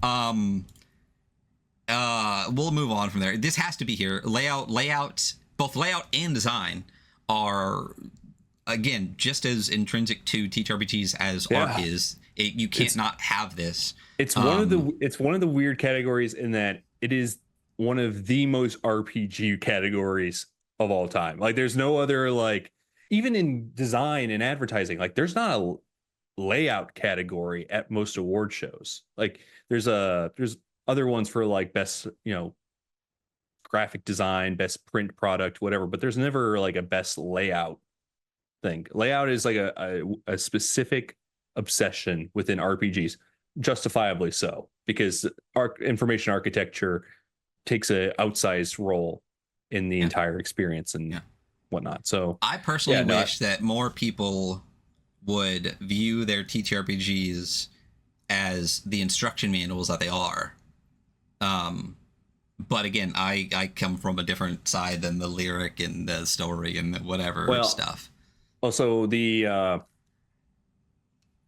we'll move on from there. This has to be here. Layout, both layout and design are, again, just as intrinsic to TTRPGs as art is. You can't not have this. It's one of the weird categories in that it is one of the most RPG categories of all time. Like, there's no other, like, even in design and advertising, like, there's not a layout category at most award shows. Like, there's other ones for like best, you know, graphic design, best print product, whatever, but there's never like a best layout thing. Layout is like a specific obsession within RPGs, justifiably so, because information architecture takes a outsized role in the entire experience and whatnot. So I personally wish that more people would view their TTRPGs as the instruction manuals that they are. But again, I come from a different side than the lyric and the story and whatever stuff. Also, the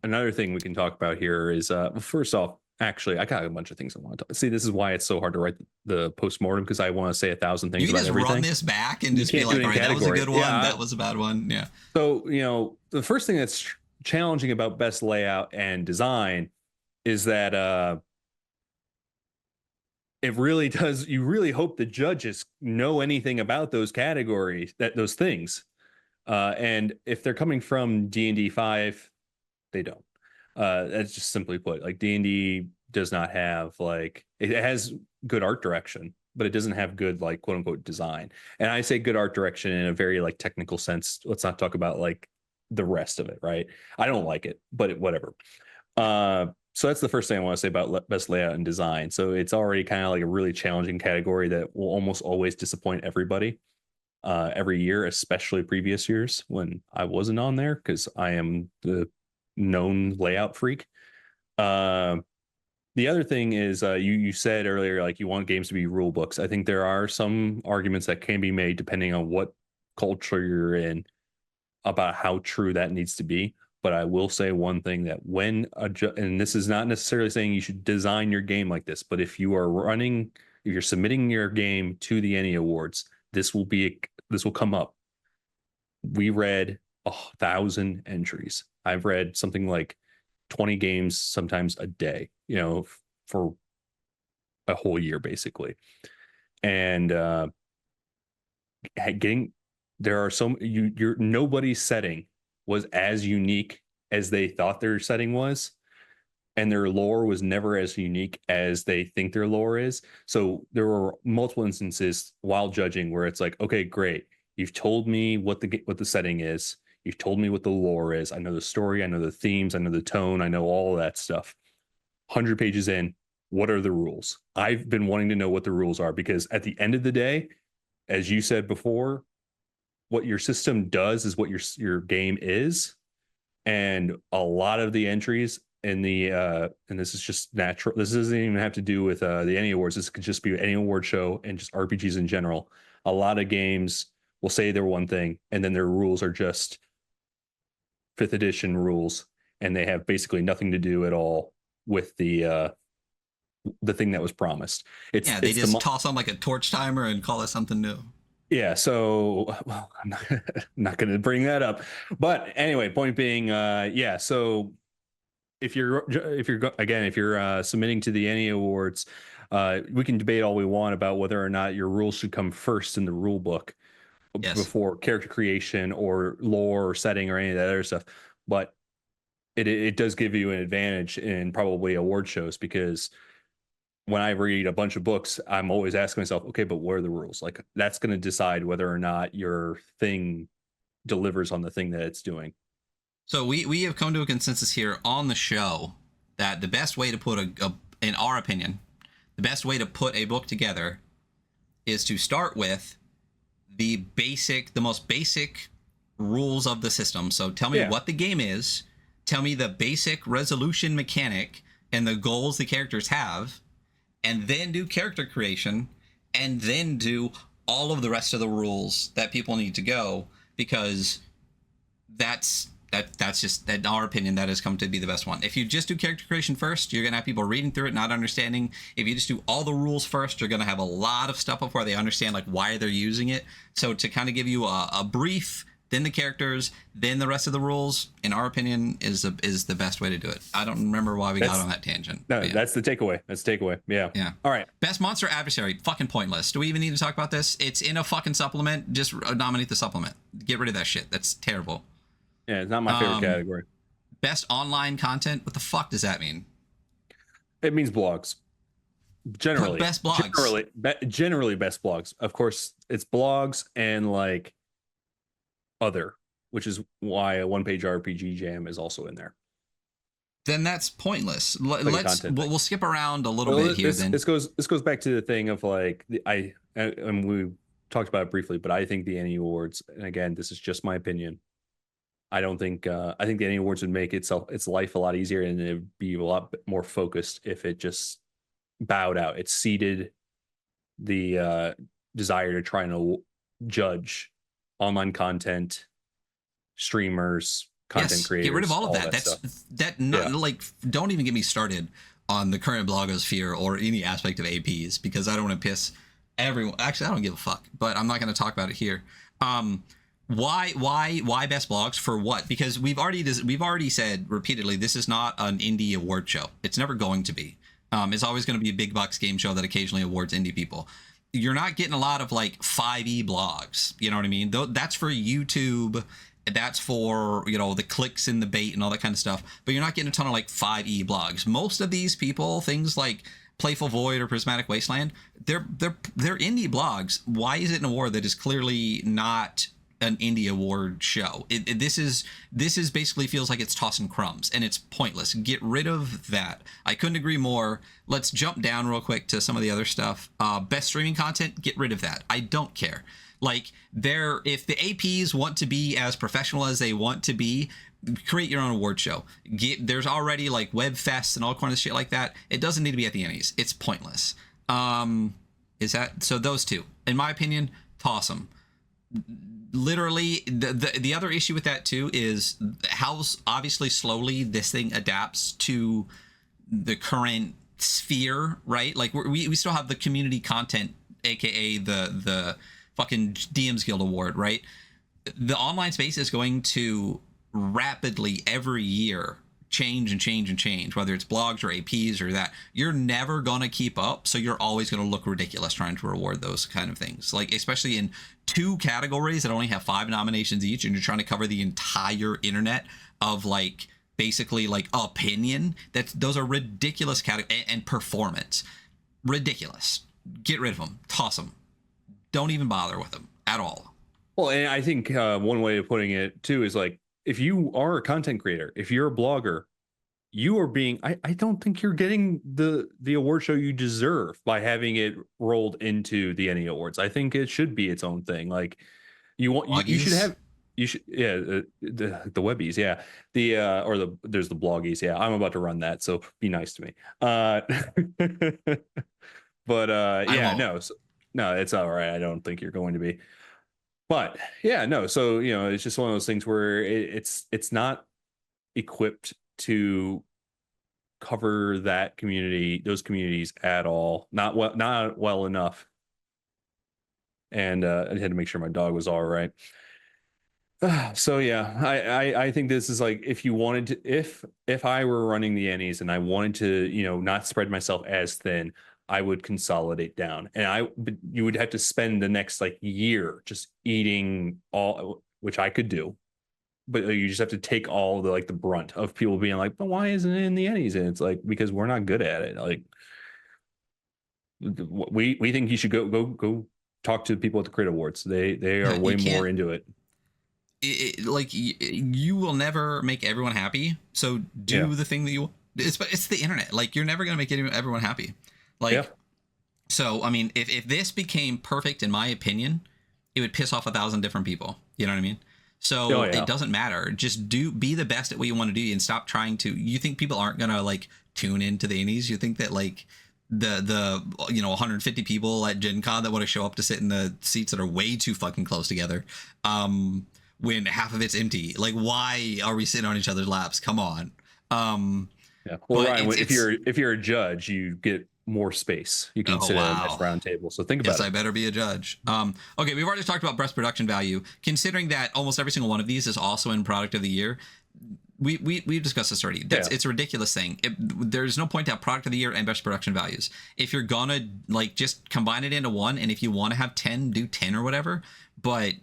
another thing we can talk about here is, first off, Actually, I got a bunch of things I want to talk. See, this is why it's so hard to write the postmortem, because I want to say 1,000 things You can about just everything. run this back and You just be can't do like, it all in right, that was a category. good one. Yeah. That was a bad one. Yeah. So, the first thing that's challenging about best layout and design is that it really does. You really hope the judges know anything about those categories, those things. And if they're coming from D&D 5, they don't. That's just simply put. Like, D&D does not have, like, it has good art direction, but it doesn't have good, like, quote unquote design. And I say good art direction in a very, like, technical sense. Let's not talk about, like, the rest of it, right? I don't like it, but whatever. So that's the first thing I want to say about best layout and design. So it's already kind of like a really challenging category that will almost always disappoint everybody every year, especially previous years when I wasn't on there, because I am the known layout freak. The other thing is, you said earlier, like, you want games to be rule books. I think there are some arguments that can be made depending on what culture you're in about how true that needs to be. But I will say one thing, that when and this is not necessarily saying you should design your game like this, but if you're submitting your game to the Ennie Awards, this will come up. We read 1,000 entries. I've read something like 20 games, sometimes a day, for a whole year, basically. And there are your nobody's setting was as unique as they thought their setting was, and their lore was never as unique as they think their lore is. So there were multiple instances while judging where it's like, okay, great, you've told me what the setting is, you've told me what the lore is, I know the story, I know the themes, I know the tone, I know all of that stuff. 100 pages in, what are the rules? I've been wanting to know what the rules are, because at the end of the day, as you said before, what your system does is what your game is. And a lot of the entries in the and this is just natural, this doesn't even have to do with the Ennie Awards, this could just be any award show and just RPGs in general. A lot of games will say they're one thing, and then their rules are just 5th edition rules, and they have basically nothing to do at all with the thing that was promised. They just toss on like a torch timer and call it something new. Yeah, so, well, I'm not going to bring that up, but anyway, point being, yeah. So if you're submitting to the Ennie Awards, we can debate all we want about whether or not your rules should come first in the rule book before character creation or lore or setting or any of that other stuff. But it does give you an advantage in probably award shows, because when I read a bunch of books, I'm always asking myself, okay, but what are the rules? Like, that's going to decide whether or not your thing delivers on the thing that it's doing. So we have come to a consensus here on the show that the best way to put in our opinion, the best way to put a book together is to start with the most basic rules of the system. So tell me what the game is, tell me the basic resolution mechanic and the goals the characters have, and then do character creation, and then do all of the rest of the rules that people need to go, because that's just, in our opinion, that has come to be the best one. If you just do character creation first, you're going to have people reading through it, not understanding. If you just do all the rules first, you're going to have a lot of stuff before they understand, like, why they're using it. So to kind of give you a brief, then the characters, then the rest of the rules, in our opinion, is the best way to do it. I don't remember why we got on that tangent. No, that's the takeaway. Yeah. Yeah. All right. Best monster adversary, fucking pointless. Do we even need to talk about this? It's in a fucking supplement. Just nominate the supplement. Get rid of that shit. That's terrible. Yeah, it's not my favorite category. Best online content. What the fuck does that mean? It means blogs. Generally. Best blogs. Generally best blogs. Of course, it's blogs and, like, other, which is why a one-page RPG jam is also in there. Then that's pointless. We'll skip around a little bit here. This goes back to the thing of, like, and we talked about it briefly, but I think the Ennie Awards, and again, this is just my opinion, I think the Ennie Awards would make its life a lot easier, and it would be a lot more focused if it just bowed out. It ceded the desire to try and judge online content, streamers, content creators. Get rid of all of that. Like, don't even get me started on the current blogosphere or any aspect of APs, because I don't want to piss everyone. Actually, I don't give a fuck, but I'm not going to talk about it here. Why best blogs for what? Because we've already said repeatedly, this is not an indie award show. It's never going to be. It's always going to be a big bucks game show that occasionally awards indie people. You're not getting a lot of like 5e blogs. You know what I mean? That's for YouTube. That's for, you know, the clicks and the bait and all that kind of stuff. But you're not getting a ton of like 5e blogs. Most of these people, things like Playful Void or Prismatic Wasteland, they're indie blogs. Why is it an award that is clearly not an indie award show? This is basically feels like it's tossing crumbs, and it's pointless. Get rid of that. I couldn't agree more. Let's jump down real quick to some of the other stuff. Best streaming content, get rid of that. I don't care. Like, if the APs want to be as professional as they want to be, create your own award show. There's already like web fests and all kinds of shit like that. It doesn't need to be at the Ennies. It's pointless. Is that so? Those two, in my opinion, toss them. Literally, the other issue with that too is how obviously slowly this thing adapts to the current sphere, right? Like we still have the community content, aka the fucking DMs Guild Award, right? The online space is going to rapidly every year change and change and change, whether it's blogs or APs or that. You're never gonna keep up, so you're always gonna look ridiculous trying to reward those kind of things, like especially in 2 categories that only have 5 nominations each, and you're trying to cover the entire internet of like basically like opinion. Those are ridiculous categories. And performance, ridiculous. Get rid of them, toss them, don't even bother with them at all. Well, and I think one way of putting it too is like, if you are a content creator, if you're a blogger, you are being, I don't think you're getting the award show you deserve by having it rolled into the Ennie Awards. I think it should be its own thing. Like you should have, the webbies. Yeah. There's the bloggies. Yeah. I'm about to run that. So be nice to me. But yeah, no, it's all right. I don't think you're going to be. But yeah, no. So, you know, it's just one of those things where it's not equipped to cover that community, those communities at all. Not well enough. And I had to make sure my dog was all right. So yeah, I think this is like, if you wanted to, if I were running the Ennies and I wanted to, you know, not spread myself as thin, I would consolidate down, and you would have to spend the next like year just eating all, which I could do, but you just have to take all the like the brunt of people being like, but why isn't it in the Ennies? And it's like, because we're not good at it. Like we think you should go talk to the people at the Crit Awards. They are way more into it. Like you will never make everyone happy, so do the thing that you. It's the internet. Like you're never gonna make everyone happy. Like, so, I mean, if this became perfect, in my opinion, it would piss off 1,000 different people. You know what I mean? So it doesn't matter. Just be the best at what you want to do and stop trying to. You think people aren't going to like tune into the Ennies? You think that like the 150 people at Gen Con that want to show up to sit in the seats that are way too fucking close together, when half of it's empty? Like, why are we sitting on each other's laps? Come on. Yeah. Well, Ryan, if you're a judge, you get more space. You can sit at a nice round table. So think about it. Yes, I better be a judge. Okay, we've already talked about best production value. Considering that almost every single one of these is also in product of the year, we've discussed this already. It's a ridiculous thing. There's no point to have product of the year and best production values. If you're gonna like just combine it into one, and if you want to have 10, do 10 or whatever. But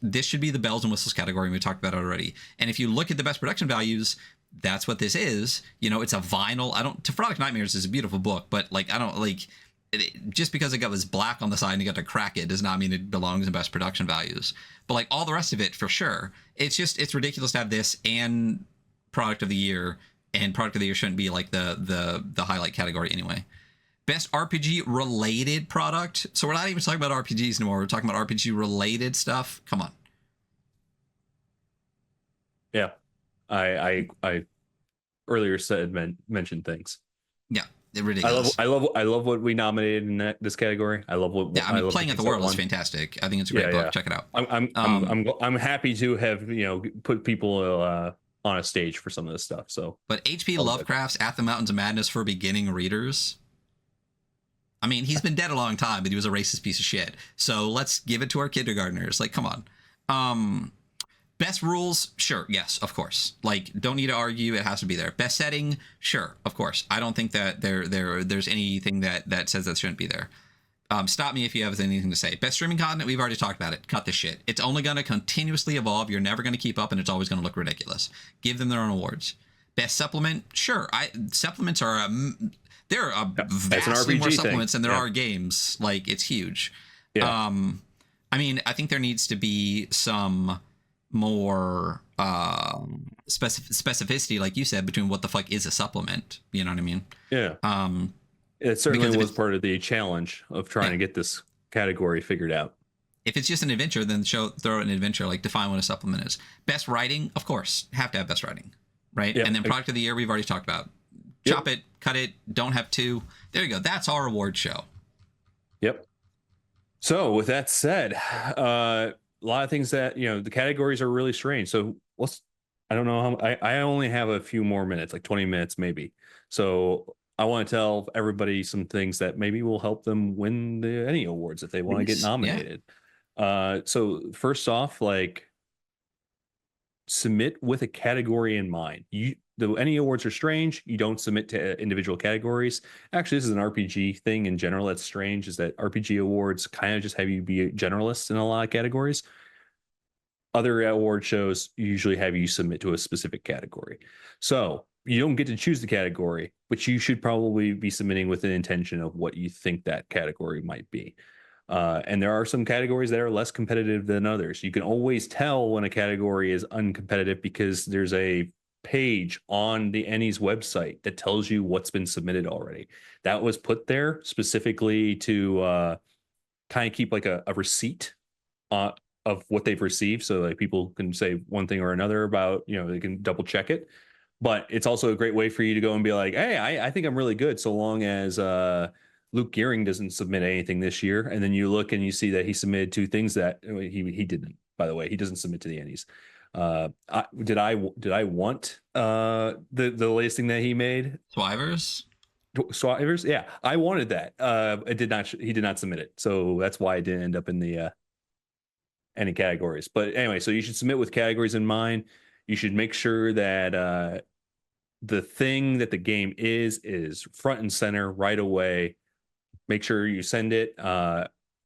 this should be the bells and whistles category, and we talked about it already. And if you look at the best production values, that's what this is. You know, it's a vinyl. Product Nightmares is a beautiful book, but like I don't like it, just because it got this black on the side and you got to crack it does not mean it belongs in best production values. But like all the rest of it, for sure, it's ridiculous to have this and product of the year, and product of the year shouldn't be like the highlight category anyway. Best RPG related product. So we're not even talking about RPGs anymore. We're talking about RPG related stuff. Come on. Yeah. I earlier mentioned things. Yeah, ridiculous. I love what we nominated in this category. I love what. Yeah, I mean, Playing at the World is fantastic. I think it's a great book. Check it out. I'm happy to have put people on a stage for some of this stuff. So, but H.P. all good. Lovecraft's At the Mountains of Madness for beginning readers. I mean, he's been dead a long time, but he was a racist piece of shit. So let's give it to our kindergartners. Like, come on. Best rules, sure, yes, of course. Like, don't need to argue. It has to be there. Best setting, sure, of course. I don't think that there's anything that says that shouldn't be there. Stop me if you have anything to say. Best streaming content, we've already talked about it. Cut the shit. It's only going to continuously evolve. You're never going to keep up, and it's always going to look ridiculous. Give them their own awards. Best supplement, sure. Supplements are there are vastly more supplements than there are games. Like, it's huge. Yeah. I mean, I think there needs to be some more specificity, like you said, between what the fuck is a supplement. You know what I mean? Yeah. It certainly was part of the challenge of trying to get this category figured out. If it's just an adventure, then throw an adventure. Like, define what a supplement is. Best writing, of course, have to have best writing, right? Yep. And then product of the year, we've already talked about. Chop it, cut it, don't have to. There you go. That's our award show. Yep. So with that said, a lot of things that, the categories are really strange. So I don't know how, I only have a few more minutes, like 20 minutes maybe. So I want to tell everybody some things that maybe will help them win the Ennie Awards if they want to get nominated. Yeah. So first off, like, submit with a category in mind. The Ennie Awards are strange. You don't submit to individual categories. Actually, this is an RPG thing in general that's strange, is that RPG awards kind of just have you be a generalist in a lot of categories. Other award shows usually have you submit to a specific category. So you don't get to choose the category, but you should probably be submitting with an intention of what you think that category might be. And there are some categories that are less competitive than others. You can always tell when a category is uncompetitive because there's a page on the Ennies website that tells you what's been submitted already. That was put there specifically to kind of keep like a receipt of what they've received. So like people can say one thing or another about, they can double check it. But it's also a great way for you to go and be like, hey, I think I'm really good, so long as Luke Gearing doesn't submit anything this year. And then you look and you see that he submitted 2 things that he didn't, by the way. He doesn't submit to the Ennies. Did I want the latest thing that he made? Swivers? Yeah, I wanted that. He did not submit it. So that's why it didn't end up in the Ennie categories. But anyway, so you should submit with categories in mind. You should make sure that the thing that the game is front and center right away. Make sure you send it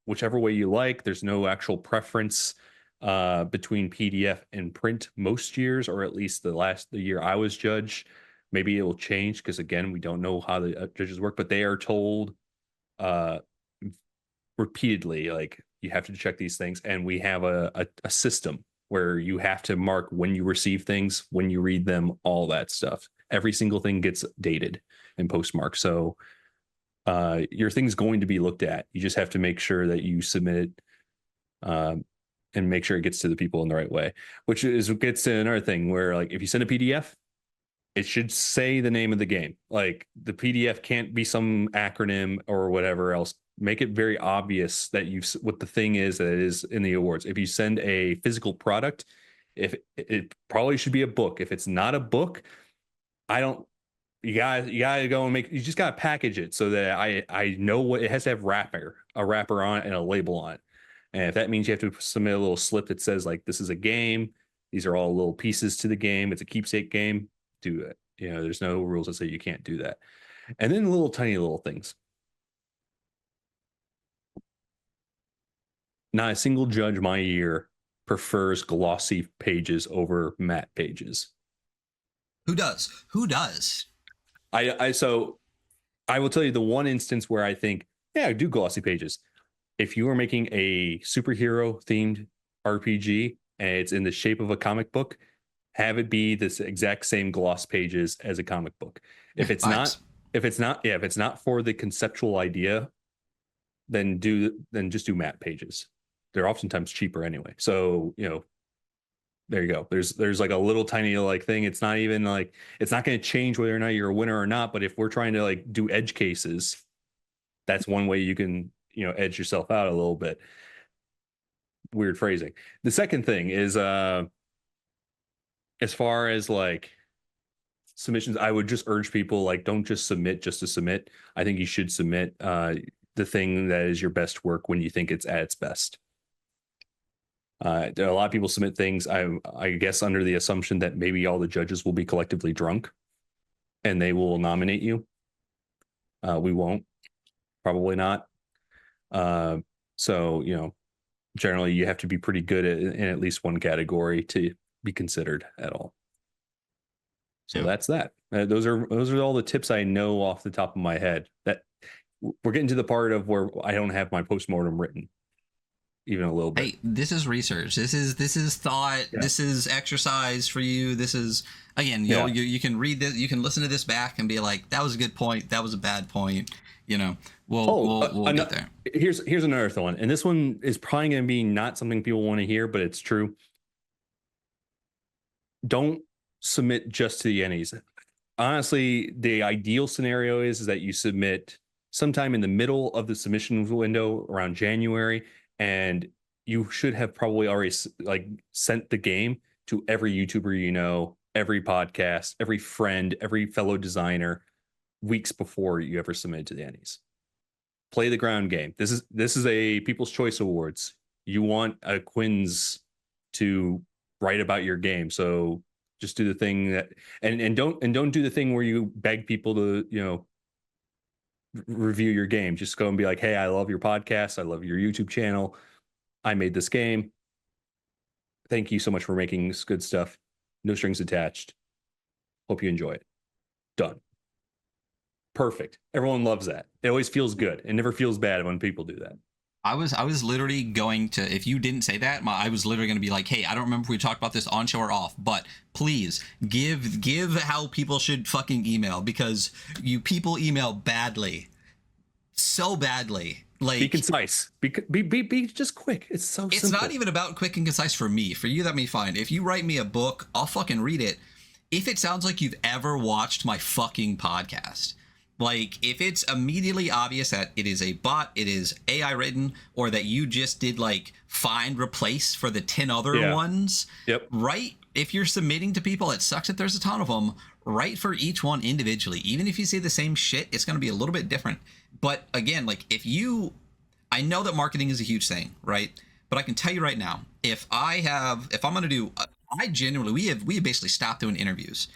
whichever way you like. There's no actual preference between PDF and print most years, or at least the year I was judge. Maybe it will change because, again, we don't know how the judges work, but they are told repeatedly, like, you have to check these things. And we have a system where you have to mark when you receive things, when you read them, all that stuff. Every single thing gets dated and postmarked. So your thing's going to be looked at. You just have to make sure that you submit it and make sure it gets to the people in the right way, which gets to another thing where, like, if you send a PDF, it should say the name of the game. Like, the PDF can't be some acronym or whatever else. Make it very obvious that what the thing is that is in the awards. If you send a physical product, if it probably should be a book. If it's not a book, you gotta go and you just gotta package it so that I know what it has to have. A wrapper on it and a label on it. And if that means you have to submit a little slip that says, like, this is a game, these are all little pieces to the game, it's a keepsake game, do it. There's no rules that say you can't do that. And then tiny little things. Not a single judge my year prefers glossy pages over matte pages. Who does? So I will tell you the one instance where I think, yeah, do glossy pages. If you are making a superhero themed RPG and it's in the shape of a comic book, have it be this exact same gloss pages as a comic book. If it's not for the conceptual idea, then just do matte pages. They're oftentimes cheaper anyway. So, there you go. There's like a little tiny like thing. It's not even like, it's not going to change whether or not you're a winner or not. But if we're trying to like do edge cases, that's one way you can, edge yourself out a little bit. Weird phrasing. The second thing is, if as far as like submissions, I would just urge people, like, don't just submit just to submit. I think you should submit the thing that is your best work when you think it's at its best. A lot of people submit things, I guess, under the assumption that maybe all the judges will be collectively drunk and they will nominate you. We won't, probably not. So, you know, generally you have to be pretty good in at least one category to be considered at all. So that's that. Those are all the tips I know off the top of my head. That we're getting to the part of where I don't have my postmortem written even a little bit. Hey, this is research. This is thought. Yeah. This is exercise for you. This is, again, you can read this, you can listen to this back and be like, that was a good point, that was a bad point. You know, we'll get there. Here's another one, and this one is probably going to be not something people want to hear, but it's true. Don't submit just to the Ennies. Honestly, the ideal scenario is that you submit sometime in the middle of the submission window around January, and you should have probably already like sent the game to every YouTuber you know, every podcast, every friend, every fellow designer weeks before you ever submit to the Ennies. Play the ground game. This is a People's Choice Awards. You want a Quinn's to write about your game, so just do the thing that and don't do the thing where you beg people to, you know, review your game. Just go and be like, hey, I love your podcast, I love your YouTube channel, I made this game, thank you so much for making this good stuff, no strings attached, hope you enjoy it. Done. Perfect. Everyone loves that. It always feels good. It never feels bad when people do that. I was literally going to, if you didn't say that, I was literally going to be like, hey, I don't remember if we talked about this on show or off, but please give how people should fucking email, because you people email badly, so badly. Like, be concise, be just quick. It's so it's simple. Not even about quick and concise for me. For you, that may fine. If you write me a book, I'll fucking read it. If it sounds like you've ever watched my fucking podcast, like if it's immediately obvious that it is a bot, it is AI written, or that you just did like find replace for the 10 other ones, right? If you're submitting to people, it sucks that there's a ton of them. Write for each one individually. Even if you say the same shit, it's going to be a little bit different. But again, like I know that marketing is a huge thing, right? But I can tell you right now, if I'm going to do, I genuinely, we have basically stopped doing interviews.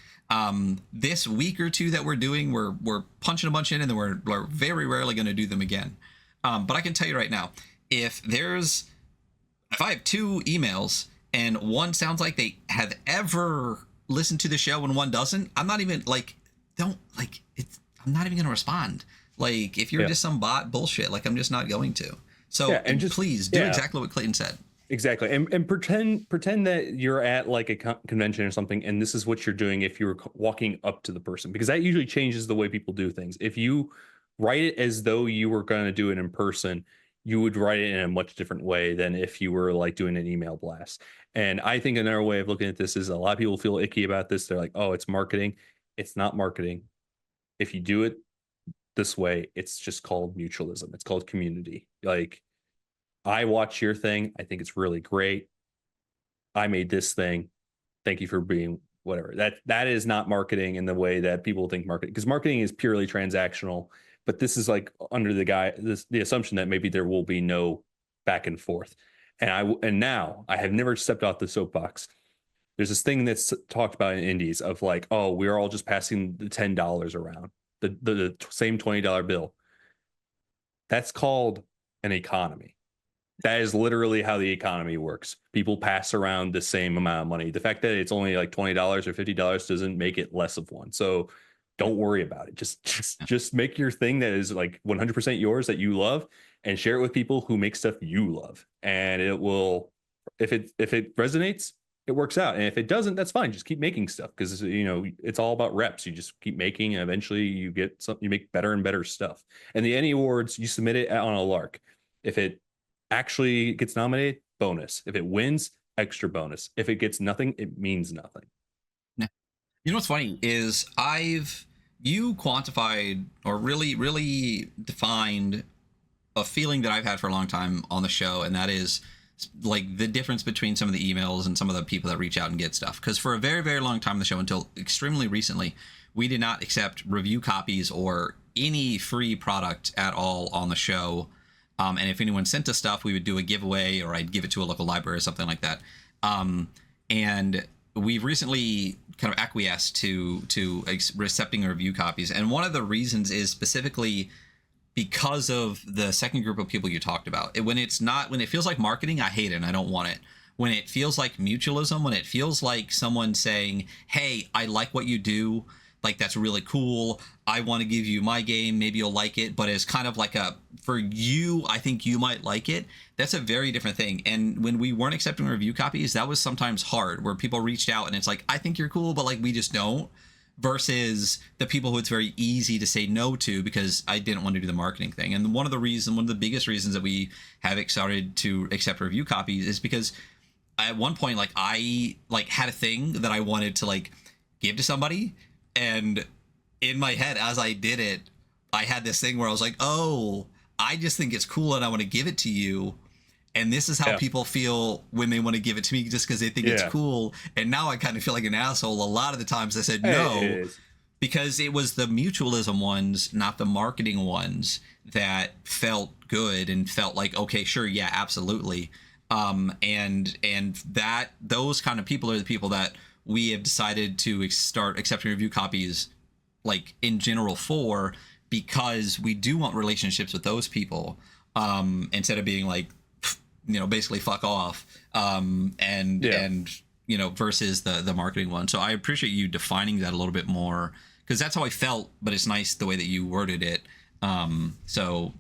This week or two that we're doing, we're punching a bunch in, and then we're very rarely going to do them again. But I can tell you right now, if I have 2 emails and one sounds like they have ever listened to the show and one doesn't, I'm not even I'm not even going to respond. Like, if you're just some bot bullshit, like, I'm just not going to. So and just please do exactly what Clayton said. Exactly. And pretend that you're at like a convention or something, and this is what you're doing if you're walking up to the person, because that usually changes the way people do things. If you write it as though you were going to do it in person, you would write it in a much different way than if you were like doing an email blast. And I think another way of looking at this is, a lot of people feel icky about this. They're like, oh, it's marketing. It's not marketing. If you do it this way, it's just called mutualism. It's called community. Like, I watch your thing, I think it's really great, I made this thing, thank you for being whatever. That is not marketing in the way that people think marketing, because marketing is purely transactional. But this is like under the assumption that maybe there will be no back and forth. And now I have never stepped off the soapbox. There's this thing that's talked about in indies of like, oh, we're all just passing the $10 around, the same $20 bill. That's called an economy. That is literally how the economy works. People pass around the same amount of money. The fact that it's only like $20 or $50 doesn't make it less of one. So don't worry about it. Just make your thing that is like 100% yours, that you love, and share it with people who make stuff you love. And it will, if it resonates, it works out. And if it doesn't, that's fine. Just keep making stuff, because, you know, it's all about reps. You just keep making, and eventually you get something, you make better and better stuff. And the Ennie Awards, you submit it on a lark. If it actually gets nominated, bonus. If it wins, extra bonus. If it gets nothing, it means nothing. Yeah. You know what's funny is you quantified or really defined a feeling that I've had for a long time on the show, and that is like the difference between some of the emails and some of the people that reach out and get stuff. Because for a very, very long time on the show, until extremely recently, we did not accept review copies or any free product at all on the show. And if anyone sent us stuff, we would do a giveaway, or I'd give it to a local library or something like that. And we've recently kind of acquiesced to accepting review copies. And one of the reasons is specifically because of the second group of people you talked about. When it feels like marketing, I hate it and I don't want it. When it feels like mutualism, when it feels like someone saying, hey, I like what you do, like that's really cool, I want to give you my game, maybe you'll like it, but it's kind of like for you, I think you might like it. That's a very different thing. And when we weren't accepting review copies, that was sometimes hard, where people reached out and it's like, I think you're cool, but like we just don't. Versus the people who it's very easy to say no to because I didn't want to do the marketing thing. And one of the biggest reasons that we have started to accept review copies is because at one point, like I had a thing that I wanted to like give to somebody, and in my head as I did it, I had this thing where I was like, oh, I just think it's cool and I want to give it to you. And this is how people feel when they want to give it to me, just because they think it's cool. And now I kind of feel like an asshole. A lot of the times I said no, because it was the mutualism ones, not the marketing ones, that felt good and felt like, okay, sure, yeah, absolutely. And that those kind of people are the people that we have decided to start accepting review copies, like in general, for, because we do want relationships with those people, instead of being like, basically fuck off, and versus the marketing one. So I appreciate you defining that a little bit more, because that's how I felt, but it's nice the way that you worded it. So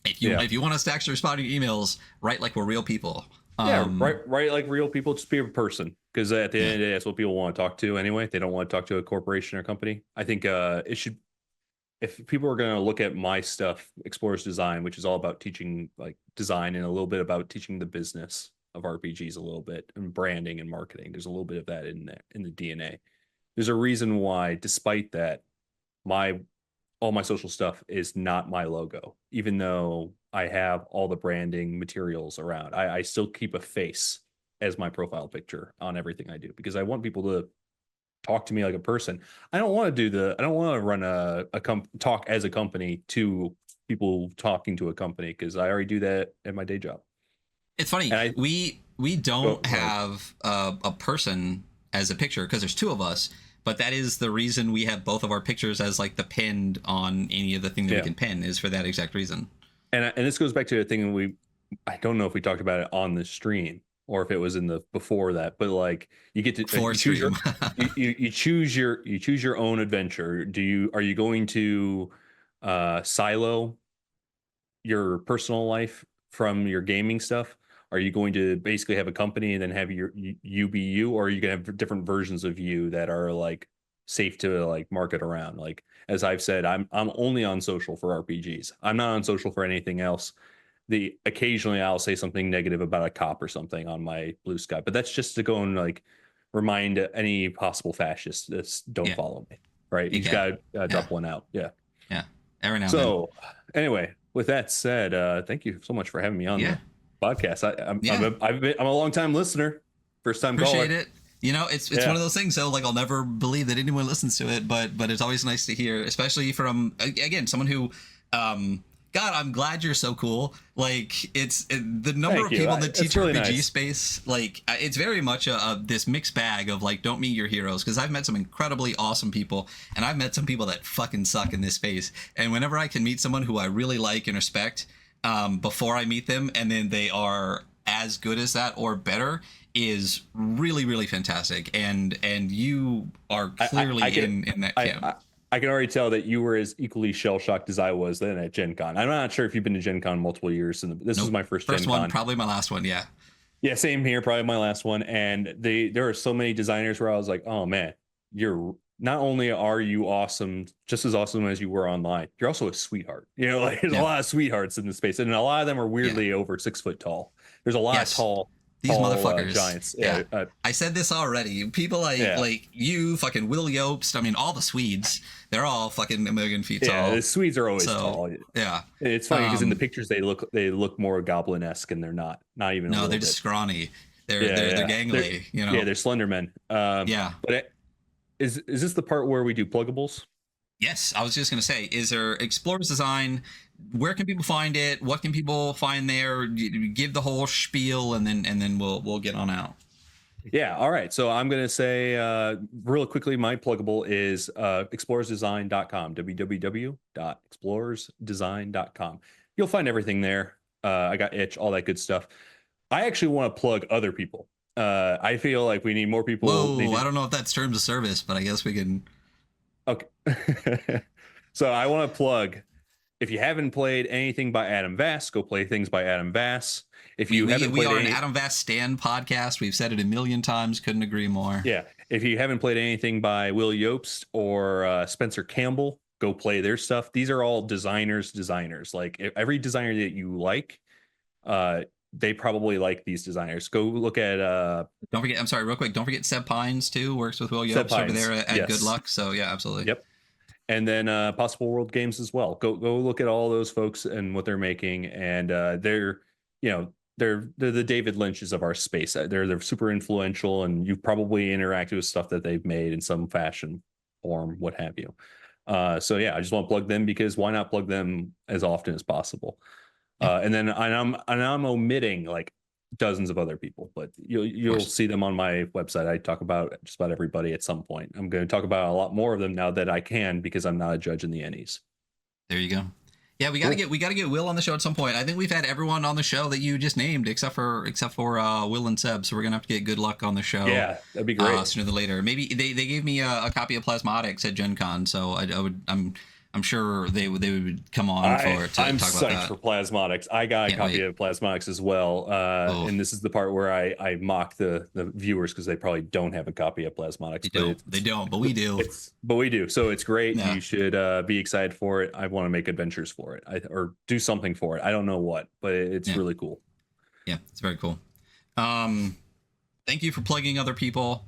if you want us to actually respond to your emails, write like we're real people. Write like real people. Just be a person, because at the end of the day, that's what people want to talk to anyway. They don't want to talk to a corporation or company. I think it should. If people are going to look at my stuff, Explorers Design, which is all about teaching like design and a little bit about teaching the business of RPGs a little bit, and branding and marketing, there's a little bit of that in there, in the DNA. There's a reason why, despite that, all my social stuff is not my logo, even though I have all the branding materials around. I still keep a face as my profile picture on everything I do, because I want people to talk to me like a person. I don't want to run a talk as a company to people talking to a company, because I already do that at my day job. It's funny. We don't have a person as a picture, because there's two of us, but that is the reason we have both of our pictures as like the pinned on any of the things that we can pin, is for that exact reason. And this goes back to the thing I don't know if we talked about it on the stream or if it was in the before that, but like you get to you choose your own adventure. Are you going to silo your personal life from your gaming stuff? Are you going to basically have a company and then have you be you, or are you going to have different versions of you that are like safe to like market around? Like, as I've said, I'm only on social for RPGs. I'm not on social for anything else. Occasionally I'll say something negative about a cop or something on my Blue Sky, but that's just to go and like remind any possible fascists that don't follow me. Right? You just gotta drop one out. Yeah. Every now. So anyway, with that said, thank you so much for having me on the podcast. I'm a long time listener, first time caller. Appreciate it. It's one of those things. So like, I'll never believe that anyone listens to it, but it's always nice to hear, especially from, again, someone who, God, I'm glad you're so cool. Like, the number of people in the ttrpg space, like, it's very much this mixed bag of like, don't meet your heroes, because I've met some incredibly awesome people, and I've met some people that fucking suck in this space. And whenever I can meet someone who I really like and respect, before I meet them, and then they are as good as that or better, is really, really fantastic. And you are clearly in that camp. I can already tell that you were as equally shell-shocked as I was then at Gen Con. I'm not sure if you've been to Gen Con multiple years. This is my first Gen one, Con. probably my last one, yeah. Yeah, same here, probably my last one. And there are so many designers where I was like, oh man, not only are you awesome, just as awesome as you were online, you're also a sweetheart. Like there's a lot of sweethearts in the space, and a lot of them are weirdly over 6 foot tall. There's a lot of tall These tall, motherfuckers. giants. Yeah. I said this already. People like you, fucking Will Yobst. I mean, all the Swedes. They're all fucking a million feet tall. Yeah, the Swedes are always tall. Yeah. It's funny because in the pictures they look more goblin-esque, and they're not even. No, a they're bit. just scrawny. They're gangly. They're slender men. Yeah. But is this the part where we do pluggables? Yes, I was just going to say, is there Explorers Design? Where can people find it? What can people find there? Give the whole spiel, and then we'll get on out. Yeah, all right. So I'm going to say real quickly, my pluggable is explorersdesign.com, www.explorersdesign.com. You'll find everything there. I got itch, all that good stuff. I actually want to plug other people. I feel like we need more people. Whoa, I don't know if that's terms of service, but I guess we can. Okay. So I want to plug, if you haven't played anything by Adam Vass, go play things by Adam Vass. If you haven't played, we are an Adam Vass Stan podcast. We've said it a million times. Couldn't agree more. Yeah. If you haven't played anything by Will Yobst or Spencer Campbell, go play their stuff. These are all designers. Like every designer that you like, they probably like these designers. Go look at don't forget, I'm sorry, real quick, don't forget Seb Pines too, works with Will Yobst over there at Good Luck. So yeah, absolutely. Yep. And then Possible World Games as well. Go look at all those folks and what they're making. And they're the David Lynches of our space. They're super influential, and you've probably interacted with stuff that they've made in some fashion, form, what have you. So yeah, I just want to plug them because why not plug them as often as possible? And then I'm omitting like dozens of other people, but you'll see them on my website. I talk about just about everybody at some point. I'm going to talk about a lot more of them now that I can because I'm not a judge in the Ennies. There you go. Yeah, we gotta get Will on the show at some point. I think we've had everyone on the show that you just named, except for Will and Seb. So we're gonna have to get Good Luck on the show. Yeah, that'd be great. Sooner than later. Maybe they gave me a copy of Plasmatics at Gen Con, so I'm sure they would come on for it to I'm talk about psyched that. for Plasmatics. I got a copy of Plasmatics as well. And this is the part where I mock the viewers because they probably don't have a copy of Plasmatics. They don't, but we do. But we do. So it's great. Yeah. You should be excited for it. I want to make adventures for it or do something for it. I don't know what, but it's really cool. Yeah, it's very cool. Thank you for plugging other people.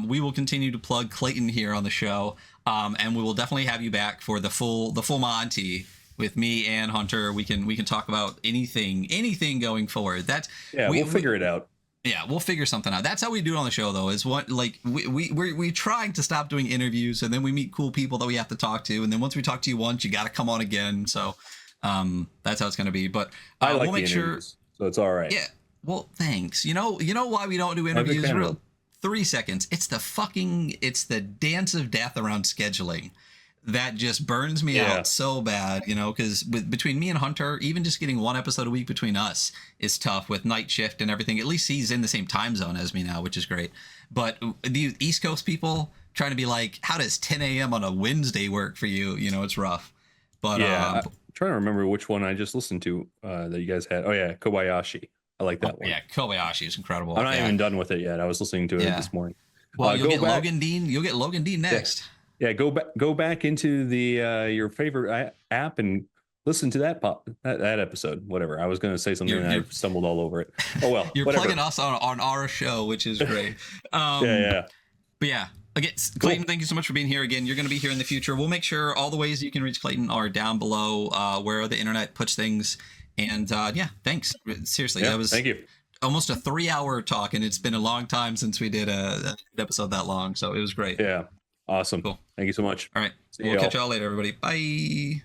We will continue to plug Clayton here on the show. And we will definitely have you back for the full Monty with me and Hunter. We can talk about anything going forward. We'll figure it out. Yeah, we'll figure something out. That's how we do it on the show, though. Is what like we're trying to stop doing interviews, and then we meet cool people that we have to talk to, and then once we talk to you once, you got to come on again. So that's how it's going to be. But I like we'll make sure. So it's all right. Yeah. Well, thanks. You know why we don't do interviews? 3 seconds. It's the dance of death around scheduling that just burns me out so bad, because between me and Hunter, even just getting one episode a week between us is tough with night shift and everything. At least he's in the same time zone as me now, which is great. But the East Coast people trying to be like, how does 10 a.m. on a Wednesday work for you? It's rough. But I'm trying to remember which one I just listened to that you guys had. Oh yeah, Kobayashi. I like that one. Yeah, Kobayashi is incredible. I'm not even done with it yet. I was listening to it this morning. Well, you'll get Logan Dean. You'll get Logan Dean next. Yeah, go back into the your favorite app and listen to that episode. Whatever. I was going to say something and I stumbled all over it. Oh well. You're whatever. plugging us on our show, which is great. Yeah. But yeah. Again, Clayton, thank you so much for being here again. You're going to be here in the future. We'll make sure all the ways you can reach Clayton are down below where the internet puts things. And thanks. Seriously, that was thank you. Almost a 3-hour talk, and it's been a long time since we did an episode that long. So it was great. Yeah. Awesome. Cool. Thank you so much. All right. We'll catch y'all later, everybody. Bye.